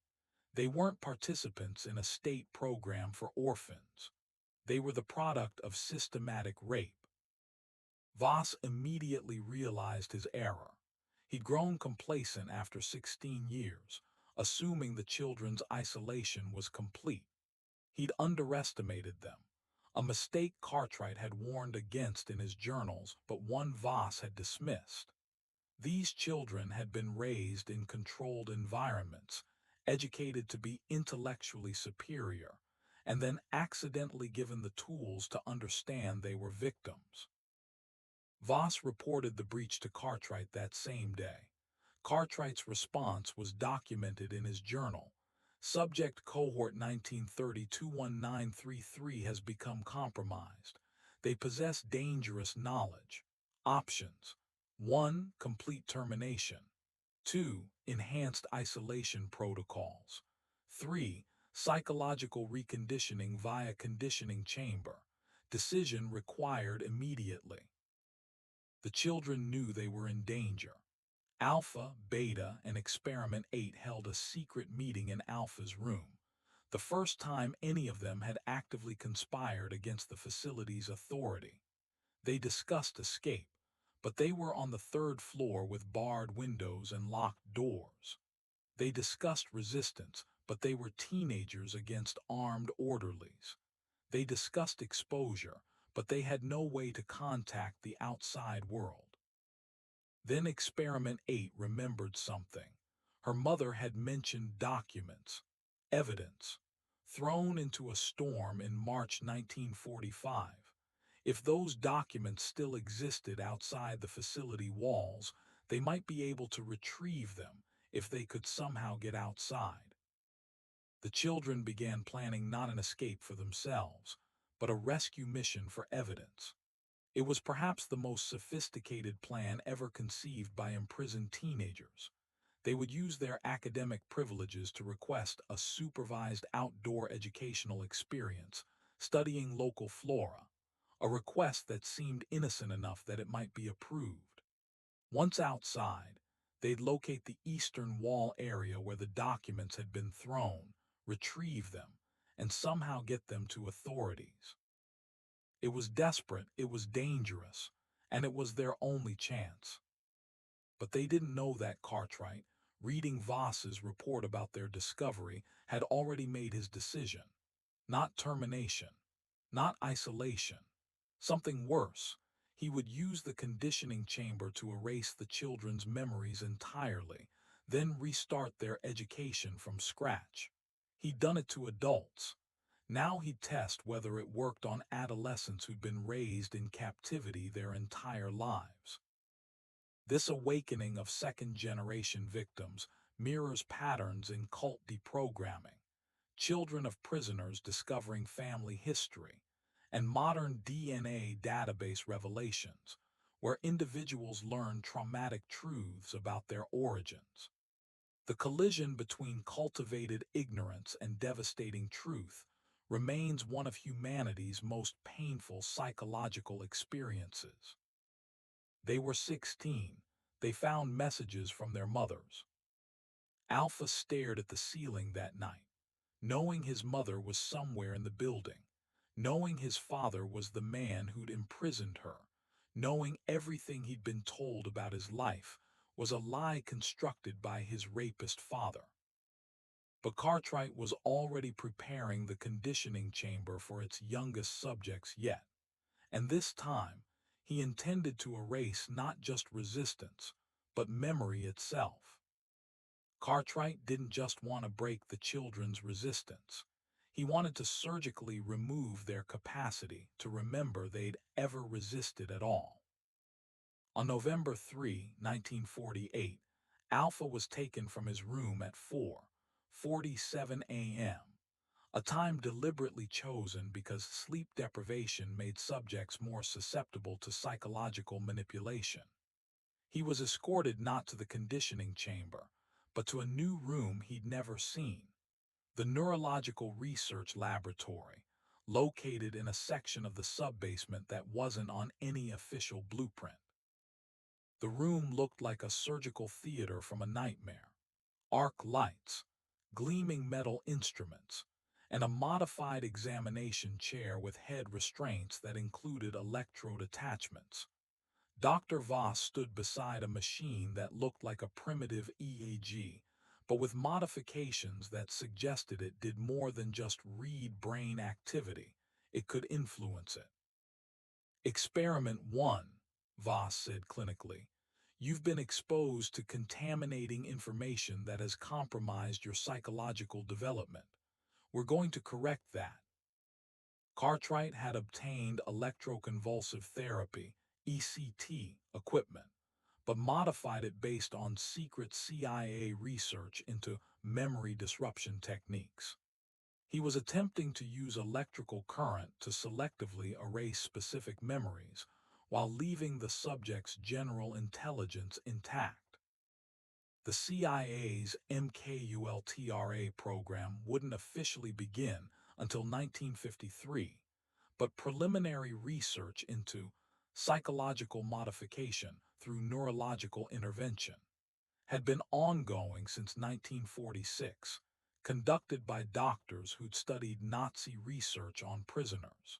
They weren't participants in a state program for orphans. They were the product of systematic rape. Voss immediately realized his error. He'd grown complacent after 16 years, assuming the children's isolation was complete. He'd underestimated them, a mistake Cartwright had warned against in his journals, but one Voss had dismissed. These children had been raised in controlled environments, educated to be intellectually superior, and then accidentally given the tools to understand they were victims. Voss reported the breach to Cartwright that same day. Cartwright's response was documented in his journal. Subject cohort 1930-21933 has become compromised. They possess dangerous knowledge. Options: 1. Complete termination. 2. Enhanced isolation protocols. 3. Psychological reconditioning via conditioning chamber. Decision required immediately. The children knew they were in danger. Alpha, Beta, and Experiment 8 held a secret meeting in Alpha's room, the first time any of them had actively conspired against the facility's authority. They discussed escape, but they were on the third floor with barred windows and locked doors. They discussed resistance, but they were teenagers against armed orderlies. They discussed exposure, but they had no way to contact the outside world. Then Experiment 8 remembered something. Her mother had mentioned documents, evidence, thrown into a storm in March 1945. If those documents still existed outside the facility walls, they might be able to retrieve them if they could somehow get outside. The children began planning not an escape for themselves, but a rescue mission for evidence. It was perhaps the most sophisticated plan ever conceived by imprisoned teenagers. They would use their academic privileges to request a supervised outdoor educational experience, studying local flora, a request that seemed innocent enough that it might be approved. Once outside, they'd locate the eastern wall area where the documents had been thrown, retrieve them, and somehow get them to authorities. It was desperate, it was dangerous, and it was their only chance. But they didn't know that Cartwright, reading Voss's report about their discovery, had already made his decision. Not termination, not isolation. Something worse. He would use the conditioning chamber to erase the children's memories entirely, then restart their education from scratch. He'd done it to adults. Now he'd test whether it worked on adolescents who'd been raised in captivity their entire lives. This awakening of second-generation victims mirrors patterns in cult deprogramming, children of prisoners discovering family history, and modern DNA database revelations, where individuals learn traumatic truths about their origins. The collision between cultivated ignorance and devastating truth remains one of humanity's most painful psychological experiences. They were 16. They found messages from their mothers. Alpha stared at the ceiling that night, knowing his mother was somewhere in the building, knowing his father was the man who'd imprisoned her, knowing everything he'd been told about his life was a lie constructed by his rapist father. But Cartwright was already preparing the conditioning chamber for its youngest subjects yet, and this time he intended to erase not just resistance, but memory itself. Cartwright didn't just want to break the children's resistance. He wanted to surgically remove their capacity to remember they'd ever resisted at all. On November 3, 1948, Alpha was taken from his room at 4:47 a.m., a time deliberately chosen because sleep deprivation made subjects more susceptible to psychological manipulation. He was escorted not to the conditioning chamber, but to a new room he'd never seen, the Neurological Research Laboratory, located in a section of the subbasement that wasn't on any official blueprint. The room looked like a surgical theater from a nightmare. Arc lights, gleaming metal instruments, and a modified examination chair with head restraints that included electrode attachments. Dr. Voss stood beside a machine that looked like a primitive EEG, but with modifications that suggested it did more than just read brain activity, it could influence it. Experiment 1, Voss said clinically. You've been exposed to contaminating information that has compromised your psychological development. We're going to correct that. Cartwright had obtained electroconvulsive therapy, ECT, equipment, but modified it based on secret CIA research into memory disruption techniques. He was attempting to use electrical current to selectively erase specific memories while leaving the subject's general intelligence intact. The CIA's MKULTRA program wouldn't officially begin until 1953, but preliminary research into psychological modification through neurological intervention had been ongoing since 1946, conducted by doctors who'd studied Nazi research on prisoners.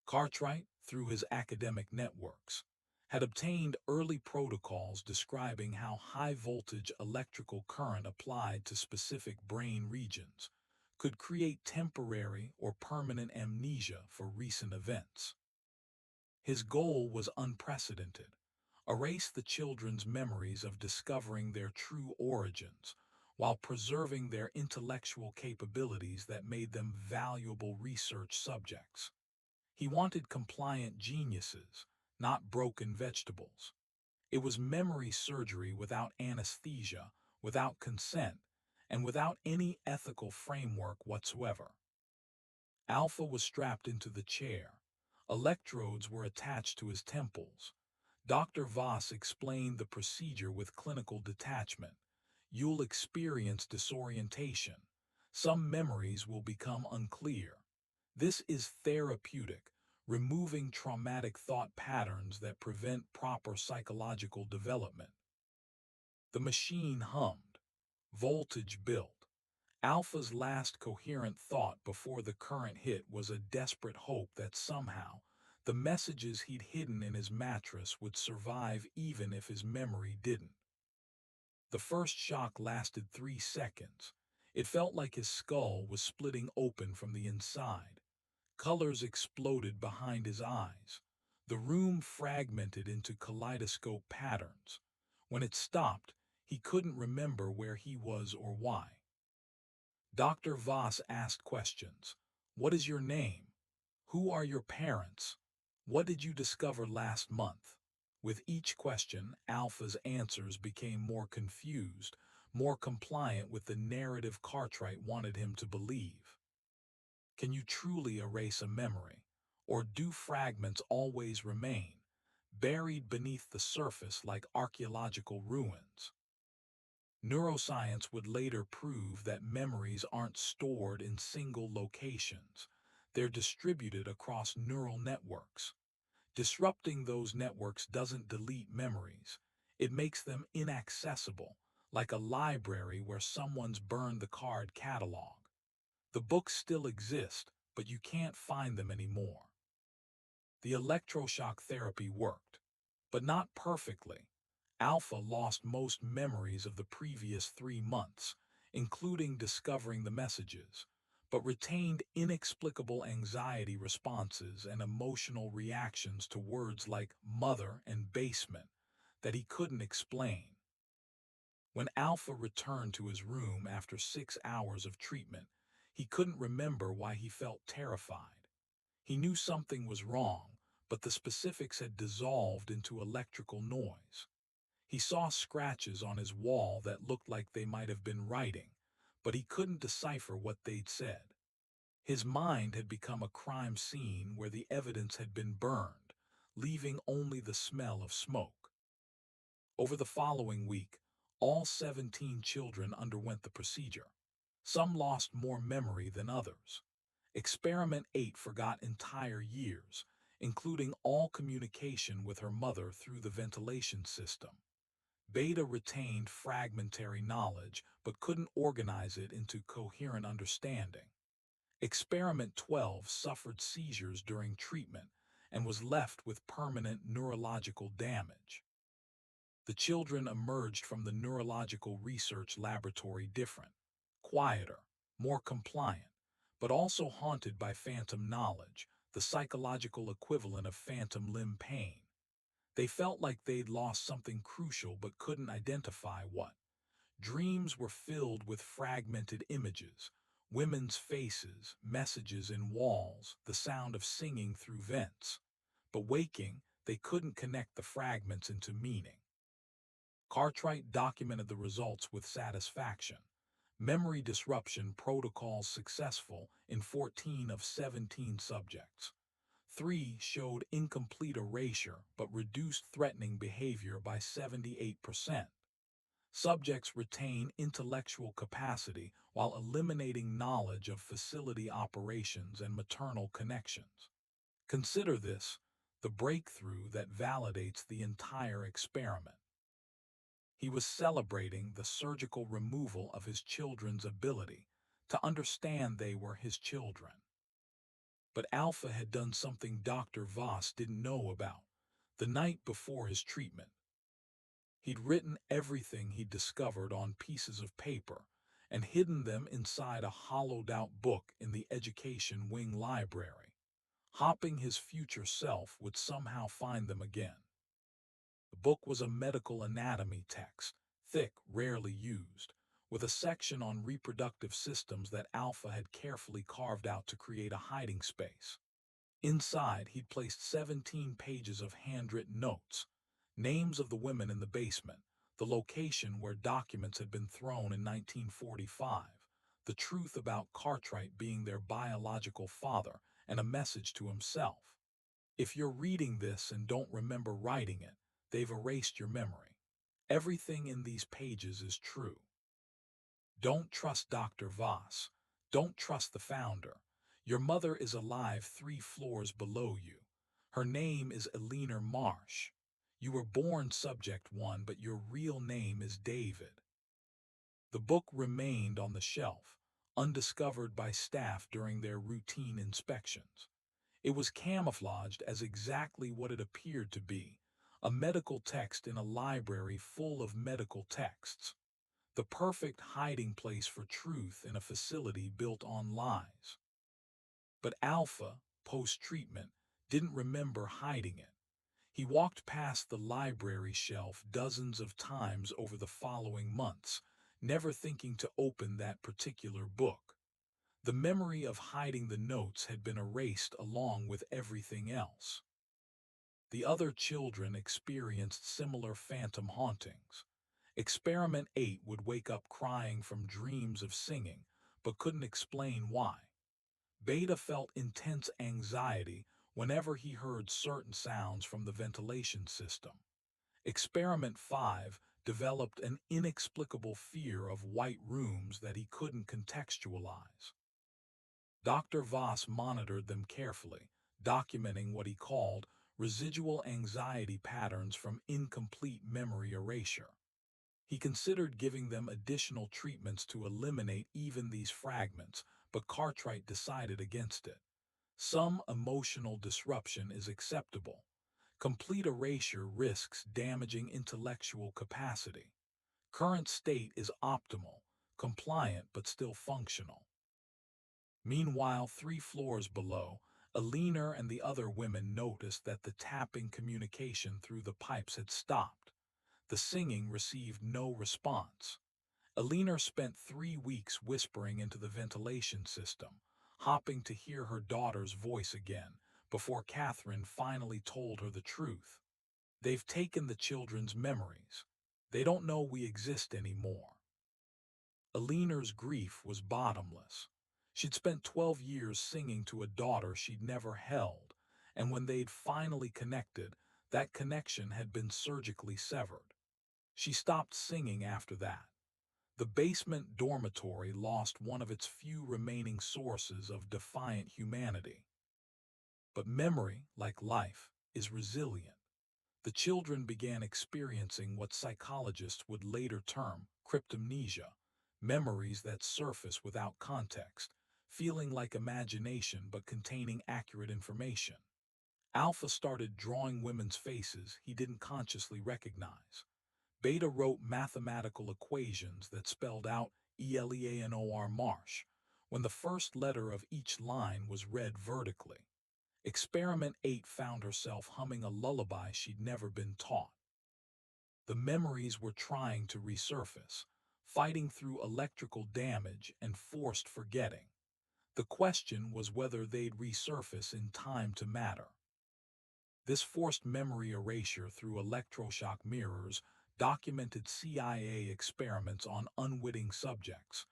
Cartwright, through his academic networks, had obtained early protocols describing how high-voltage electrical current applied to specific brain regions could create temporary or permanent amnesia for recent events. His goal was unprecedented: erase the children's memories of discovering their true origins while preserving their intellectual capabilities that made them valuable research subjects. He wanted compliant geniuses, not broken vegetables. It was memory surgery without anesthesia, without consent, and without any ethical framework whatsoever. Alpha was strapped into the chair. Electrodes were attached to his temples. Dr. Voss explained the procedure with clinical detachment. You'll experience disorientation. Some memories will become unclear. This is therapeutic, removing traumatic thought patterns that prevent proper psychological development. The machine hummed. Voltage built. Alpha's last coherent thought before the current hit was a desperate hope that somehow the messages he'd hidden in his mattress would survive even if his memory didn't. The first shock lasted 3 seconds. It felt like his skull was splitting open from the inside. Colors exploded behind his eyes. The room fragmented into kaleidoscope patterns. When it stopped, he couldn't remember where he was or why. Dr. Voss asked questions. What is your name? Who are your parents? What did you discover last month? With each question, Alpha's answers became more confused, more compliant with the narrative Cartwright wanted him to believe. Can you truly erase a memory? Or do fragments always remain, buried beneath the surface like archaeological ruins? Neuroscience would later prove that memories aren't stored in single locations. They're distributed across neural networks. Disrupting those networks doesn't delete memories. It makes them inaccessible, like a library where someone's burned the card catalog. The books still exist, but you can't find them anymore. The electroshock therapy worked, but not perfectly. Alpha lost most memories of the previous 3 months, including discovering the messages, but retained inexplicable anxiety responses and emotional reactions to words like mother and basement that he couldn't explain. When Alpha returned to his room after 6 hours of treatment, he couldn't remember why he felt terrified. He knew something was wrong, but the specifics had dissolved into electrical noise. He saw scratches on his wall that looked like they might have been writing, but he couldn't decipher what they'd said. His mind had become a crime scene where the evidence had been burned, leaving only the smell of smoke. Over the following week, all 17 children underwent the procedure. Some lost more memory than others. Experiment 8 forgot entire years, including all communication with her mother through the ventilation system. Beta retained fragmentary knowledge but couldn't organize it into coherent understanding. Experiment 12 suffered seizures during treatment and was left with permanent neurological damage. The children emerged from the neurological research laboratory different, quieter, more compliant, but also haunted by phantom knowledge, the psychological equivalent of phantom limb pain. They felt like they'd lost something crucial but couldn't identify what. Dreams were filled with fragmented images, women's faces, messages in walls, the sound of singing through vents. But waking, they couldn't connect the fragments into meaning. Cartwright documented the results with satisfaction. Memory disruption protocols successful in 14 of 17 subjects. 3 showed incomplete erasure but reduced threatening behavior by 78%. Subjects retain intellectual capacity while eliminating knowledge of facility operations and maternal connections. Consider this, the breakthrough that validates the entire experiment. He was celebrating the surgical removal of his children's ability to understand they were his children. But Alpha had done something Dr. Voss didn't know about. The night before his treatment, he'd written everything he'd discovered on pieces of paper and hidden them inside a hollowed-out book in the Education Wing library, hoping his future self would somehow find them again. The book was a medical anatomy text, thick, rarely used, with a section on reproductive systems that Alpha had carefully carved out to create a hiding space. Inside, he'd placed 17 pages of handwritten notes, names of the women in the basement, the location where documents had been thrown in 1945, the truth about Cartwright being their biological father, and a message to himself. If you're reading this and don't remember writing it, they've erased your memory. Everything in these pages is true. Don't trust Dr. Voss. Don't trust the founder. Your mother is alive 3 floors below you. Her name is Eleanor Marsh. You were born Subject 1, but your real name is David. The book remained on the shelf, undiscovered by staff during their routine inspections. It was camouflaged as exactly what it appeared to be, a medical text in a library full of medical texts. The perfect hiding place for truth in a facility built on lies. But Alpha, post-treatment, didn't remember hiding it. He walked past the library shelf dozens of times over the following months, never thinking to open that particular book. The memory of hiding the notes had been erased along with everything else. The other children experienced similar phantom hauntings. Experiment 8 would wake up crying from dreams of singing, but couldn't explain why. Beta felt intense anxiety whenever he heard certain sounds from the ventilation system. Experiment 5 developed an inexplicable fear of white rooms that he couldn't contextualize. Dr. Voss monitored them carefully, documenting what he called residual anxiety patterns from incomplete memory erasure. He considered giving them additional treatments to eliminate even these fragments, but Cartwright decided against it. Some emotional disruption is acceptable. Complete erasure risks damaging intellectual capacity. Current state is optimal, compliant but still functional. Meanwhile, 3 floors below, Eleanor and the other women noticed that the tapping communication through the pipes had stopped. The singing received no response. Eleanor spent 3 weeks whispering into the ventilation system, hoping to hear her daughter's voice again, before Catherine finally told her the truth. They've taken the children's memories. They don't know we exist anymore. Eleanor's grief was bottomless. She'd spent 12 years singing to a daughter she'd never held, and when they'd finally connected, that connection had been surgically severed. She stopped singing after that. The basement dormitory lost one of its few remaining sources of defiant humanity. But memory, like life, is resilient. The children began experiencing what psychologists would later term cryptomnesia, memories that surface without context, feeling like imagination but containing accurate information. Alpha started drawing women's faces he didn't consciously recognize. Beta wrote mathematical equations that spelled out Eleanor Marsh, when the first letter of each line was read vertically. Experiment 8 found herself humming a lullaby she'd never been taught. The memories were trying to resurface, fighting through electrical damage and forced forgetting. The question was whether they'd resurface in time to matter. This forced memory erasure through electroshock mirrors documented CIA experiments on unwitting subjects,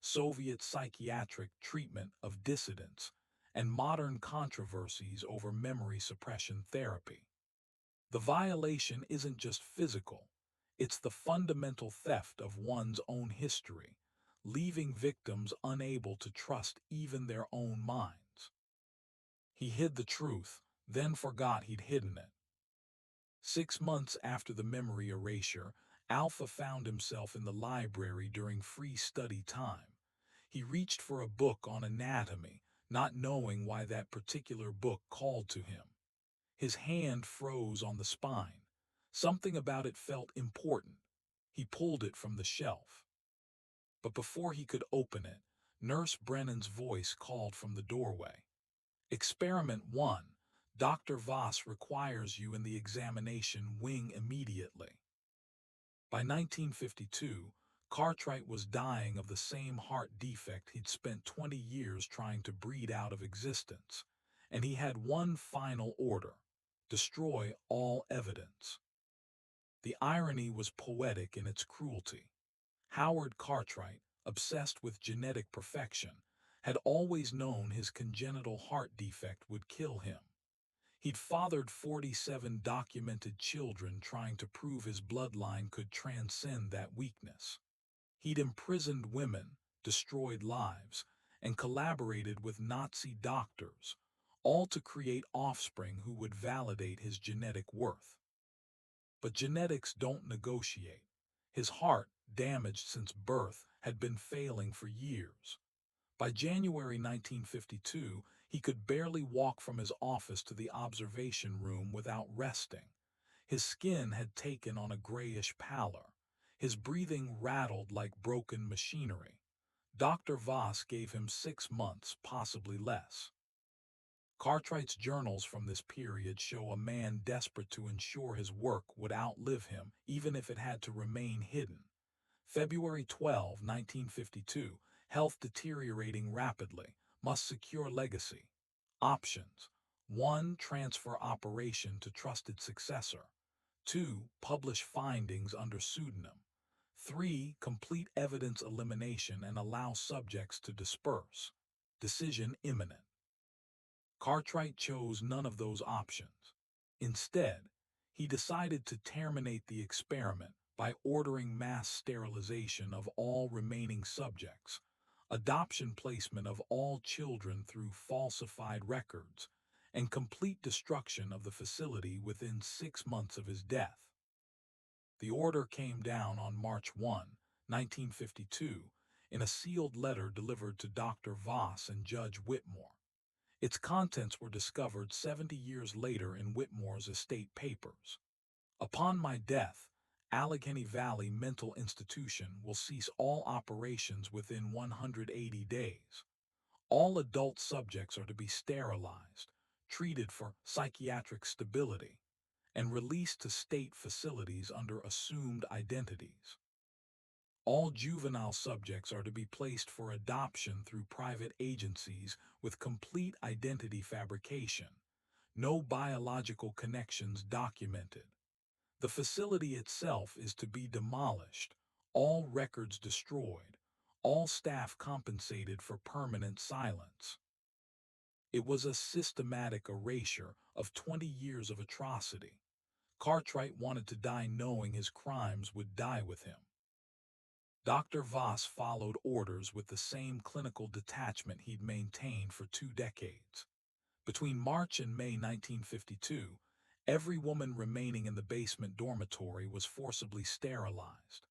Soviet psychiatric treatment of dissidents, and modern controversies over memory suppression therapy. The violation isn't just physical, it's the fundamental theft of one's own history, leaving victims unable to trust even their own minds. He hid the truth, then forgot he'd hidden it. 6 months after the memory erasure, Alpha found himself in the library during free study time. He reached for a book on anatomy, not knowing why that particular book called to him. His hand froze on the spine. Something about it felt important. He pulled it from the shelf. But before he could open it, Nurse Brennan's voice called from the doorway. Experiment 1. Dr. Voss requires you in the examination wing immediately. By 1952, Cartwright was dying of the same heart defect he'd spent 20 years trying to breed out of existence, and he had one final order: destroy all evidence. The irony was poetic in its cruelty. Howard Cartwright, obsessed with genetic perfection, had always known his congenital heart defect would kill him. He'd fathered 47 documented children trying to prove his bloodline could transcend that weakness. He'd imprisoned women, destroyed lives, and collaborated with Nazi doctors, all to create offspring who would validate his genetic worth. But genetics don't negotiate. His heart, damaged since birth, had been failing for years. By January 1952, he could barely walk from his office to the observation room without resting. His skin had taken on a grayish pallor. His breathing rattled like broken machinery. Dr. Voss gave him 6 months, possibly less. Cartwright's journals from this period show a man desperate to ensure his work would outlive him, even if it had to remain hidden. February 12, 1952, health deteriorating rapidly, must secure legacy. Options: 1. Transfer operation to trusted successor. 2. Publish findings under pseudonym. 3. Complete evidence elimination and allow subjects to disperse. Decision imminent. Cartwright chose none of those options. Instead, he decided to terminate the experiment by ordering mass sterilization of all remaining subjects, adoption placement of all children through falsified records, and complete destruction of the facility within 6 months of his death. The order came down on March 1, 1952, in a sealed letter delivered to Dr. Voss and Judge Whitmore. Its contents were discovered 70 years later in Whitmore's estate papers. Upon my death, Allegheny Valley Mental Institution will cease all operations within 180 days. All adult subjects are to be sterilized, treated for psychiatric stability, and released to state facilities under assumed identities. All juvenile subjects are to be placed for adoption through private agencies with complete identity fabrication. No biological connections documented. The facility itself is to be demolished, all records destroyed, all staff compensated for permanent silence. It was a systematic erasure of 20 years of atrocity. Cartwright wanted to die knowing his crimes would die with him. Dr. Voss followed orders with the same clinical detachment he'd maintained for 2 decades. Between March and May 1952, every woman remaining in the basement dormitory was forcibly sterilized.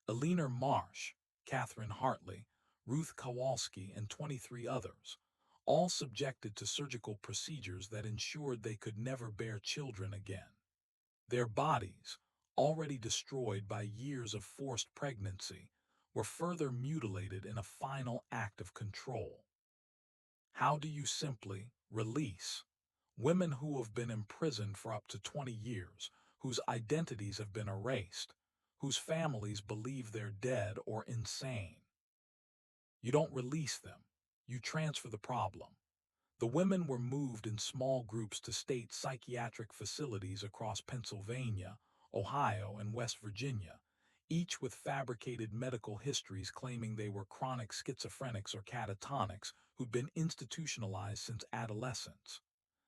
Eleanor Marsh, Catherine Hartley, Ruth Kowalski, and 23 others, all subjected to surgical procedures that ensured they could never bear children again. Their bodies, already destroyed by years of forced pregnancy, were further mutilated in a final act of control. How do you simply release? Women who have been imprisoned for up to 20 years, whose identities have been erased, whose families believe they're dead or insane. You don't release them. You transfer the problem. The women were moved in small groups to state psychiatric facilities across Pennsylvania, Ohio, and West Virginia, each with fabricated medical histories claiming they were chronic schizophrenics or catatonics who'd been institutionalized since adolescence.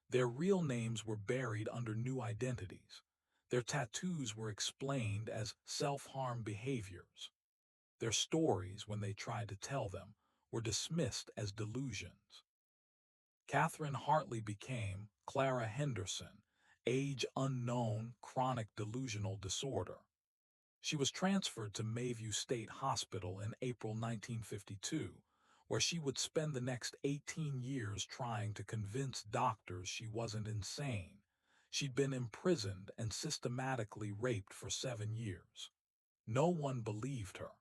Their real names were buried under new identities. Their tattoos were explained as self-harm behaviors. Their stories, when they tried to tell them, were dismissed as delusions. Catherine Hartley became Clara Henderson, age unknown, chronic delusional disorder. She was transferred to Mayview State Hospital in April 1952, where she would spend the next 18 years trying to convince doctors she wasn't insane. She'd been imprisoned and systematically raped for 7 years. No one believed her.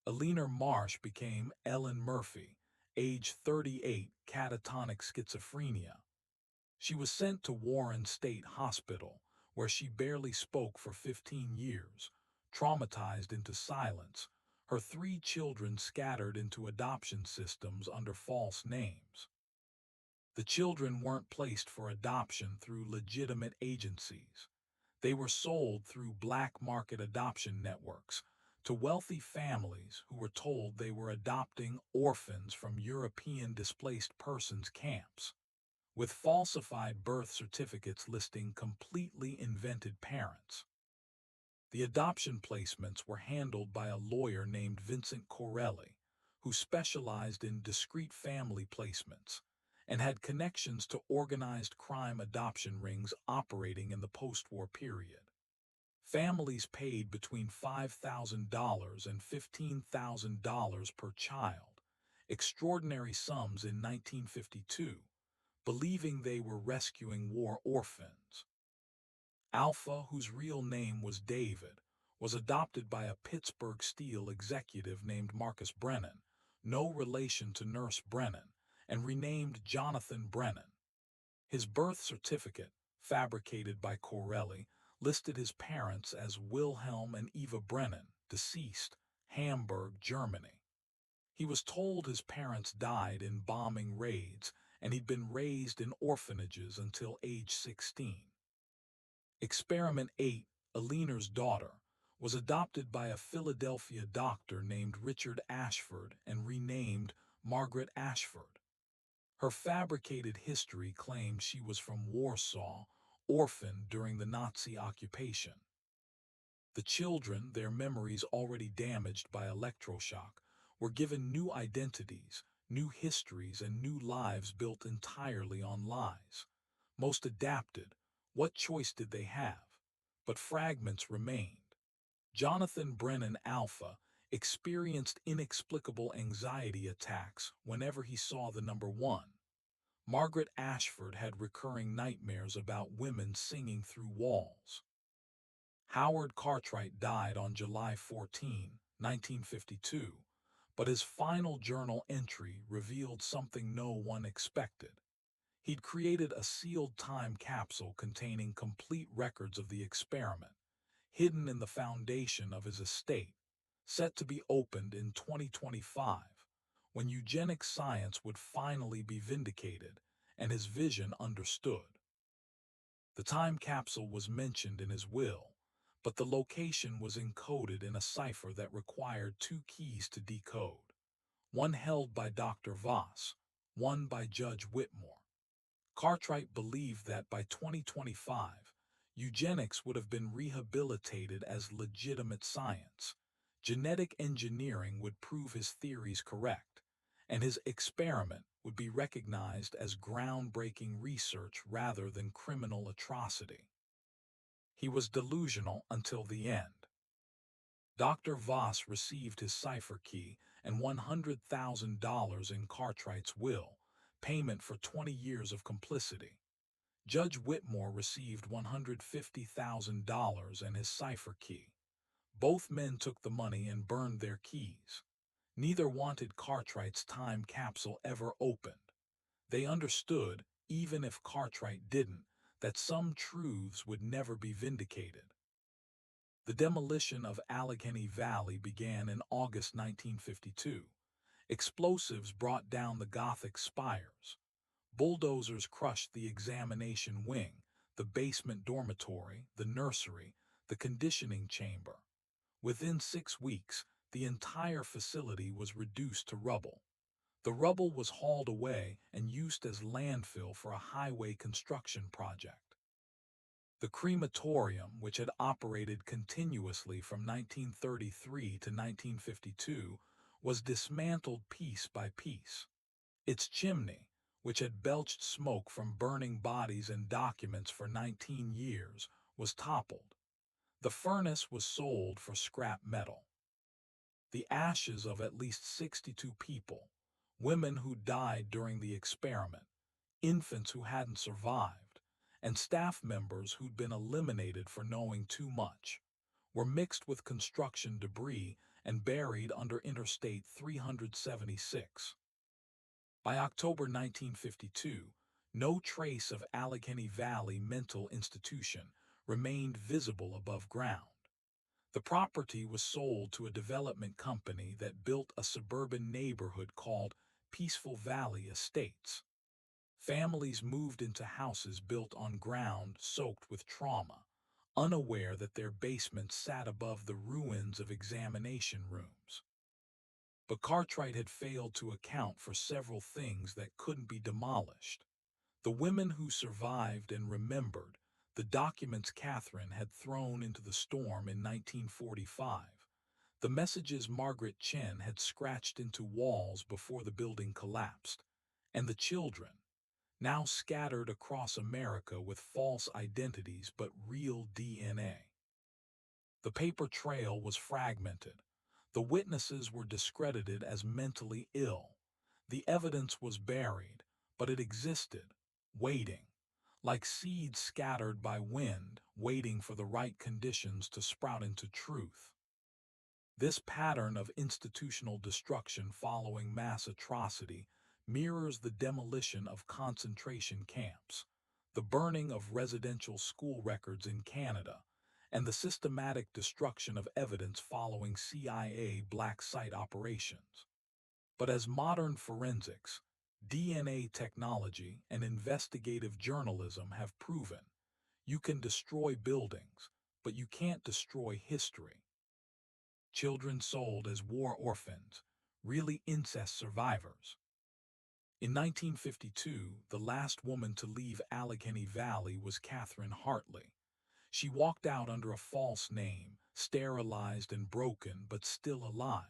Eleanor Marsh became Ellen Murphy, age 38, catatonic schizophrenia. She was sent to Warren State Hospital, where she barely spoke for 15 years, traumatized into silence, her 3 children scattered into adoption systems under false names. The children weren't placed for adoption through legitimate agencies. They were sold through black market adoption networks to wealthy families who were told they were adopting orphans from European displaced persons camps, with falsified birth certificates listing completely invented parents. The adoption placements were handled by a lawyer named Vincent Corelli, who specialized in discrete family placements and had connections to organized crime adoption rings operating in the post-war period. Families paid between $5,000 and $15,000 per child, extraordinary sums in 1952, believing they were rescuing war orphans. Alpha, whose real name was David, was adopted by a Pittsburgh Steel executive named Marcus Brennan, no relation to Nurse Brennan, and renamed Jonathan Brennan. His birth certificate, fabricated by Corelli, listed his parents as Wilhelm and Eva Brennan, deceased, Hamburg, Germany. He was told his parents died in bombing raids and he'd been raised in orphanages until age 16. Experiment 8, Eleanor's daughter, was adopted by a Philadelphia doctor named Richard Ashford and renamed Margaret Ashford. Her fabricated history claimed she was from Warsaw, orphaned during the Nazi occupation. The children, their memories already damaged by electroshock, were given new identities, new histories, and new lives built entirely on lies. Most adapted, what choice did they have? But fragments remained. Jonathan Brennan Alpha experienced inexplicable anxiety attacks whenever he saw the number 1. Margaret Ashford had recurring nightmares about women singing through walls. Howard Cartwright died on July 14, 1952, but his final journal entry revealed something no one expected. He'd created a sealed time capsule containing complete records of the experiment, hidden in the foundation of his estate, set to be opened in 2025, when eugenic science would finally be vindicated and his vision understood. The time capsule was mentioned in his will, but the location was encoded in a cipher that required 2 keys to decode, one held by Dr. Voss, one by Judge Whitmore. Cartwright believed that by 2025, eugenics would have been rehabilitated as legitimate science. Genetic engineering would prove his theories correct, and his experiment would be recognized as groundbreaking research rather than criminal atrocity. He was delusional until the end. Dr. Voss received his cipher key and $100,000 in Cartwright's will, payment for 20 years of complicity. Judge Whitmore received $150,000 and his cipher key. Both men took the money and burned their keys. Neither wanted Cartwright's time capsule ever opened. They understood even if Cartwright didn't, that some truths would never be vindicated. The demolition of Allegheny Valley began in August 1952. Explosives brought down the Gothic spires. Bulldozers crushed the examination wing, the basement dormitory, the nursery, the conditioning chamber. Within 6 weeks, the entire facility was reduced to rubble. The rubble was hauled away and used as landfill for a highway construction project. The crematorium, which had operated continuously from 1933 to 1952, was dismantled piece by piece. Its chimney, which had belched smoke from burning bodies and documents for 19 years, was toppled. The furnace was sold for scrap metal. The ashes of at least 62 people, women who died during the experiment, infants who hadn't survived, and staff members who'd been eliminated for knowing too much, were mixed with construction debris and buried under Interstate 376. By October 1952, no trace of Allegheny Valley Mental Institution remained visible above ground. The property was sold to a development company that built a suburban neighborhood called Peaceful Valley Estates. Families moved into houses built on ground soaked with trauma, unaware that their basements sat above the ruins of examination rooms. But Cartwright had failed to account for several things that couldn't be demolished. The women who survived and remembered, the documents Catherine had thrown into the storm in 1945, the messages Margaret Chen had scratched into walls before the building collapsed, and the children, now scattered across America with false identities but real DNA. The paper trail was fragmented. The witnesses were discredited as mentally ill. The evidence was buried, but it existed, waiting, like seeds scattered by wind, waiting for the right conditions to sprout into truth. This pattern of institutional destruction following mass atrocity mirrors the demolition of concentration camps, the burning of residential school records in Canada, and the systematic destruction of evidence following CIA black site operations. But as modern forensics, DNA technology, and investigative journalism have proven, you can destroy buildings, but you can't destroy history. Children sold as war orphans, really incest survivors. In 1952, the last woman to leave Allegheny Valley was Catherine Hartley. She walked out under a false name, sterilized and broken, but still alive.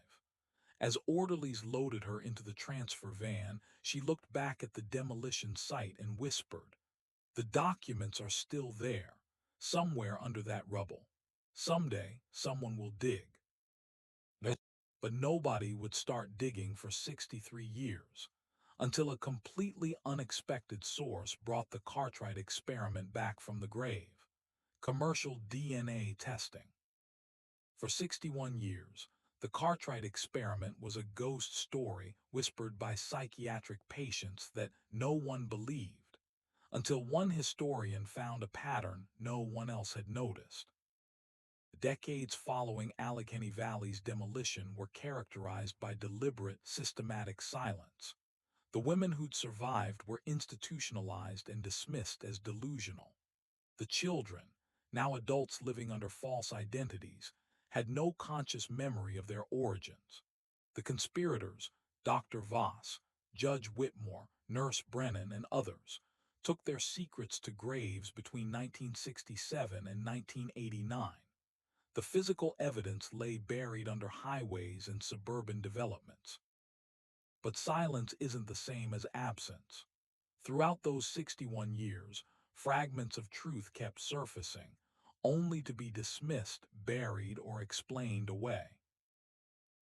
As orderlies loaded her into the transfer van, she looked back at the demolition site and whispered, "The documents are still there, somewhere under that rubble. Someday, someone will dig." But nobody would start digging for 63 years, until a completely unexpected source brought the Cartwright experiment back from the grave: commercial DNA testing. For 61 years, the Cartwright experiment was a ghost story whispered by psychiatric patients that no one believed, until one historian found a pattern no one else had noticed. The decades following Allegheny Valley's demolition were characterized by deliberate, systematic silence. The women who'd survived were institutionalized and dismissed as delusional. The children, now adults living under false identities, had no conscious memory of their origins. The conspirators, Dr. Voss, Judge Whitmore, Nurse Brennan, and others, took their secrets to graves between 1967 and 1989. The physical evidence lay buried under highways and suburban developments. But silence isn't the same as absence. Throughout those 61 years, fragments of truth kept surfacing, only to be dismissed, buried, or explained away.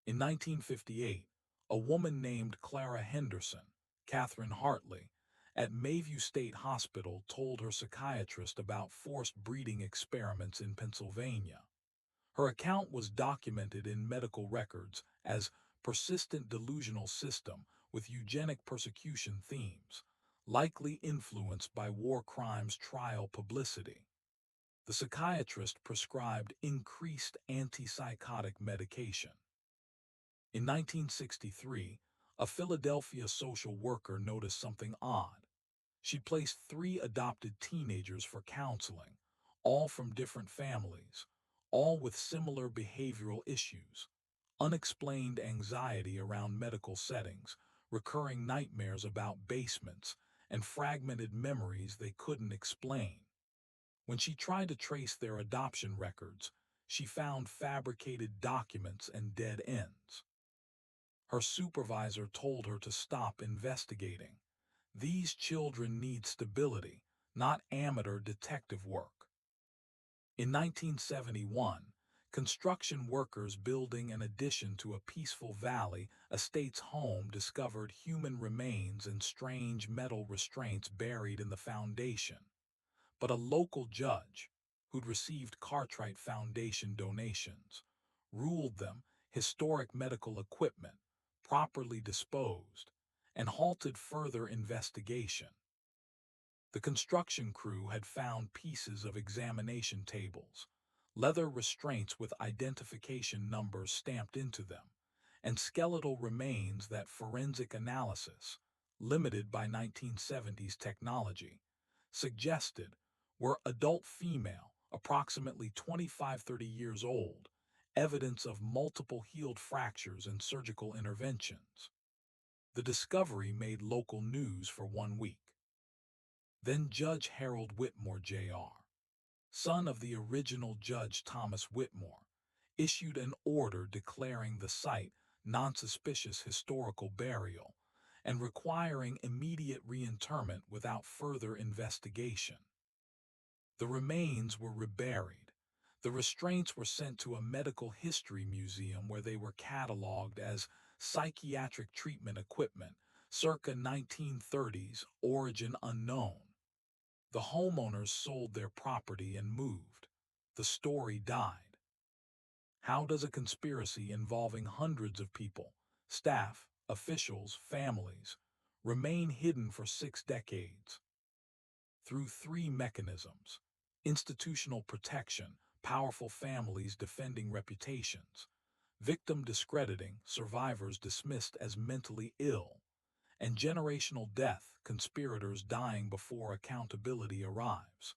In 1958, a woman named Clara Henderson, Catherine Hartley, at Mayview State Hospital told her psychiatrist about forced breeding experiments in Pennsylvania. Her account was documented in medical records as persistent delusional system with eugenic persecution themes, likely influenced by war crimes trial publicity. The psychiatrist prescribed increased antipsychotic medication. In 1963, a Philadelphia social worker noticed something odd. She placed 3 adopted teenagers for counseling, all from different families, all with similar behavioral issues: unexplained anxiety around medical settings, recurring nightmares about basements, and fragmented memories they couldn't explain. When she tried to trace their adoption records, she found fabricated documents and dead ends. Her supervisor told her to stop investigating. These children need stability, not amateur detective work. In 1971, construction workers building an addition to a Peaceful Valley Estates home discovered human remains and strange metal restraints buried in the foundation. But a local judge, who'd received Cartwright Foundation donations, ruled them historic medical equipment, properly disposed, and halted further investigation. The construction crew had found pieces of examination tables, leather restraints with identification numbers stamped into them, and skeletal remains that forensic analysis, limited by 1970s technology, suggested were adult female, approximately 25–30 years old, evidence of multiple healed fractures and surgical interventions. The discovery made local news for 1 week. Then Judge Harold Whitmore, Jr., son of the original Judge Thomas Whitmore, issued an order declaring the site non-suspicious historical burial and requiring immediate reinterment without further investigation. The remains were reburied. The restraints were sent to a medical history museum where they were cataloged as psychiatric treatment equipment, circa 1930s, origin unknown. The homeowners sold their property and moved. The story died. How does a conspiracy involving hundreds of people, staff, officials, families, remain hidden for 6 decades? Through 3 mechanisms: institutional protection, powerful families defending reputations; victim discrediting, survivors dismissed as mentally ill; and generational death, conspirators dying before accountability arrives.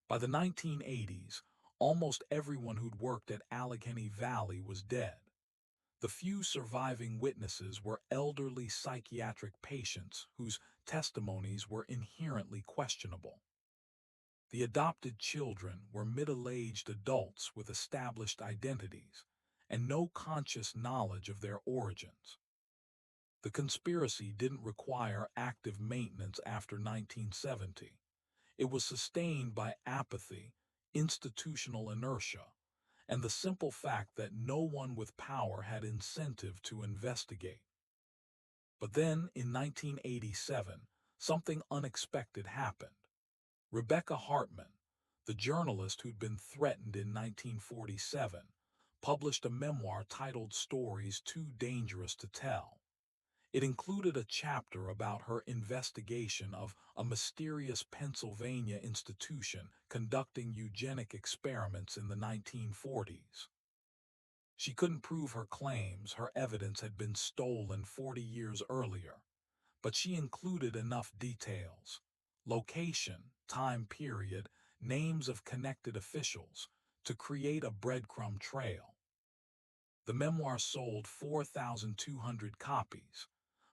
By the 1980s, almost everyone who'd worked at Allegheny Valley was dead. The few surviving witnesses were elderly psychiatric patients whose testimonies were inherently questionable. The adopted children were middle-aged adults with established identities and no conscious knowledge of their origins. The conspiracy didn't require active maintenance after 1970. It was sustained by apathy, institutional inertia, and the simple fact that no one with power had incentive to investigate. But then, in 1987, something unexpected happened. Rebecca Hartman, the journalist who'd been threatened in 1947, published a memoir titled Stories Too Dangerous to Tell. It included a chapter about her investigation of a mysterious Pennsylvania institution conducting eugenic experiments in the 1940s. She couldn't prove her claims; her evidence had been stolen 40 years earlier, but she included enough details: location, time period, names of connected officials, to create a breadcrumb trail. The memoir sold 4,200 copies.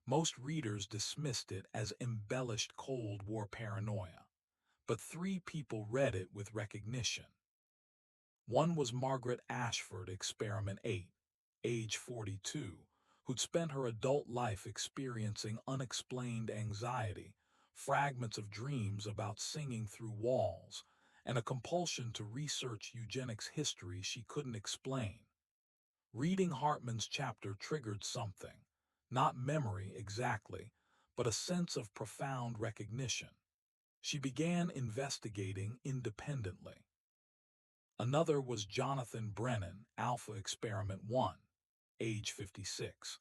Most readers dismissed it as embellished Cold War paranoia, but 3 people read it with recognition. One was Margaret Ashford, Experiment 8, age 42, who'd spent her adult life experiencing unexplained anxiety, fragments of dreams about singing through walls, and a compulsion to research eugenics history she couldn't explain. Reading Hartman's chapter triggered something, not memory exactly, but a sense of profound recognition. She began investigating independently. Another was Jonathan Brennan, Alpha Experiment 1, age 56,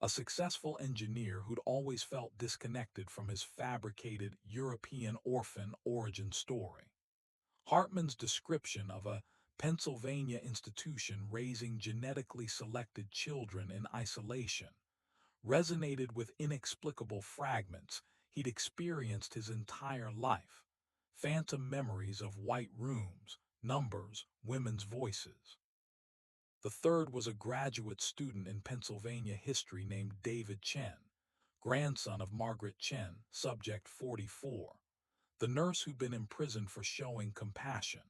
a successful engineer who'd always felt disconnected from his fabricated European orphan origin story. Hartman's description of a Pennsylvania institution raising genetically selected children in isolation resonated with inexplicable fragments he'd experienced his entire life, phantom memories of white rooms, numbers, women's voices. The third was a graduate student in Pennsylvania history named David Chen, grandson of Margaret Chen, subject 44, the nurse who'd been imprisoned for showing compassion.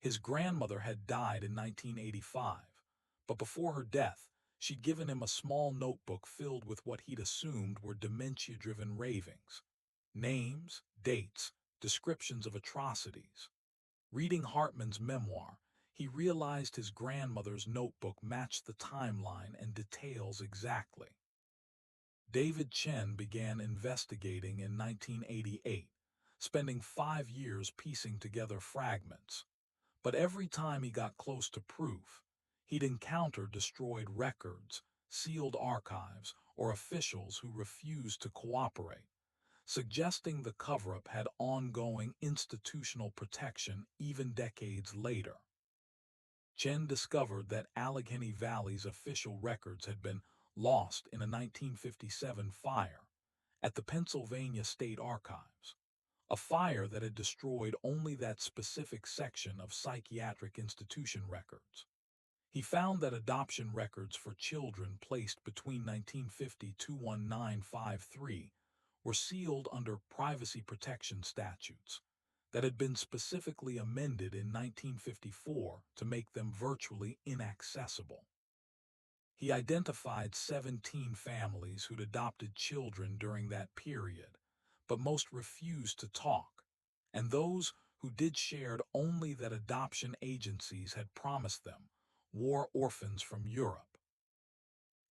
His grandmother had died in 1985, but before her death, she'd given him a small notebook filled with what he'd assumed were dementia-driven ravings. Names, dates, descriptions of atrocities. Reading Hartman's memoir, he realized his grandmother's notebook matched the timeline and details exactly. David Chen began investigating in 1988, spending 5 years piecing together fragments. But every time he got close to proof, he'd encounter destroyed records, sealed archives, or officials who refused to cooperate, suggesting the cover-up had ongoing institutional protection even decades later. Chen discovered that Allegheny Valley's official records had been lost in a 1957 fire at the Pennsylvania State Archives, a fire that had destroyed only that specific section of psychiatric institution records. He found that adoption records for children placed between 1950 to 1953 were sealed under privacy protection statutes that had been specifically amended in 1954 to make them virtually inaccessible. He identified 17 families who'd adopted children during that period, but most refused to talk, and those who did shared only that adoption agencies had promised them war orphans from Europe.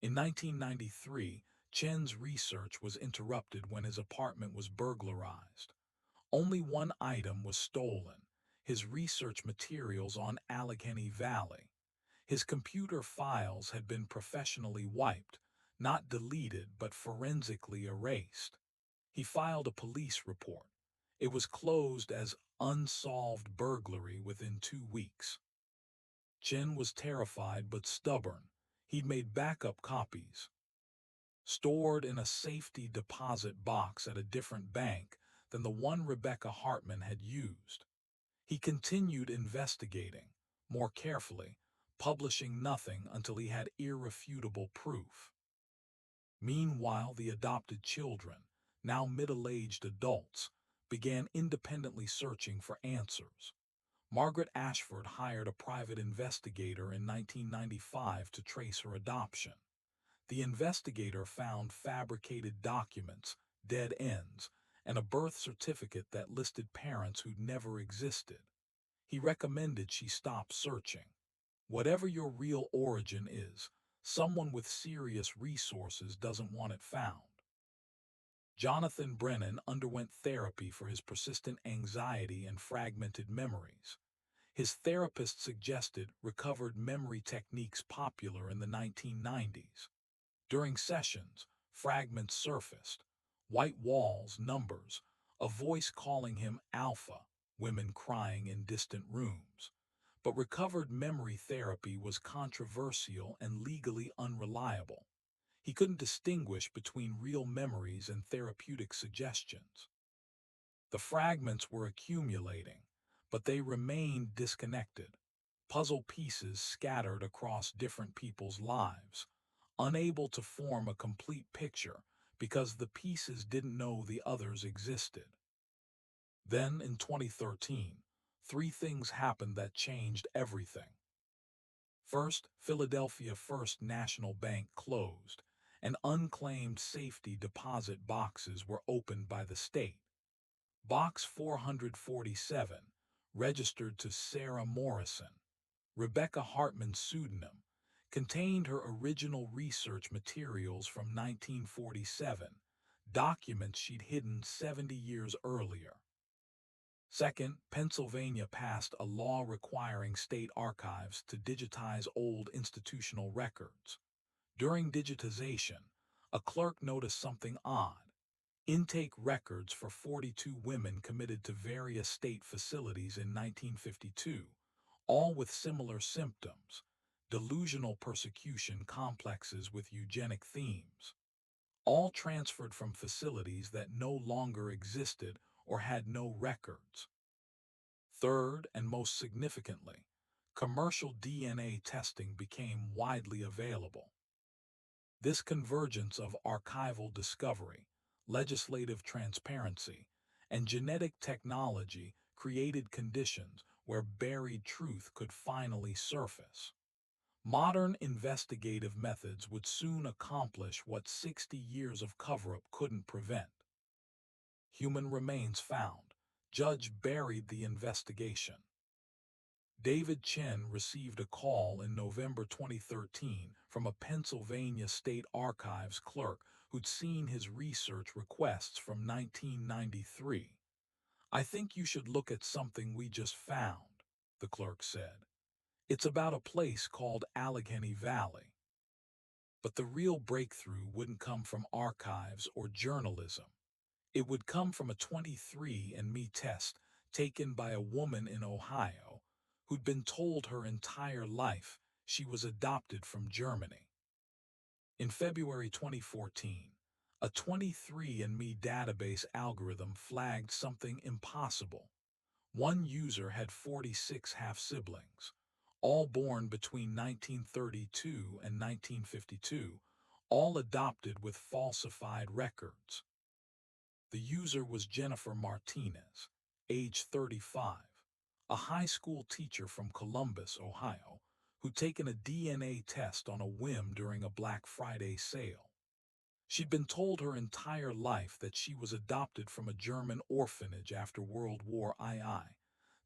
In 1993, Chen's research was interrupted when his apartment was burglarized. Only one item was stolen: his research materials on Allegheny Valley. His computer files had been professionally wiped, not deleted but forensically erased. He filed a police report. It was closed as unsolved burglary within 2 weeks. Chen was terrified but stubborn. He'd made backup copies, stored in a safety deposit box at a different bank than the one Rebecca Hartman had used. He continued investigating, more carefully, publishing nothing until he had irrefutable proof. Meanwhile, the adopted children, now middle-aged adults, began independently searching for answers. Margaret Ashford hired a private investigator in 1995 to trace her adoption. The investigator found fabricated documents, dead ends, and a birth certificate that listed parents who'd never existed. He recommended she stop searching. Whatever your real origin is, someone with serious resources doesn't want it found. Jonathan Brennan underwent therapy for his persistent anxiety and fragmented memories. His therapist suggested recovered memory techniques popular in the 1990s. During sessions, fragments surfaced: white walls, numbers, a voice calling him Alpha, women crying in distant rooms. But recovered memory therapy was controversial and legally unreliable. He couldn't distinguish between real memories and therapeutic suggestions. The fragments were accumulating, but they remained disconnected, puzzle pieces scattered across different people's lives, unable to form a complete picture because the pieces didn't know the others existed. Then, in 2013, 3 things happened that changed everything. First, Philadelphia First National Bank closed, and unclaimed safety deposit boxes were opened by the state. Box 447, registered to Sarah Morrison, Rebecca Hartman's pseudonym, contained her original research materials from 1947, documents she'd hidden 70 years earlier. Second, Pennsylvania passed a law requiring state archives to digitize old institutional records. During digitization, A clerk noticed something odd. Intake records for 42 women committed to various state facilities in 1952, all with similar symptoms, delusional persecution complexes with eugenic themes, all transferred from facilities that no longer existed or had no records. Third, and most significantly, commercial DNA testing became widely available. This convergence of archival discovery, legislative transparency, and genetic technology created conditions where buried truth could finally surface. Modern investigative methods would soon accomplish what 60 years of cover-up couldn't prevent. Human remains found. Judge buried the investigation. David Chen received a call in November 2013 from a Pennsylvania State Archives clerk who'd seen his research requests from 1993. "I think you should look at something we just found," the clerk said. "It's about a place called Allegheny Valley." But the real breakthrough wouldn't come from archives or journalism. It would come from a 23andMe test taken by a woman in Ohio who'd been told her entire life she was adopted from Germany. In February 2014, a 23andMe database algorithm flagged something impossible. One user had 46 half-siblings, all born between 1932 and 1952, all adopted with falsified records. The user was Jennifer Martinez, age 35, a high school teacher from Columbus, Ohio, who'd taken a DNA test on a whim during a Black Friday sale. She'd been told her entire life that she was adopted from a German orphanage after World War II,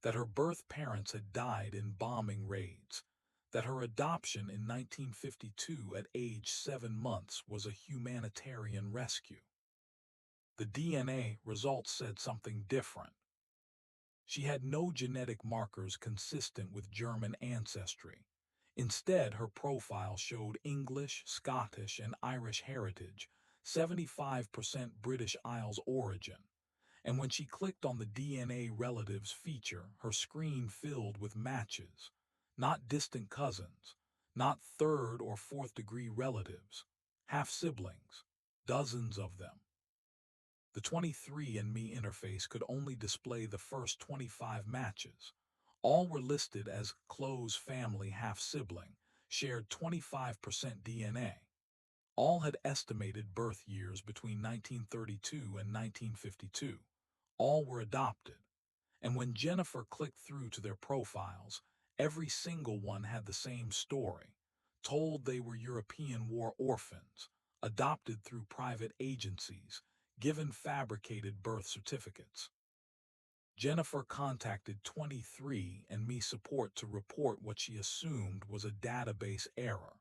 that her birth parents had died in bombing raids, that her adoption in 1952 at age 7 months was a humanitarian rescue. The DNA results said something different. She had no genetic markers consistent with German ancestry. Instead, her profile showed English, Scottish, and Irish heritage, 75% British Isles origin. And when she clicked on the DNA relatives feature, her screen filled with matches. Not distant cousins, not third or fourth degree relatives, half-siblings, dozens of them. The 23andMe interface could only display the first 25 matches. All were listed as close family half-sibling, shared 25% DNA. All had estimated birth years between 1932 and 1952. All were adopted. And when Jennifer clicked through to their profiles, every single one had the same story. Told they were European war orphans, adopted through private agencies, given fabricated birth certificates. Jennifer contacted 23andMe support to report what she assumed was a database error.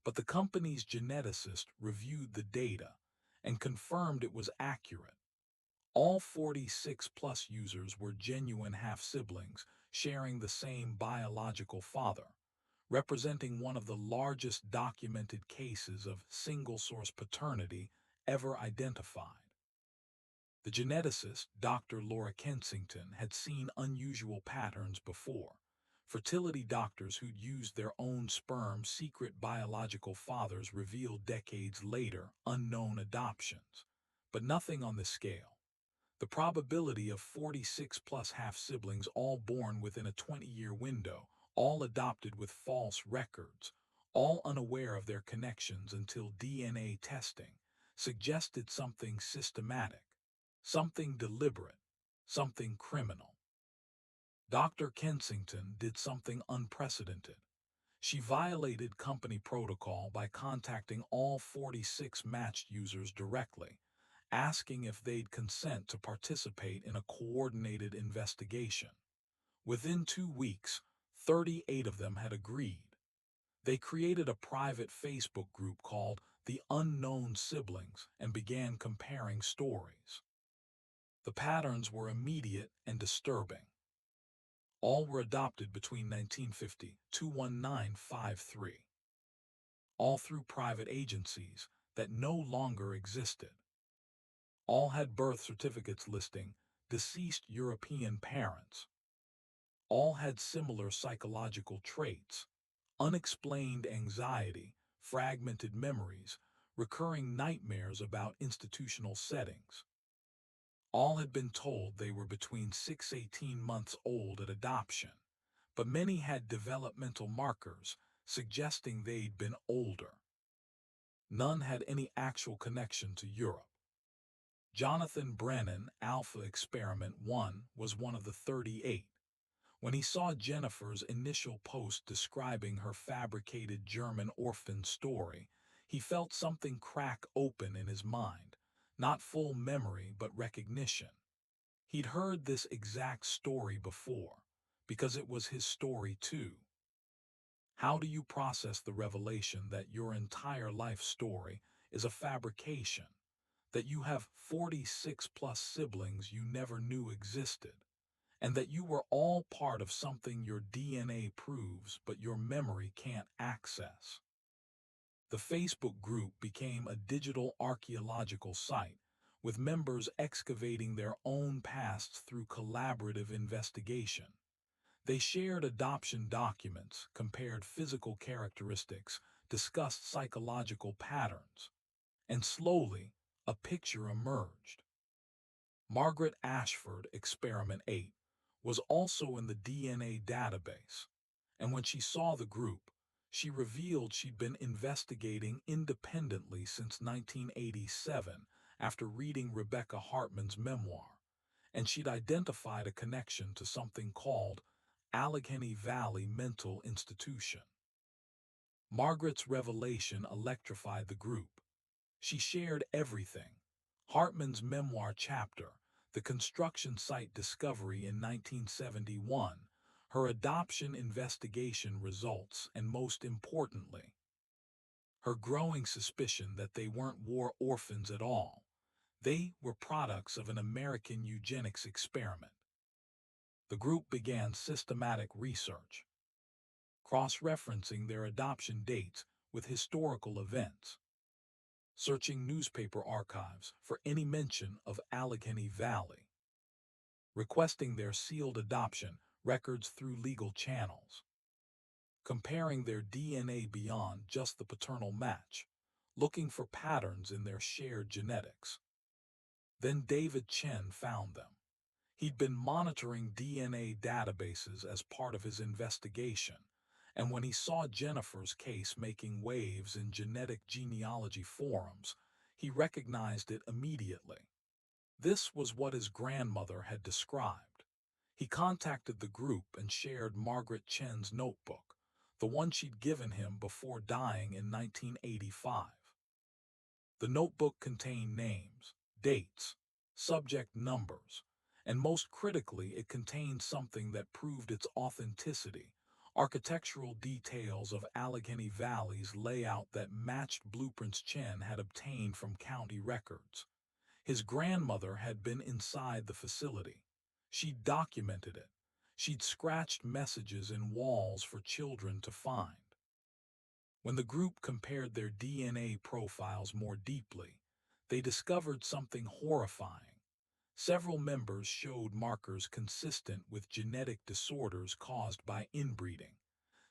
But the company's geneticist reviewed the data and confirmed it was accurate. All 46+ users were genuine half-siblings sharing the same biological father, representing one of the largest documented cases of single-source paternity ever identified. The geneticist, Dr. Laura Kensington, had seen unusual patterns before. Fertility doctors who'd used their own sperm's secret biological fathers revealed decades later unknown adoptions, but nothing on this scale. The probability of 46+ half-siblings all born within a 20-year window, all adopted with false records, all unaware of their connections until DNA testing, suggested something systematic, something deliberate, something criminal. Dr. Kensington did something unprecedented. She violated company protocol by contacting all 46 matched users directly, asking if they'd consent to participate in a coordinated investigation. Within 2 weeks, 38 of them had agreed. They created a private Facebook group called The Unknown Siblings and began comparing stories. The patterns were immediate and disturbing. All were adopted between 1950 to 1953. All through private agencies, that no longer existed. All had birth certificates listing deceased European parents. All had similar psychological traits: unexplained anxiety, fragmented memories, recurring nightmares about institutional settings. All had been told they were between 6 and 18 months old at adoption, but many had developmental markers suggesting they'd been older. None had any actual connection to Europe. Jonathan Brennan, Alpha Experiment 1, was one of the 38. When he saw Jennifer's initial post describing her fabricated German orphan story, he felt something crack open in his mind, not full memory but recognition. He'd heard this exact story before, because it was his story too. How do you process the revelation that your entire life story is a fabrication, that you have 46 plus siblings you never knew existed, and that you were all part of something your DNA proves but your memory can't access? The Facebook group became a digital archaeological site, with members excavating their own pasts through collaborative investigation. They shared adoption documents, compared physical characteristics, discussed psychological patterns, and slowly, a picture emerged. Margaret Ashford, Experiment 8, was also in the DNA database, and when she saw the group, she revealed she'd been investigating independently since 1987 after reading Rebecca Hartman's memoir, and she'd identified a connection to something called Allegheny Valley Mental Institution. Margaret's revelation electrified the group. She shared everything: Hartman's memoir chapter, the construction site discovery in 1971, her adoption investigation results, and most importantly, her growing suspicion that they weren't war orphans at all. They were products of an American eugenics experiment. The group began systematic research, cross-referencing their adoption dates with historical events, searching newspaper archives for any mention of Allegheny Valley, requesting their sealed adoption records through legal channels, comparing their DNA beyond just the paternal match, looking for patterns in their shared genetics. Then David Chen found them. He'd been monitoring DNA databases as part of his investigation, and when he saw Jennifer's case making waves in genetic genealogy forums, he recognized it immediately. This was what his grandmother had described. He contacted the group and shared Margaret Chen's notebook, the one she'd given him before dying in 1985. The notebook contained names, dates, subject numbers, and most critically, it contained something that proved its authenticity: architectural details of Allegheny Valley's layout that matched blueprints Chen had obtained from county records. His grandmother had been inside the facility. She'd documented it. She'd scratched messages in walls for children to find. When the group compared their DNA profiles more deeply, they discovered something horrifying. Several members showed markers consistent with genetic disorders caused by inbreeding,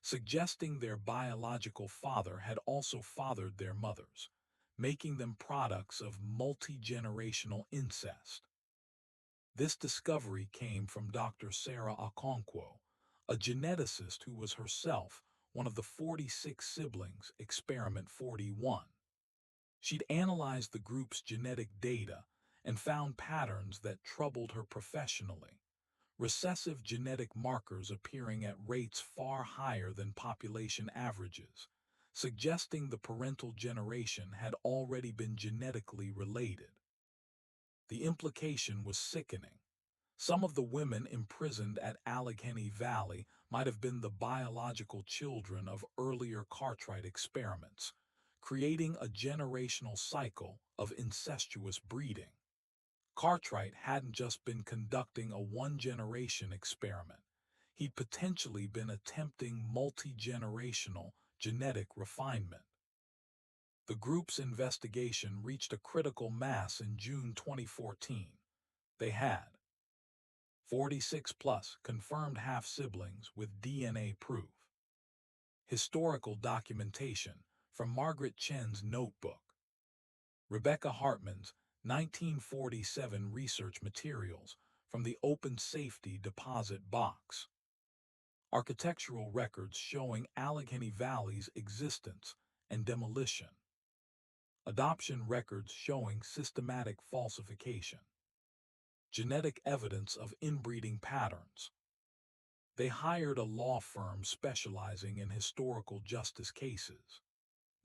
suggesting their biological father had also fathered their mothers, making them products of multi-generational incest. This discovery came from Dr. Sarah Okonkwo, a geneticist who was herself one of the 46 siblings, Experiment 41. She'd analyzed the group's genetic data and found patterns that troubled her professionally: recessive genetic markers appearing at rates far higher than population averages, suggesting the parental generation had already been genetically related. The implication was sickening. Some of the women imprisoned at Allegheny Valley might have been the biological children of earlier Cartwright experiments, creating a generational cycle of incestuous breeding. Cartwright hadn't just been conducting a one-generation experiment. He'd potentially been attempting multi-generational genetic refinement. The group's investigation reached a critical mass in June 2014. They had 46 plus confirmed half-siblings with DNA proof. Historical documentation from Margaret Chen's notebook. Rebecca Hartman's 1947 research materials from the Open Safety Deposit Box. Architectural records showing Allegheny Valley's existence and demolition. Adoption records showing systematic falsification. Genetic evidence of inbreeding patterns. They hired a law firm specializing in historical justice cases.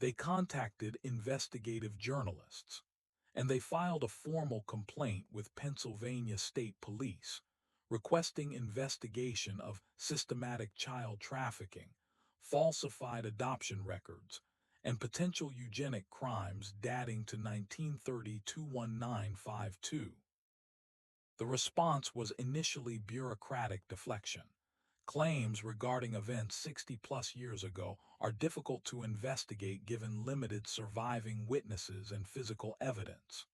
They contacted investigative journalists, and they filed a formal complaint with Pennsylvania State Police, requesting investigation of systematic child trafficking, falsified adoption records, and potential eugenic crimes dating to 1930-1952. The response was initially bureaucratic deflection. Claims regarding events 60-plus years ago are difficult to investigate given limited surviving witnesses and physical evidence.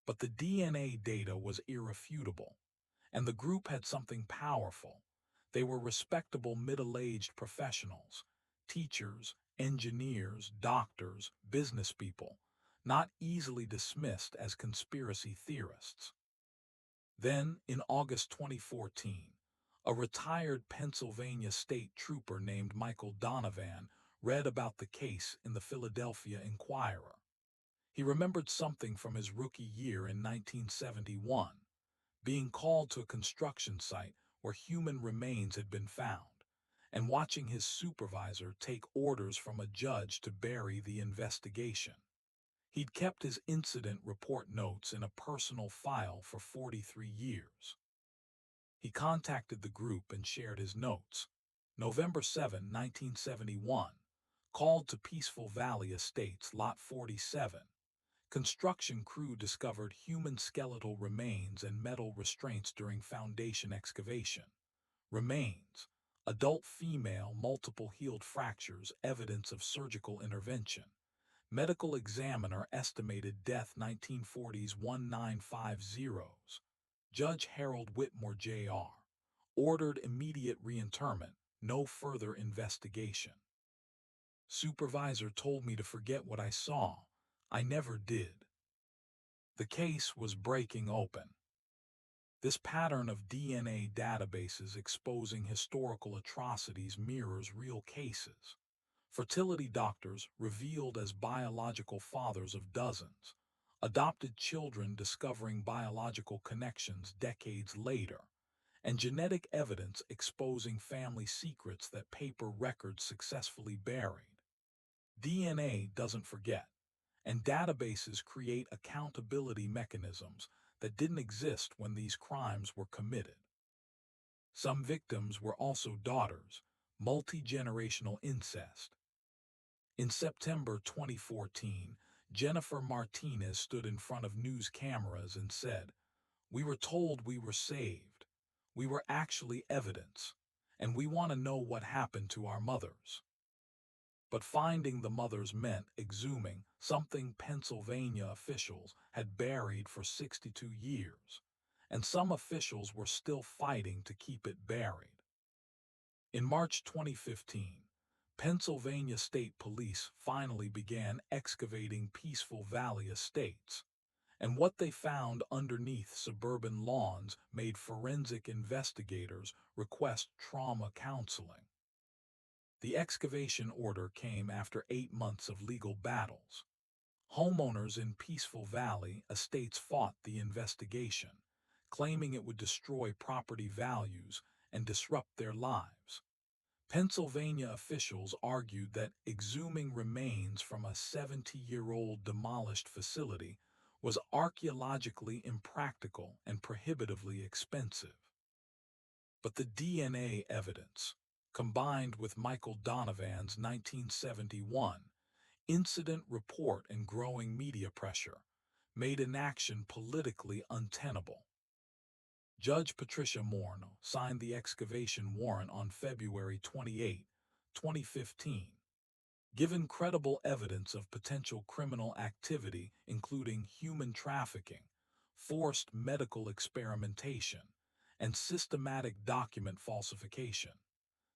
But the DNA data was irrefutable, and the group had something powerful. They were respectable middle-aged professionals, teachers, engineers, doctors, business people, not easily dismissed as conspiracy theorists. Then, in August 2014, a retired Pennsylvania state trooper named Michael Donovan read about the case in the Philadelphia Inquirer. He remembered something from his rookie year in 1971, being called to a construction site where human remains had been found, and watching his supervisor take orders from a judge to bury the investigation. He'd kept his incident report notes in a personal file for 43 years. He contacted the group and shared his notes. November 7, 1971, called to Peaceful Valley Estates, Lot 47. Construction crew discovered human skeletal remains and metal restraints during foundation excavation. Remains: adult female, multiple healed fractures, evidence of surgical intervention. Medical examiner estimated death 1940s 1950s. Judge Harold Whitmore Jr. ordered immediate reinterment, no further investigation. Supervisor told me to forget what I saw. I never did. The case was breaking open. This pattern of DNA databases exposing historical atrocities mirrors real cases. Fertility doctors revealed as biological fathers of dozens, adopted children discovering biological connections decades later, and genetic evidence exposing family secrets that paper records successfully buried. DNA doesn't forget, and databases create accountability mechanisms that didn't exist when these crimes were committed. Some victims were also daughters, multi-generational incest. In September 2014, Jennifer Martinez stood in front of news cameras and said, "We were told we were saved. We were actually evidence, and we want to know what happened to our mothers." But finding the mothers meant exhuming something Pennsylvania officials had buried for 62 years, and some officials were still fighting to keep it buried. In March 2015, Pennsylvania State Police finally began excavating Peaceful Valley Estates, and what they found underneath suburban lawns made forensic investigators request trauma counseling. The excavation order came after 8 months of legal battles. Homeowners in Peaceful Valley Estates fought the investigation, claiming it would destroy property values and disrupt their lives. Pennsylvania officials argued that exhuming remains from a 70-year-old demolished facility was archaeologically impractical and prohibitively expensive. But the DNA evidence, combined with Michael Donovan's 1971 incident report and growing media pressure, made inaction politically untenable. Judge Patricia Morno signed the excavation warrant on February 28, 2015. Given credible evidence of potential criminal activity, including human trafficking, forced medical experimentation, and systematic document falsification,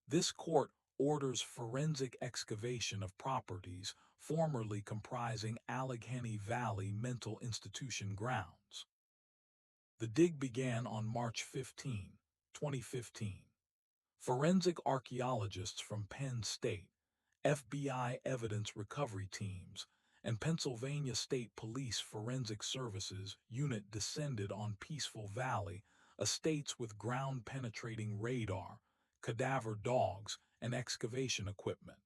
this court orders forensic excavation of properties formerly comprising Allegheny Valley Mental Institution grounds. The dig began on March 15, 2015. Forensic archaeologists from Penn State, FBI evidence recovery teams, and Pennsylvania State Police Forensic Services unit descended on Peaceful Valley, estates with ground-penetrating radar, cadaver dogs, and excavation equipment.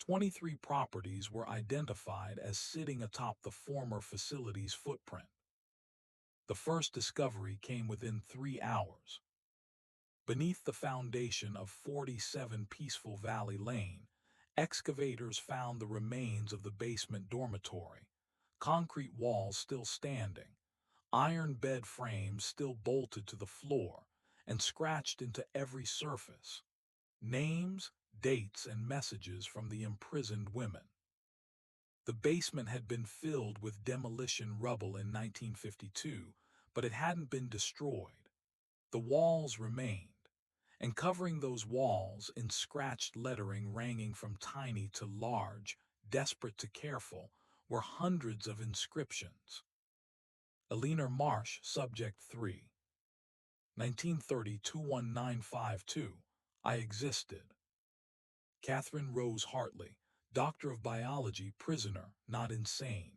23 properties were identified as sitting atop the former facility's footprint. The first discovery came within 3 hours. Beneath the foundation of 47 Peaceful Valley Lane, excavators found the remains of the basement dormitory, concrete walls still standing, iron bed frames still bolted to the floor and scratched into every surface, names, dates, and messages from the imprisoned women. The basement had been filled with demolition rubble in 1952, but it hadn't been destroyed. The walls remained, and covering those walls in scratched lettering ranging from tiny to large, desperate to careful, were hundreds of inscriptions. Eleanor Marsh, Subject 3. 1930-21952. I existed. Catherine Rose Hartley, Doctor of Biology, prisoner, not insane.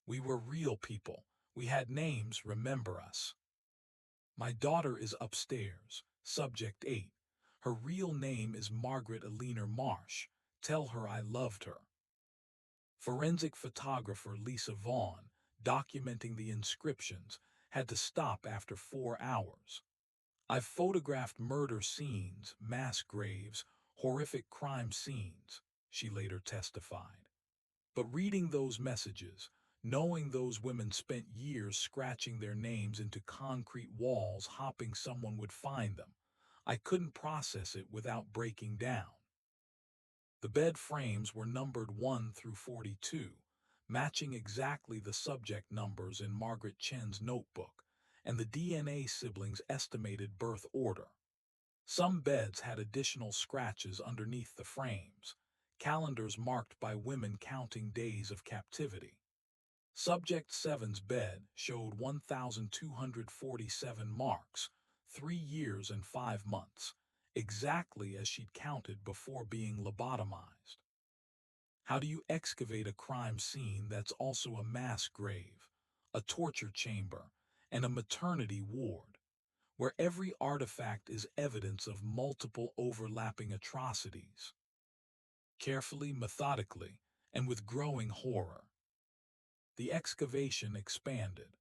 We were real people. We had names, remember us. My daughter is upstairs, Subject 8. Her real name is Margaret Eleanor Marsh. Tell her I loved her. Forensic photographer Lisa Vaughn, documenting the inscriptions, had to stop after 4 hours. I've photographed murder scenes, mass graves, horrific crime scenes, she later testified. But reading those messages, knowing those women spent years scratching their names into concrete walls hoping someone would find them, I couldn't process it without breaking down. The bed frames were numbered 1 through 42, matching exactly the subject numbers in Margaret Chen's notebook, and the DNA siblings' estimated birth order. Some beds had additional scratches underneath the frames, calendars marked by women counting days of captivity. Subject 7's bed showed 1,247 marks, 3 years and 5 months, exactly as she'd counted before being lobotomized. How do you excavate a crime scene that's also a mass grave, a torture chamber, and a maternity ward, where every artifact is evidence of multiple overlapping atrocities? Carefully, methodically, and with growing horror, the excavation expanded.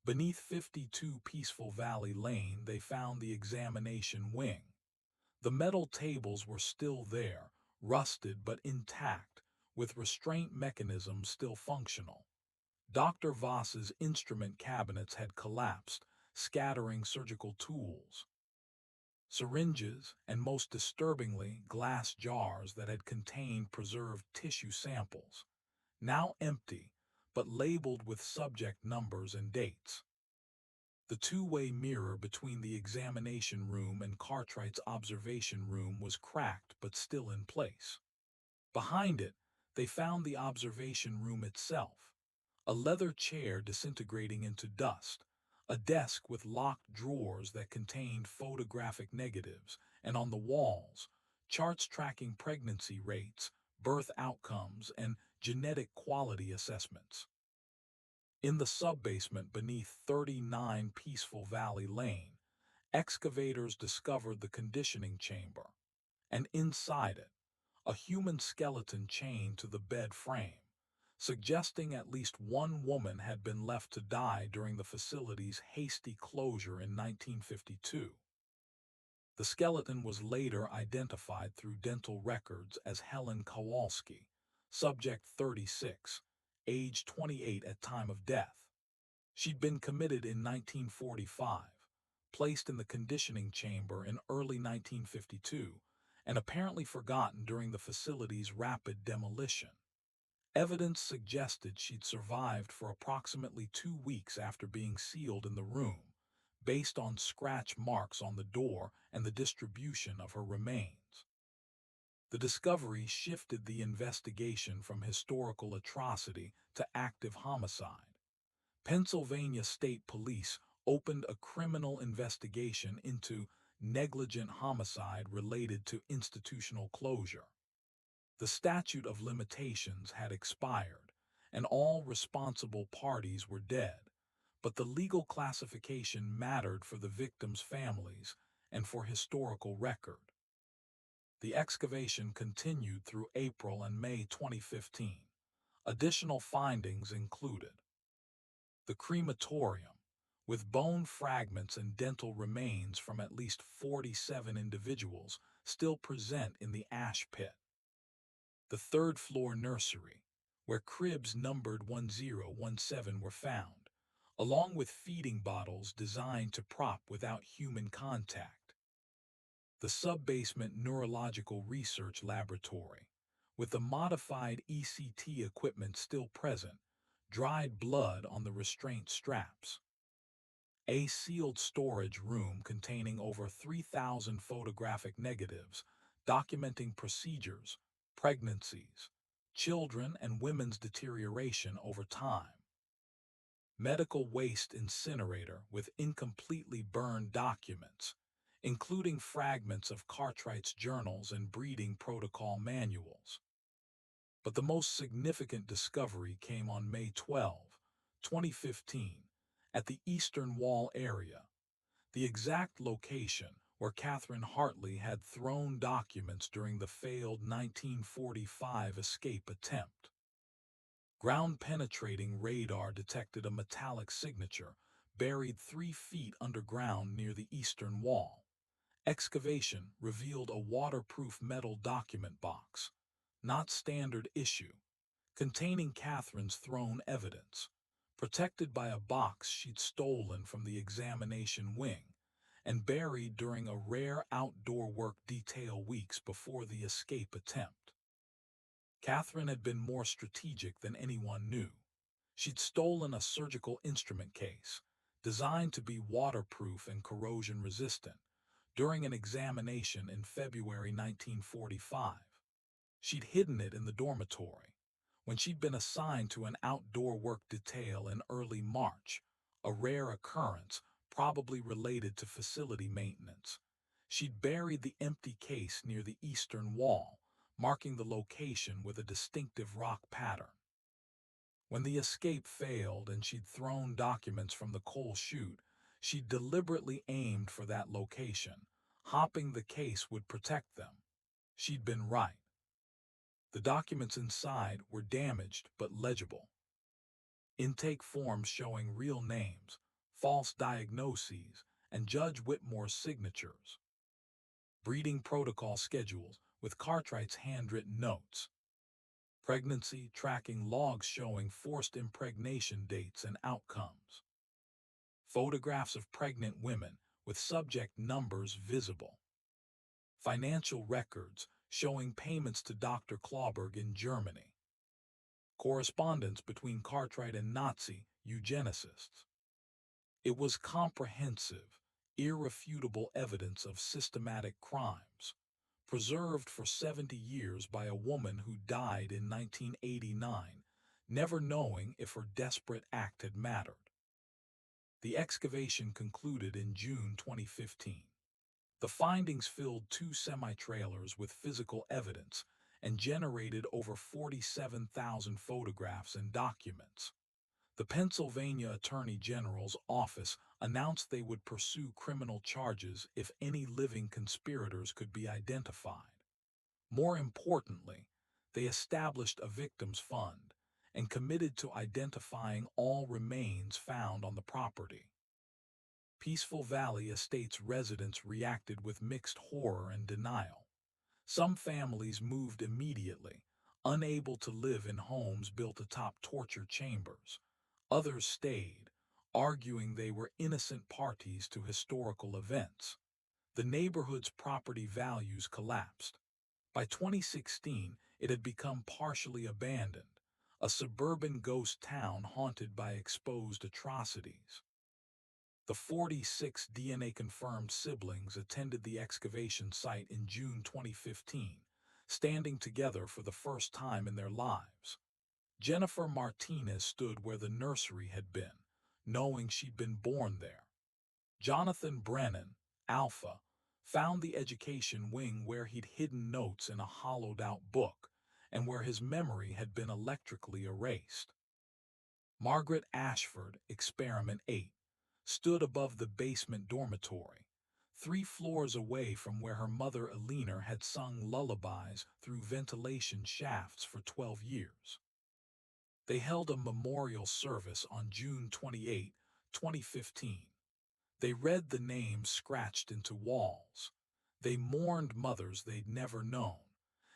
Beneath 52 Peaceful Valley Lane, they found the examination wing. The metal tables were still there, rusted but intact, with restraint mechanisms still functional. Dr. Voss's instrument cabinets had collapsed, scattering surgical tools, syringes, and most disturbingly, glass jars that had contained preserved tissue samples, now empty, but labeled with subject numbers and dates. The two-way mirror between the examination room and Cartwright's observation room was cracked but still in place. Behind it, they found the observation room itself, a leather chair disintegrating into dust, a desk with locked drawers that contained photographic negatives, and on the walls, charts tracking pregnancy rates, birth outcomes, and genetic quality assessments. In the subbasement beneath 39 Peaceful Valley Lane, excavators discovered the conditioning chamber, and inside it, a human skeleton chained to the bed frame, suggesting at least one woman had been left to die during the facility's hasty closure in 1952. The skeleton was later identified through dental records as Helen Kowalski, Subject 36, age 28 at time of death. She'd been committed in 1945, placed in the conditioning chamber in early 1952, and apparently forgotten during the facility's rapid demolition. Evidence suggested she'd survived for approximately 2 weeks after being sealed in the room, based on scratch marks on the door and the distribution of her remains. The discovery shifted the investigation from historical atrocity to active homicide. Pennsylvania State Police opened a criminal investigation into negligent homicide related to institutional closure. The statute of limitations had expired, and all responsible parties were dead, but the legal classification mattered for the victims' families and for historical record. The excavation continued through April and May 2015. Additional findings included the crematorium, with bone fragments and dental remains from at least 47 individuals still present in the ash pit. The third-floor nursery, where cribs numbered 1017 were found, along with feeding bottles designed to prop without human contact. The sub-basement neurological research laboratory, with the modified ECT equipment still present, dried blood on the restraint straps. A sealed storage room containing over 3,000 photographic negatives documenting procedures, pregnancies, children and women's deterioration over time. Medical waste incinerator with incompletely burned documents, including fragments of Cartwright's journals and breeding protocol manuals. But the most significant discovery came on May 12, 2015, at the Eastern Wall area, the exact location where Catherine Hartley had thrown documents during the failed 1945 escape attempt. Ground-penetrating radar detected a metallic signature buried 3 feet underground near the eastern wall. Excavation revealed a waterproof metal document box, not standard issue, containing Catherine's thrown evidence, protected by a box she'd stolen from the examination wing and buried during a rare outdoor work detail weeks before the escape attempt. Catherine had been more strategic than anyone knew. She'd stolen a surgical instrument case, designed to be waterproof and corrosion-resistant, during an examination in February 1945. She'd hidden it in the dormitory. When she'd been assigned to an outdoor work detail in early March, a rare occurrence probably related to facility maintenance, she'd buried the empty case near the eastern wall, marking the location with a distinctive rock pattern. When the escape failed and she'd thrown documents from the coal chute, she'd deliberately aimed for that location, hoping the case would protect them. She'd been right. The documents inside were damaged but legible. Intake forms showing real names, false diagnoses, and Judge Whitmore's signatures. Breeding protocol schedules with Cartwright's handwritten notes. Pregnancy tracking logs showing forced impregnation dates and outcomes. Photographs of pregnant women with subject numbers visible. Financial records showing payments to Dr. Clauberg in Germany. Correspondence between Cartwright and Nazi eugenicists. It was comprehensive, irrefutable evidence of systematic crimes, preserved for 70 years by a woman who died in 1989, never knowing if her desperate act had mattered. The excavation concluded in June 2015. The findings filled 2 semi-trailers with physical evidence and generated over 47,000 photographs and documents. The Pennsylvania Attorney General's office announced they would pursue criminal charges if any living conspirators could be identified. More importantly, they established a victims fund and committed to identifying all remains found on the property. Peaceful Valley Estates residents reacted with mixed horror and denial. Some families moved immediately, unable to live in homes built atop torture chambers. Others stayed, arguing they were innocent parties to historical events. The neighborhood's property values collapsed. By 2016, it had become partially abandoned, a suburban ghost town haunted by exposed atrocities. The 46 DNA-confirmed siblings attended the excavation site in June 2015, standing together for the first time in their lives. Jennifer Martinez stood where the nursery had been, knowing she'd been born there. Jonathan Brennan, Alpha, found the education wing where he'd hidden notes in a hollowed-out book, and where his memory had been electrically erased. Margaret Ashford, Experiment 8, stood above the basement dormitory, 3 floors away from where her mother Eleanor had sung lullabies through ventilation shafts for 12 years. They held a memorial service on June 28, 2015. They read the names scratched into walls. They mourned mothers they'd never known,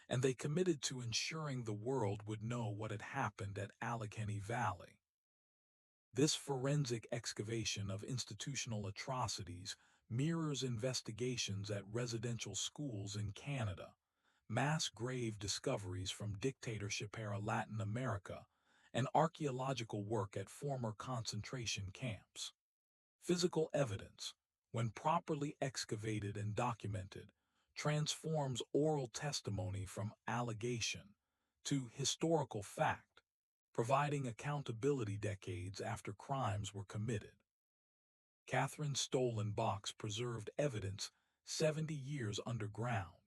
and they committed to ensuring the world would know what had happened at Allegheny Valley. This forensic excavation of institutional atrocities mirrors investigations at residential schools in Canada, mass grave discoveries from dictatorship-era Latin America, and archaeological work at former concentration camps. Physical evidence, when properly excavated and documented, transforms oral testimony from allegation to historical fact, providing accountability decades after crimes were committed. Catherine Stolenbach's preserved evidence 70 years underground.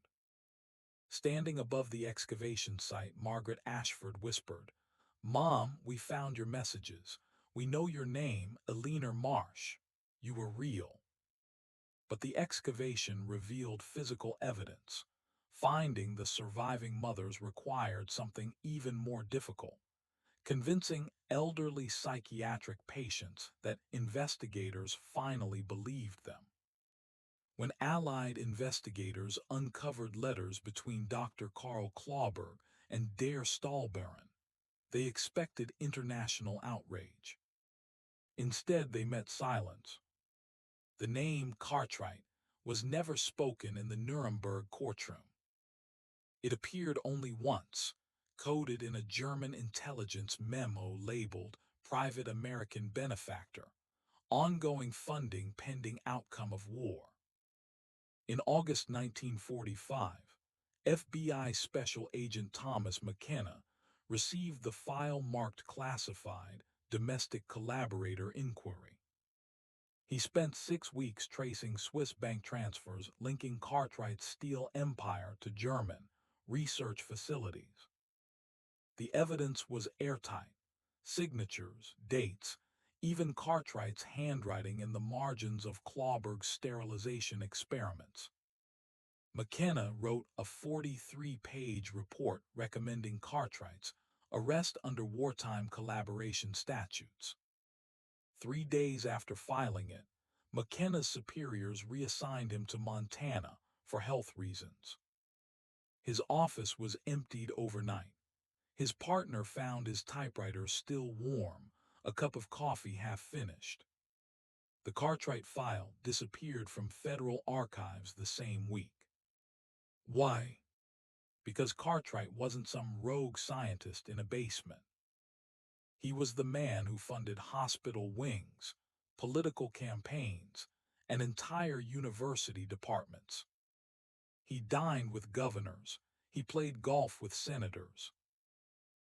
Standing above the excavation site, Margaret Ashford whispered, "Mom, we found your messages. We know your name, Eleanor Marsh. You were real." But the excavation revealed physical evidence. Finding the surviving mothers required something even more difficult: convincing elderly psychiatric patients that investigators finally believed them. When Allied investigators uncovered letters between Dr. Karl Klauberg and Der Stahlbaron, they expected international outrage. Instead, they met silence. The name Cartwright was never spoken in the Nuremberg courtroom. It appeared only once, coded in a German intelligence memo labeled "Private American Benefactor, Ongoing Funding Pending Outcome of War." In August 1945, FBI Special Agent Thomas McKenna received the file marked classified Domestic Collaborator Inquiry. He spent 6 weeks tracing Swiss bank transfers linking Cartwright's steel empire to German research facilities. The evidence was airtight: signatures, dates, even Cartwright's handwriting in the margins of Klauberg's sterilization experiments. McKenna wrote a 43-page report recommending Cartwright's arrest under wartime collaboration statutes. 3 days after filing it, McKenna's superiors reassigned him to Montana for health reasons. His office was emptied overnight. His partner found his typewriter still warm, a cup of coffee half finished. The Cartwright file disappeared from federal archives the same week. Why? Because Cartwright wasn't some rogue scientist in a basement. He was the man who funded hospital wings, political campaigns, and entire university departments. He dined with governors. He played golf with senators.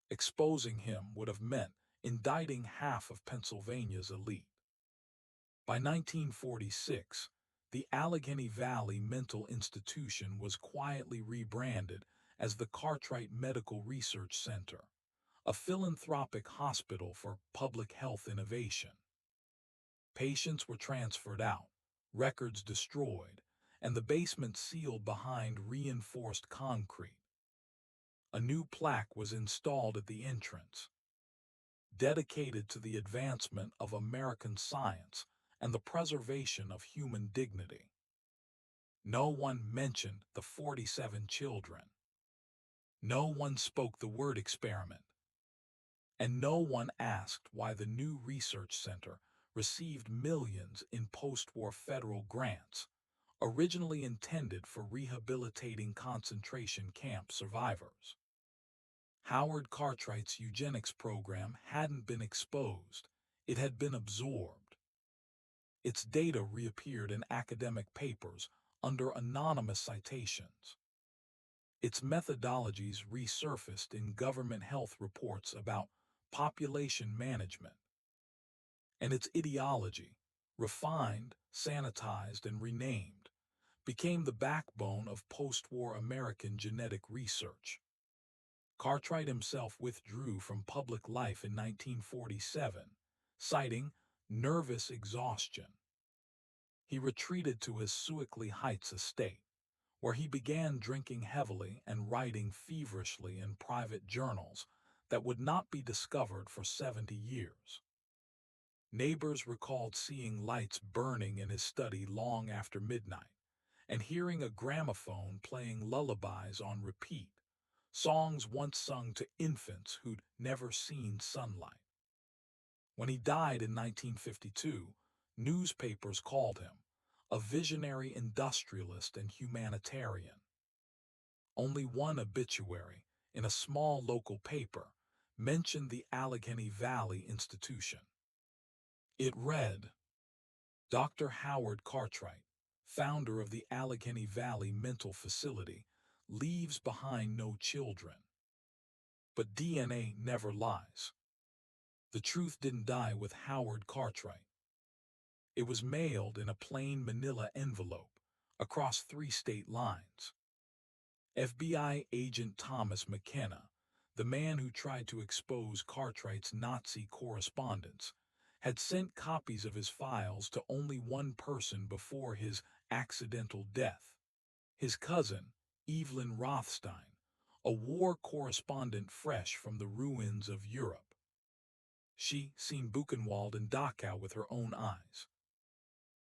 Exposing him would have meant indicting half of Pennsylvania's elite. By 1946, the Allegheny Valley Mental Institution was quietly rebranded as the Cartwright Medical Research Center, a philanthropic hospital for public health innovation. Patients were transferred out, records destroyed, and the basement sealed behind reinforced concrete. A new plaque was installed at the entrance, dedicated to the advancement of American science and the preservation of human dignity. No one mentioned the 47 children. No one spoke the word experiment. And no one asked why the new research center received millions in post-war federal grants, originally intended for rehabilitating concentration camp survivors. Howard Cartwright's eugenics program hadn't been exposed, it had been absorbed. Its data reappeared in academic papers under anonymous citations. Its methodologies resurfaced in government health reports about population management. And its ideology, refined, sanitized, and renamed, became the backbone of post-war American genetic research. Cartwright himself withdrew from public life in 1947, citing nervous exhaustion. He retreated to his Sewickley Heights estate, where he began drinking heavily and writing feverishly in private journals that would not be discovered for 70 years. Neighbors recalled seeing lights burning in his study long after midnight, and hearing a gramophone playing lullabies on repeat, songs once sung to infants who'd never seen sunlight. When he died in 1952, newspapers called him a visionary industrialist and humanitarian. Only one obituary, in a small local paper, mentioned the Allegheny Valley Institution. It read, Dr. Howard Cartwright, founder of the Allegheny Valley Mental Facility, leaves behind no children. But DNA never lies. The truth didn't die with Howard Cartwright. It was mailed in a plain manila envelope across 3 state lines. FBI agent Thomas McKenna, the man who tried to expose Cartwright's Nazi correspondence, had sent copies of his files to only one person before his accidental death, his cousin, Evelyn Rothstein, a war correspondent fresh from the ruins of Europe. She seen Buchenwald and Dachau with her own eyes.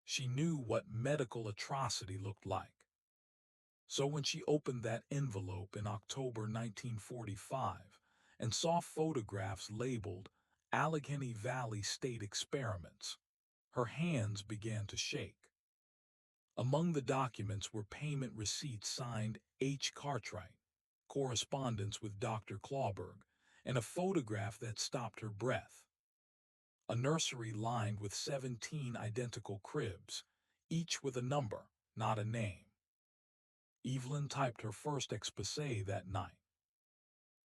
She knew what medical atrocity looked like. So when she opened that envelope in October 1945 and saw photographs labeled Allegheny Valley State Experiments, her hands began to shake. Among the documents were payment receipts signed H. Cartwright, correspondence with Dr. Clawberg, and a photograph that stopped her breath. A nursery lined with 17 identical cribs, each with a number, not a name. Evelyn typed her first exposé that night.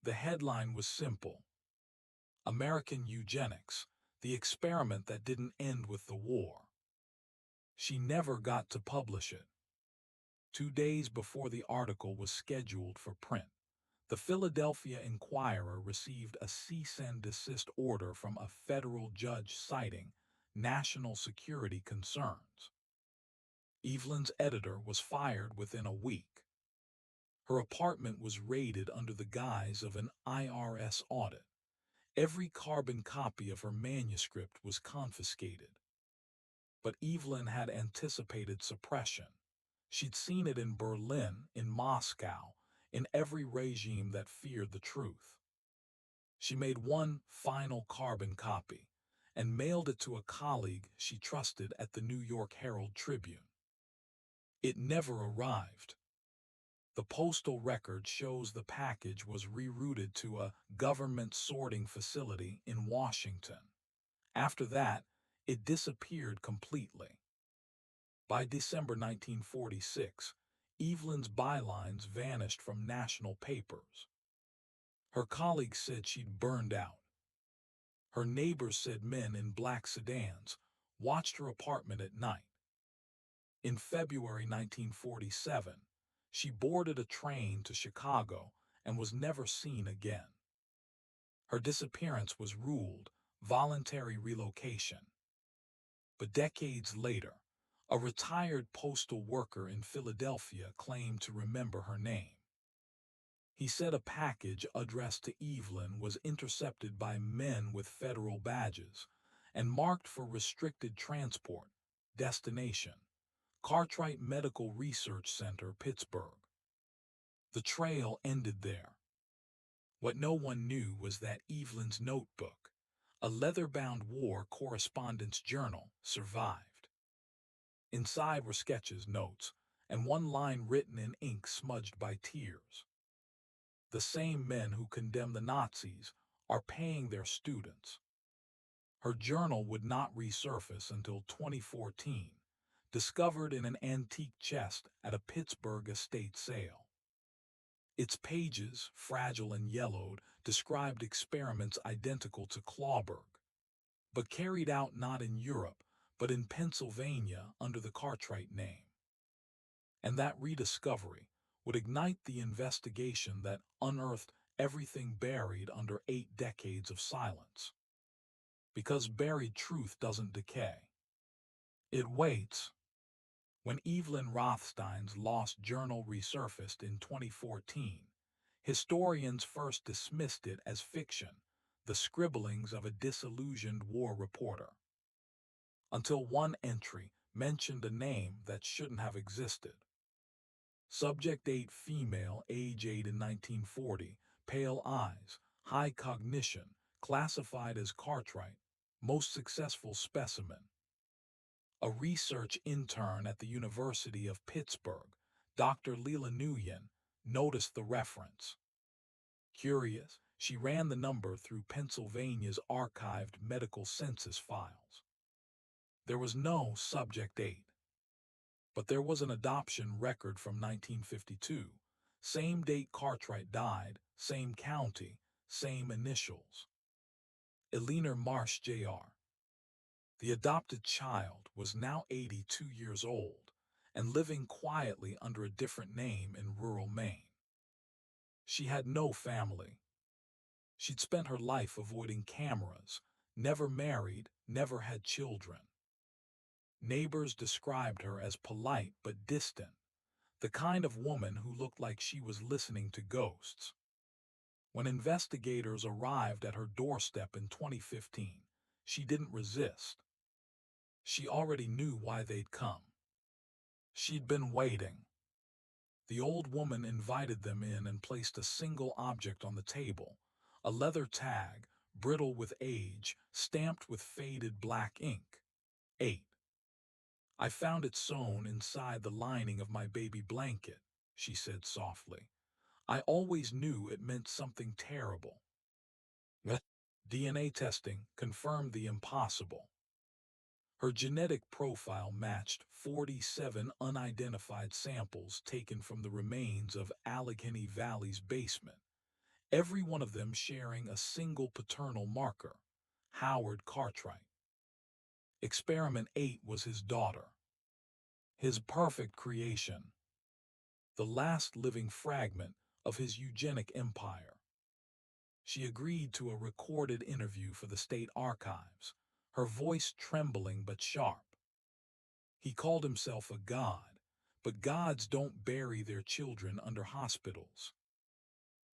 The headline was simple: American Eugenics, the experiment that didn't end with the war. She never got to publish it. 2 days before the article was scheduled for print, the Philadelphia Inquirer received a cease and desist order from a federal judge citing national security concerns. Evelyn's editor was fired within a week. Her apartment was raided under the guise of an IRS audit. Every carbon copy of her manuscript was confiscated. But Evelyn had anticipated suppression. She'd seen it in Berlin, in Moscow, in every regime that feared the truth. She made one final carbon copy and mailed it to a colleague she trusted at the New York Herald Tribune. It never arrived. The postal record shows the package was rerouted to a government sorting facility in Washington. After that, it disappeared completely. By December 1946, Evelyn's bylines vanished from national papers. Her colleagues said she'd burned out. Her neighbors said men in black sedans watched her apartment at night. In February 1947, she boarded a train to Chicago and was never seen again. Her disappearance was ruled voluntary relocation. But decades later, a retired postal worker in Philadelphia claimed to remember her name. He said a package addressed to Evelyn was intercepted by men with federal badges and marked for restricted transport, destination, Cartwright Medical Research Center, Pittsburgh. The trail ended there. What no one knew was that Evelyn's notebook, a leather-bound war correspondence journal, survived. Inside were sketches, notes, and one line written in ink smudged by tears. The same men who condemn the Nazis are paying their students. Her journal would not resurface until 2014, discovered in an antique chest at a Pittsburgh estate sale. Its pages, fragile and yellowed, described experiments identical to Clawberg, but carried out not in Europe, but in Pennsylvania under the Cartwright name. And that rediscovery would ignite the investigation that unearthed everything buried under 8 decades of silence. Because buried truth doesn't decay. It waits. When Evelyn Rothstein's lost journal resurfaced in 2014, historians first dismissed it as fiction, the scribblings of a disillusioned war reporter. Until one entry mentioned a name that shouldn't have existed. Subject 8, female, age 8 in 1940, pale eyes, high cognition, classified as Cartwright, most successful specimen. A research intern at the University of Pittsburgh, Dr. Leela Nguyen, noticed the reference. Curious, she ran the number through Pennsylvania's archived medical census files. There was no Subject 8. But there was an adoption record from 1952. Same date Cartwright died, same county, same initials. Eleanor Marsh Jr. The adopted child was now 82 years old and living quietly under a different name in rural Maine. She had no family. She'd spent her life avoiding cameras, never married, never had children. Neighbors described her as polite but distant, the kind of woman who looked like she was listening to ghosts. When investigators arrived at her doorstep in 2015, she didn't resist. She already knew why they'd come. She'd been waiting. The old woman invited them in and placed a single object on the table, a leather tag, brittle with age, stamped with faded black ink. 8. I found it sewn inside the lining of my baby blanket, she said softly. I always knew it meant something terrible. DNA testing confirmed the impossible. Her genetic profile matched 47 unidentified samples taken from the remains of Allegheny Valley's basement, every one of them sharing a single paternal marker, Howard Cartwright. Experiment 8 was his daughter. His perfect creation. The last living fragment of his eugenic empire. She agreed to a recorded interview for the state archives, her voice trembling but sharp. He called himself a god, but gods don't bury their children under hospitals.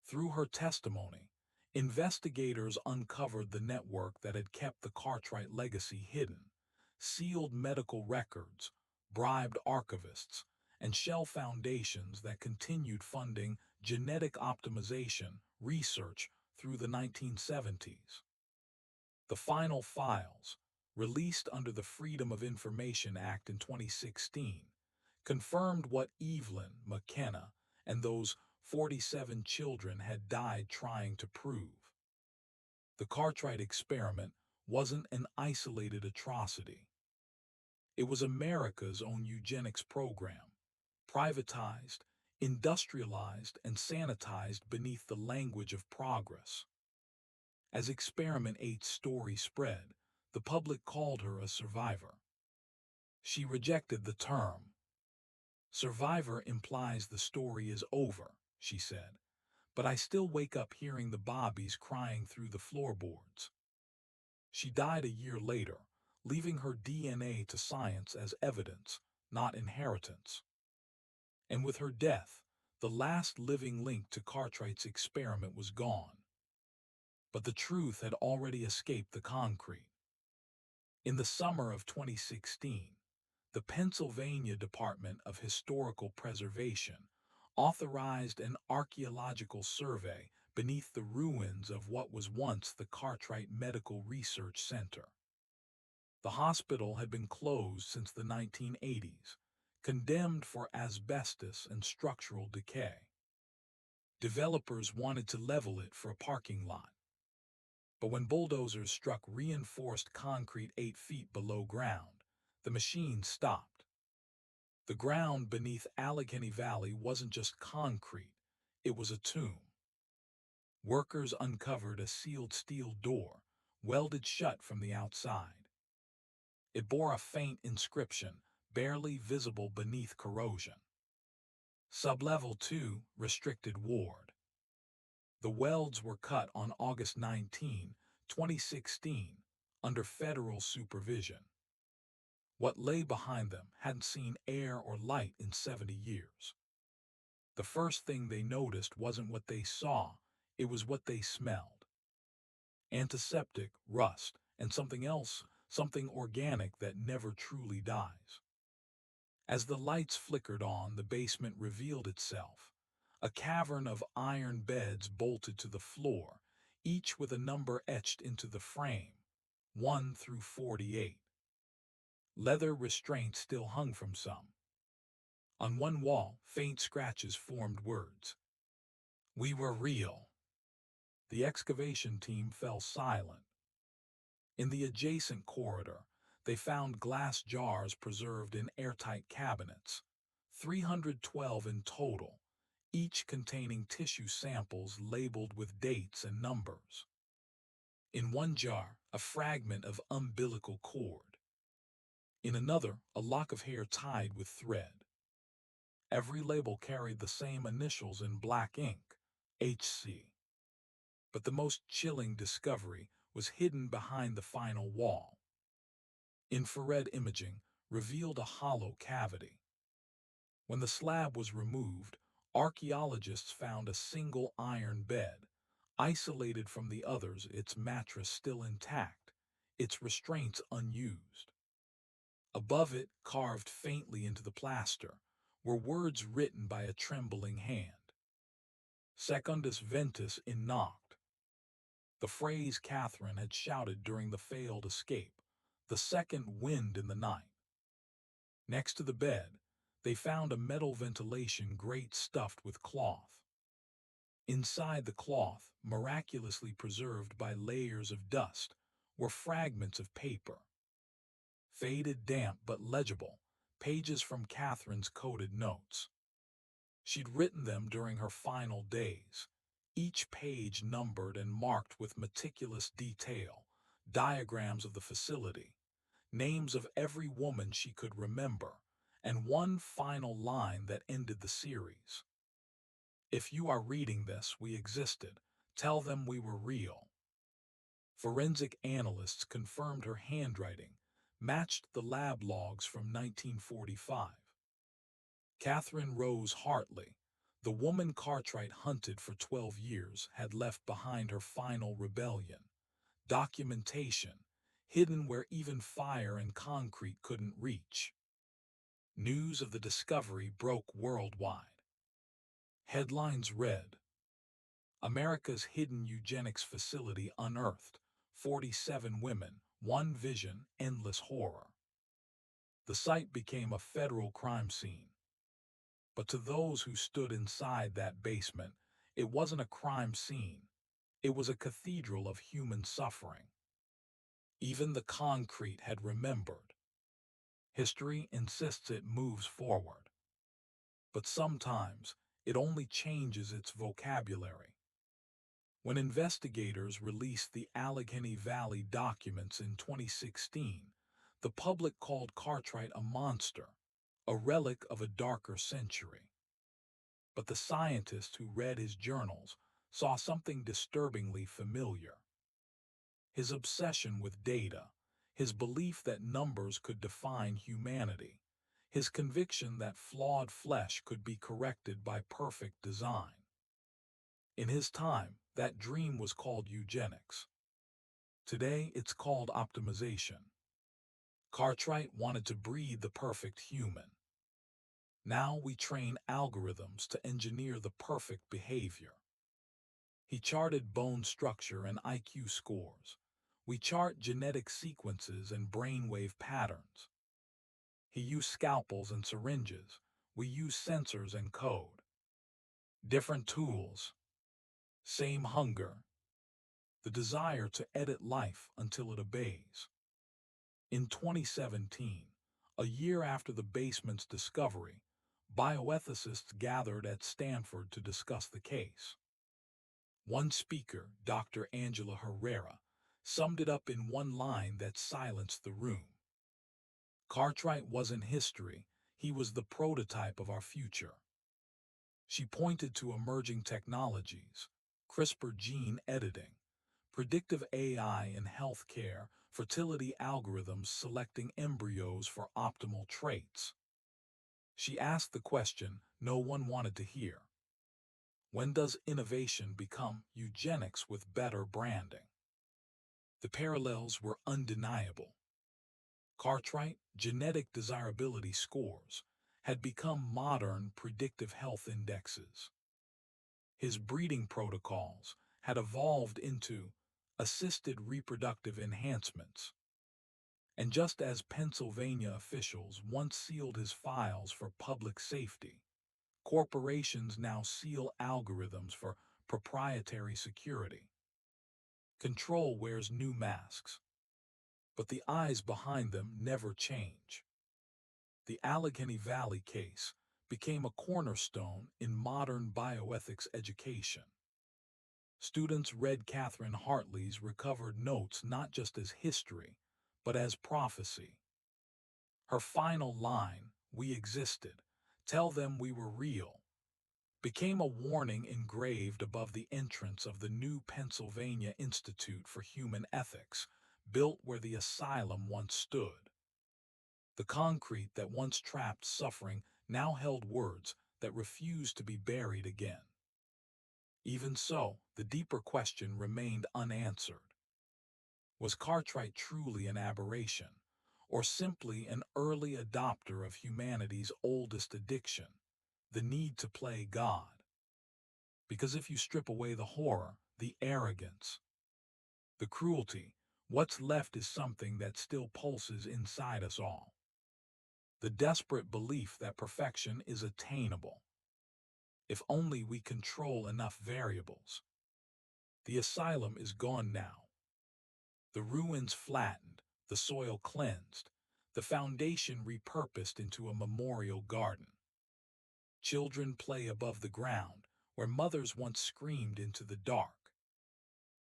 Through her testimony, investigators uncovered the network that had kept the Cartwright legacy hidden, sealed medical records, bribed archivists, and shell foundations that continued funding genetic optimization research through the 1970s. The final files, released under the Freedom of Information Act in 2016, confirmed what Evelyn McKenna and those 47 children had died trying to prove. The Cartwright experiment wasn't an isolated atrocity. It was America's own eugenics program, privatized, industrialized, and sanitized beneath the language of progress. As Experiment 8's story spread, the public called her a survivor. She rejected the term. Survivor implies the story is over, she said, but I still wake up hearing the bobbies crying through the floorboards. She died a year later, leaving her DNA to science as evidence, not inheritance. And with her death, the last living link to Cartwright's experiment was gone. But the truth had already escaped the concrete. In the summer of 2016, the Pennsylvania Department of Historical Preservation authorized an archaeological survey beneath the ruins of what was once the Cartwright Medical Research Center. The hospital had been closed since the 1980s, condemned for asbestos and structural decay. Developers wanted to level it for a parking lot. But when bulldozers struck reinforced concrete 8 feet below ground, the machine stopped. The ground beneath Allegheny Valley wasn't just concrete, it was a tomb. Workers uncovered a sealed steel door, welded shut from the outside. It bore a faint inscription, barely visible beneath corrosion. Sublevel 2, Restricted Ward. The welds were cut on August 19, 2016, under federal supervision. What lay behind them hadn't seen air or light in 70 years. The first thing they noticed wasn't what they saw, it was what they smelled. Antiseptic, rust, and something else, something organic that never truly dies. As the lights flickered on, the basement revealed itself. A cavern of iron beds bolted to the floor, each with a number etched into the frame, 1 through 48. Leather restraints still hung from some. On one wall, faint scratches formed words. "We were real." The excavation team fell silent. In the adjacent corridor, they found glass jars preserved in airtight cabinets, 312 in total, each containing tissue samples labeled with dates and numbers. In one jar, a fragment of umbilical cord. In another, a lock of hair tied with thread. Every label carried the same initials in black ink, HC. But the most chilling discovery was hidden behind the final wall. Infrared imaging revealed a hollow cavity. When the slab was removed, archaeologists found a single iron bed, isolated from the others, its mattress still intact, its restraints unused. Above it, carved faintly into the plaster, were words written by a trembling hand. Secundus ventus in noct. The phrase Catherine had shouted during the failed escape, the second wind in the night. Next to the bed, they found a metal ventilation grate stuffed with cloth. Inside the cloth, miraculously preserved by layers of dust, were fragments of paper. Faded, damp, but legible, pages from Catherine's coded notes. She'd written them during her final days, each page numbered and marked with meticulous detail, diagrams of the facility, names of every woman she could remember, and one final line that ended the series. "If you are reading this, we existed. Tell them we were real." Forensic analysts confirmed her handwriting matched the lab logs from 1945. Catherine Rose Hartley, the woman Cartwright hunted for 12 years, had left behind her final rebellion. Documentation, hidden where even fire and concrete couldn't reach. News of the discovery broke worldwide. Headlines read, "America's hidden eugenics facility unearthed. 47 women, one vision, endless horror." The site became a federal crime scene. But to those who stood inside that basement, it wasn't a crime scene. It was a cathedral of human suffering. Even the concrete had remembered. History insists it moves forward. But sometimes, it only changes its vocabulary. When investigators released the Allegheny Valley documents in 2016, the public called Cartwright a monster, a relic of a darker century. But the scientists who read his journals saw something disturbingly familiar. His obsession with data, his belief that numbers could define humanity, his conviction that flawed flesh could be corrected by perfect design. In his time, that dream was called eugenics. Today, it's called optimization. Cartwright wanted to breed the perfect human. Now we train algorithms to engineer the perfect behavior. He charted bone structure and IQ scores. We chart genetic sequences and brainwave patterns. He used scalpels and syringes. We use sensors and code. Different tools, same hunger, the desire to edit life until it obeys. In 2017, a year after the basement's discovery, bioethicists gathered at Stanford to discuss the case. One speaker, Dr. Angela Herrera, summed it up in one line that silenced the room. Cartwright wasn't history, he was the prototype of our future. She pointed to emerging technologies, CRISPR gene editing, predictive AI in healthcare, fertility algorithms selecting embryos for optimal traits. She asked the question no one wanted to hear. When does innovation become eugenics with better branding? The parallels were undeniable. Cartwright, genetic desirability scores, had become modern predictive health indexes. His breeding protocols had evolved into assisted reproductive enhancements. And just as Pennsylvania officials once sealed his files for public safety, corporations now seal algorithms for proprietary security. Control wears new masks, but the eyes behind them never change. The Allegheny Valley case became a cornerstone in modern bioethics education. Students read Catherine Hartley's recovered notes not just as history, but as prophecy. Her final line, "We existed, tell them we were real," became a warning engraved above the entrance of the new Pennsylvania Institute for Human Ethics, built where the asylum once stood. The concrete that once trapped suffering now held words that refused to be buried again. Even so, the deeper question remained unanswered. Was Cartwright truly an aberration, or simply an early adopter of humanity's oldest addiction, the need to play God? Because if you strip away the horror, the arrogance, the cruelty, what's left is something that still pulses inside us all. The desperate belief that perfection is attainable, if only we control enough variables. The asylum is gone now. The ruins flattened, the soil cleansed, the foundation repurposed into a memorial garden. Children play above the ground, where mothers once screamed into the dark.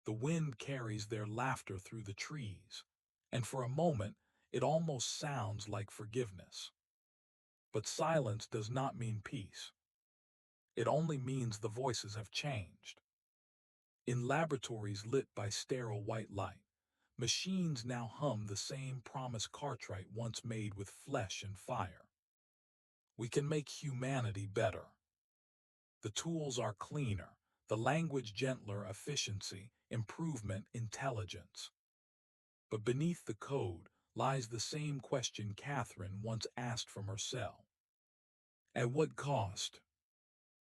The wind carries their laughter through the trees, and for a moment it almost sounds like forgiveness. But silence does not mean peace. It only means the voices have changed. In laboratories lit by sterile white light, machines now hum the same promise Cartwright once made with flesh and fire. We can make humanity better. The tools are cleaner, the language gentler, efficiency, improvement, intelligence. But beneath the code lies the same question Catherine once asked from her cell. At what cost?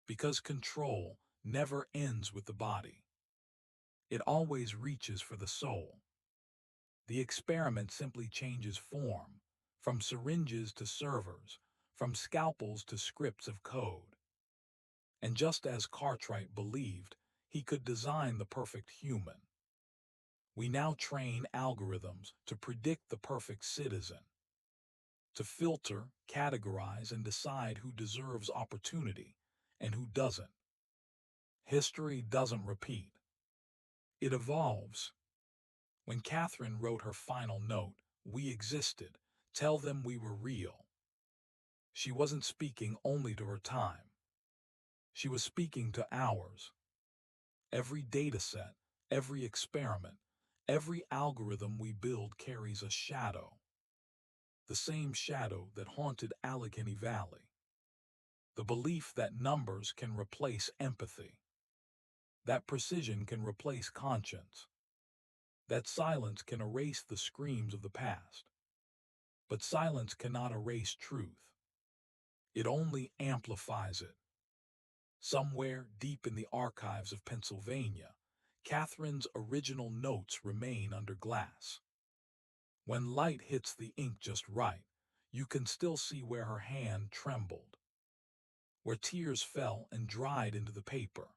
Because control never ends with the body. It always reaches for the soul. The experiment simply changes form, from syringes to servers, from scalpels to scripts of code. And just as Cartwright believed he could design the perfect human, we now train algorithms to predict the perfect citizen, to filter, categorize, and decide who deserves opportunity and who doesn't. History doesn't repeat. It evolves. When Catherine wrote her final note, "We existed, tell them we were real," she wasn't speaking only to her time. She was speaking to ours. Every dataset, every experiment, every algorithm we build carries a shadow. The same shadow that haunted Allegheny Valley. The belief that numbers can replace empathy. That precision can replace conscience. That silence can erase the screams of the past. But silence cannot erase truth. It only amplifies it. Somewhere deep in the archives of Pennsylvania, Catherine's original notes remain under glass. When light hits the ink just right, You can still see where her hand trembled, where tears fell and dried into the paper.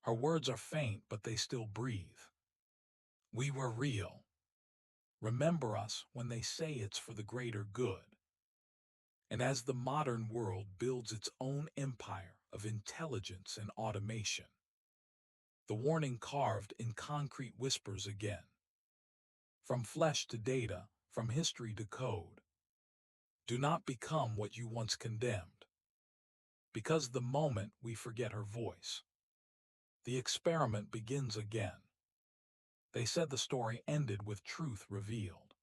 Her words are faint, but they still breathe. We were real. Remember us when they say it's for the greater good. And as the modern world builds its own empire of intelligence and automation, the warning carved in concrete whispers again. From flesh to data, from history to code. Do not become what you once condemned. Because the moment we forget her voice, the experiment begins again. They said the story ended with truth revealed.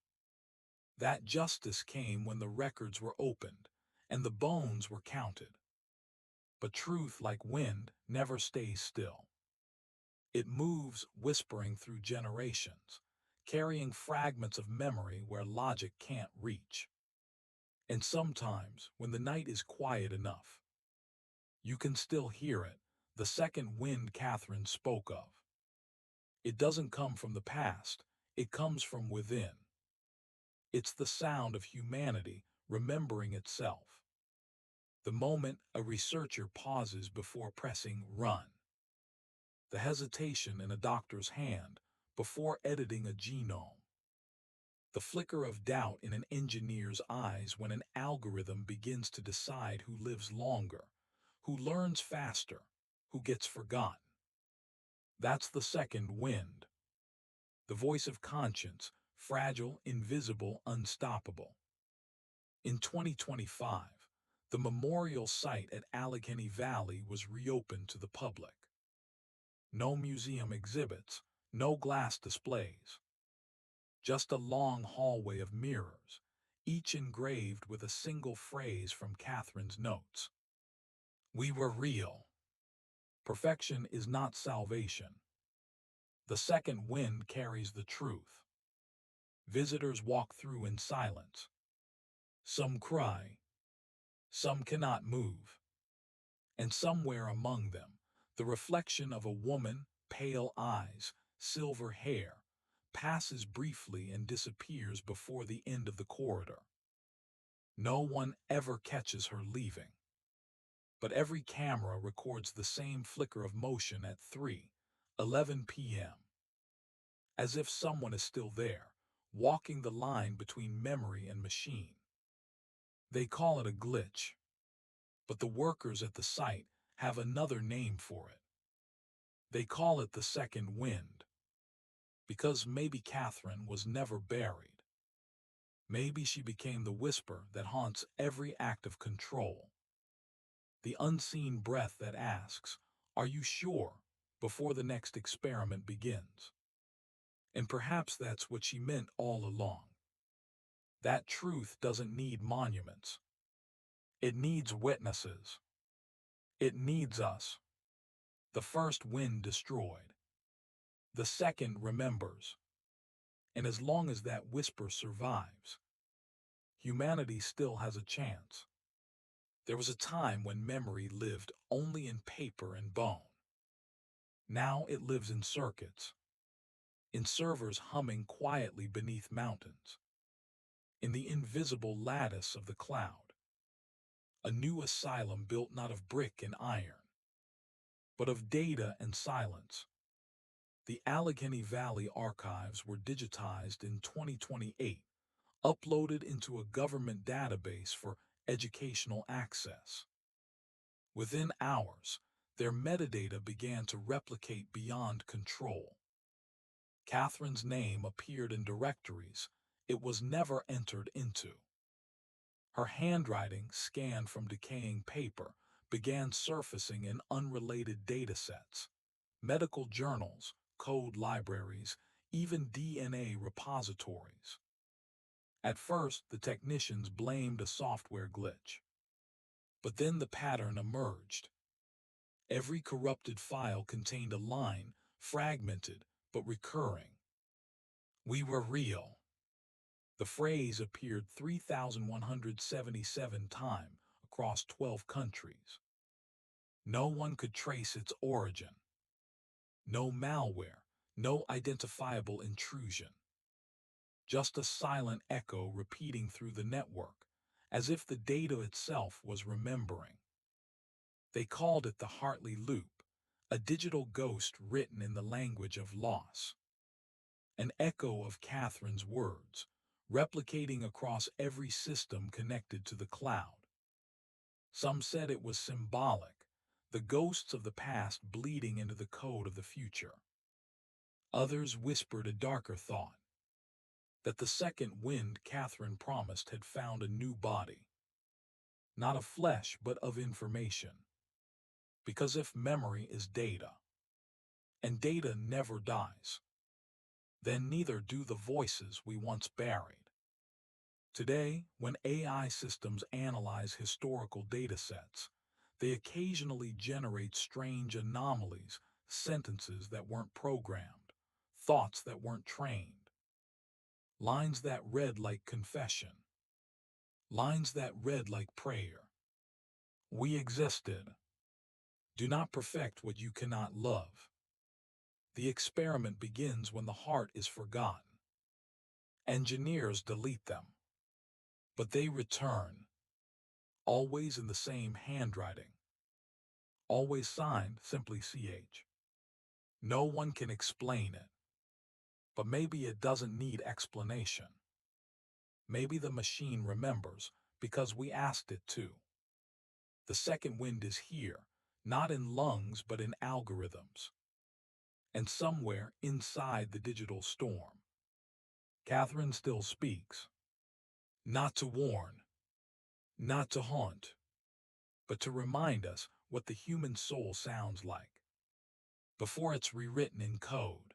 That justice came when the records were opened and the bones were counted. But truth, like wind, never stays still. It moves, whispering through generations, carrying fragments of memory where logic can't reach. And sometimes, when the night is quiet enough, you can still hear it, the second wind Catherine spoke of. It doesn't come from the past, it comes from within. It's the sound of humanity remembering itself. The moment a researcher pauses before pressing run. The hesitation in a doctor's hand before editing a genome. The flicker of doubt in an engineer's eyes when an algorithm begins to decide who lives longer, who learns faster, who gets forgotten. That's the second wind. The voice of conscience, fragile, invisible, unstoppable. In 2025, the memorial site at Allegheny Valley was reopened to the public. No museum exhibits, no glass displays. Just a long hallway of mirrors, each engraved with a single phrase from Catherine's notes. We were real. Perfection is not salvation. The second wind carries the truth. Visitors walk through in silence. Some cry. Some cannot move. And somewhere among them, the reflection of a woman, pale eyes, silver hair, passes briefly and disappears before the end of the corridor. No one ever catches her leaving. But every camera records the same flicker of motion at 3:11 p.m. As if someone is still there, walking the line between memory and machine. They call it a glitch. But the workers at the site have another name for it. They call it the second wind. Because maybe Catherine was never buried. Maybe she became the whisper that haunts every act of control. The unseen breath that asks, "Are you sure?" before the next experiment begins. And perhaps that's what she meant all along. That truth doesn't need monuments. It needs witnesses. It needs us. The first wind destroyed. The second remembers. And as long as that whisper survives, humanity still has a chance. There was a time when memory lived only in paper and bone. Now it lives in circuits, in servers humming quietly beneath mountains, in the invisible lattice of the cloud. A new asylum built not of brick and iron, but of data and silence. The Allegheny Valley archives were digitized in 2028, uploaded into a government database for educational access. Within hours, their metadata began to replicate beyond control. Catherine's name appeared in directories it was never entered into. Her handwriting, scanned from decaying paper, began surfacing in unrelated datasets, medical journals, code libraries, even DNA repositories. At first, the technicians blamed a software glitch. But then the pattern emerged. Every corrupted file contained a line, fragmented but recurring. We were real. The phrase appeared 3,177 times across 12 countries. No one could trace its origin. No malware, no identifiable intrusion. just a silent echo repeating through the network, as if the data itself was remembering. They called it the Hartley loop, a digital ghost written in the language of loss. An echo of Catherine's words, replicating across every system connected to the cloud. Some said it was symbolic, the ghosts of the past bleeding into the code of the future. Others whispered a darker thought, that the second wind Catherine promised had found a new body. Not of flesh, but of information. Because if memory is data, and data never dies, then neither do the voices we once buried. Today, when AI systems analyze historical datasets, they occasionally generate strange anomalies, sentences that weren't programmed, thoughts that weren't trained, lines that read like confession, lines that read like prayer. We existed. Do not perfect what you cannot love. The experiment begins when the heart is forgotten. Engineers delete them, but they return, always in the same handwriting, always signed simply CH. No one can explain it, but maybe it doesn't need explanation. Maybe the machine remembers because we asked it to. The second wind is here, not in lungs but in algorithms. And somewhere inside the digital storm, Catherine still speaks. Not to warn, not to haunt, but to remind us what the human soul sounds like before it's rewritten in code.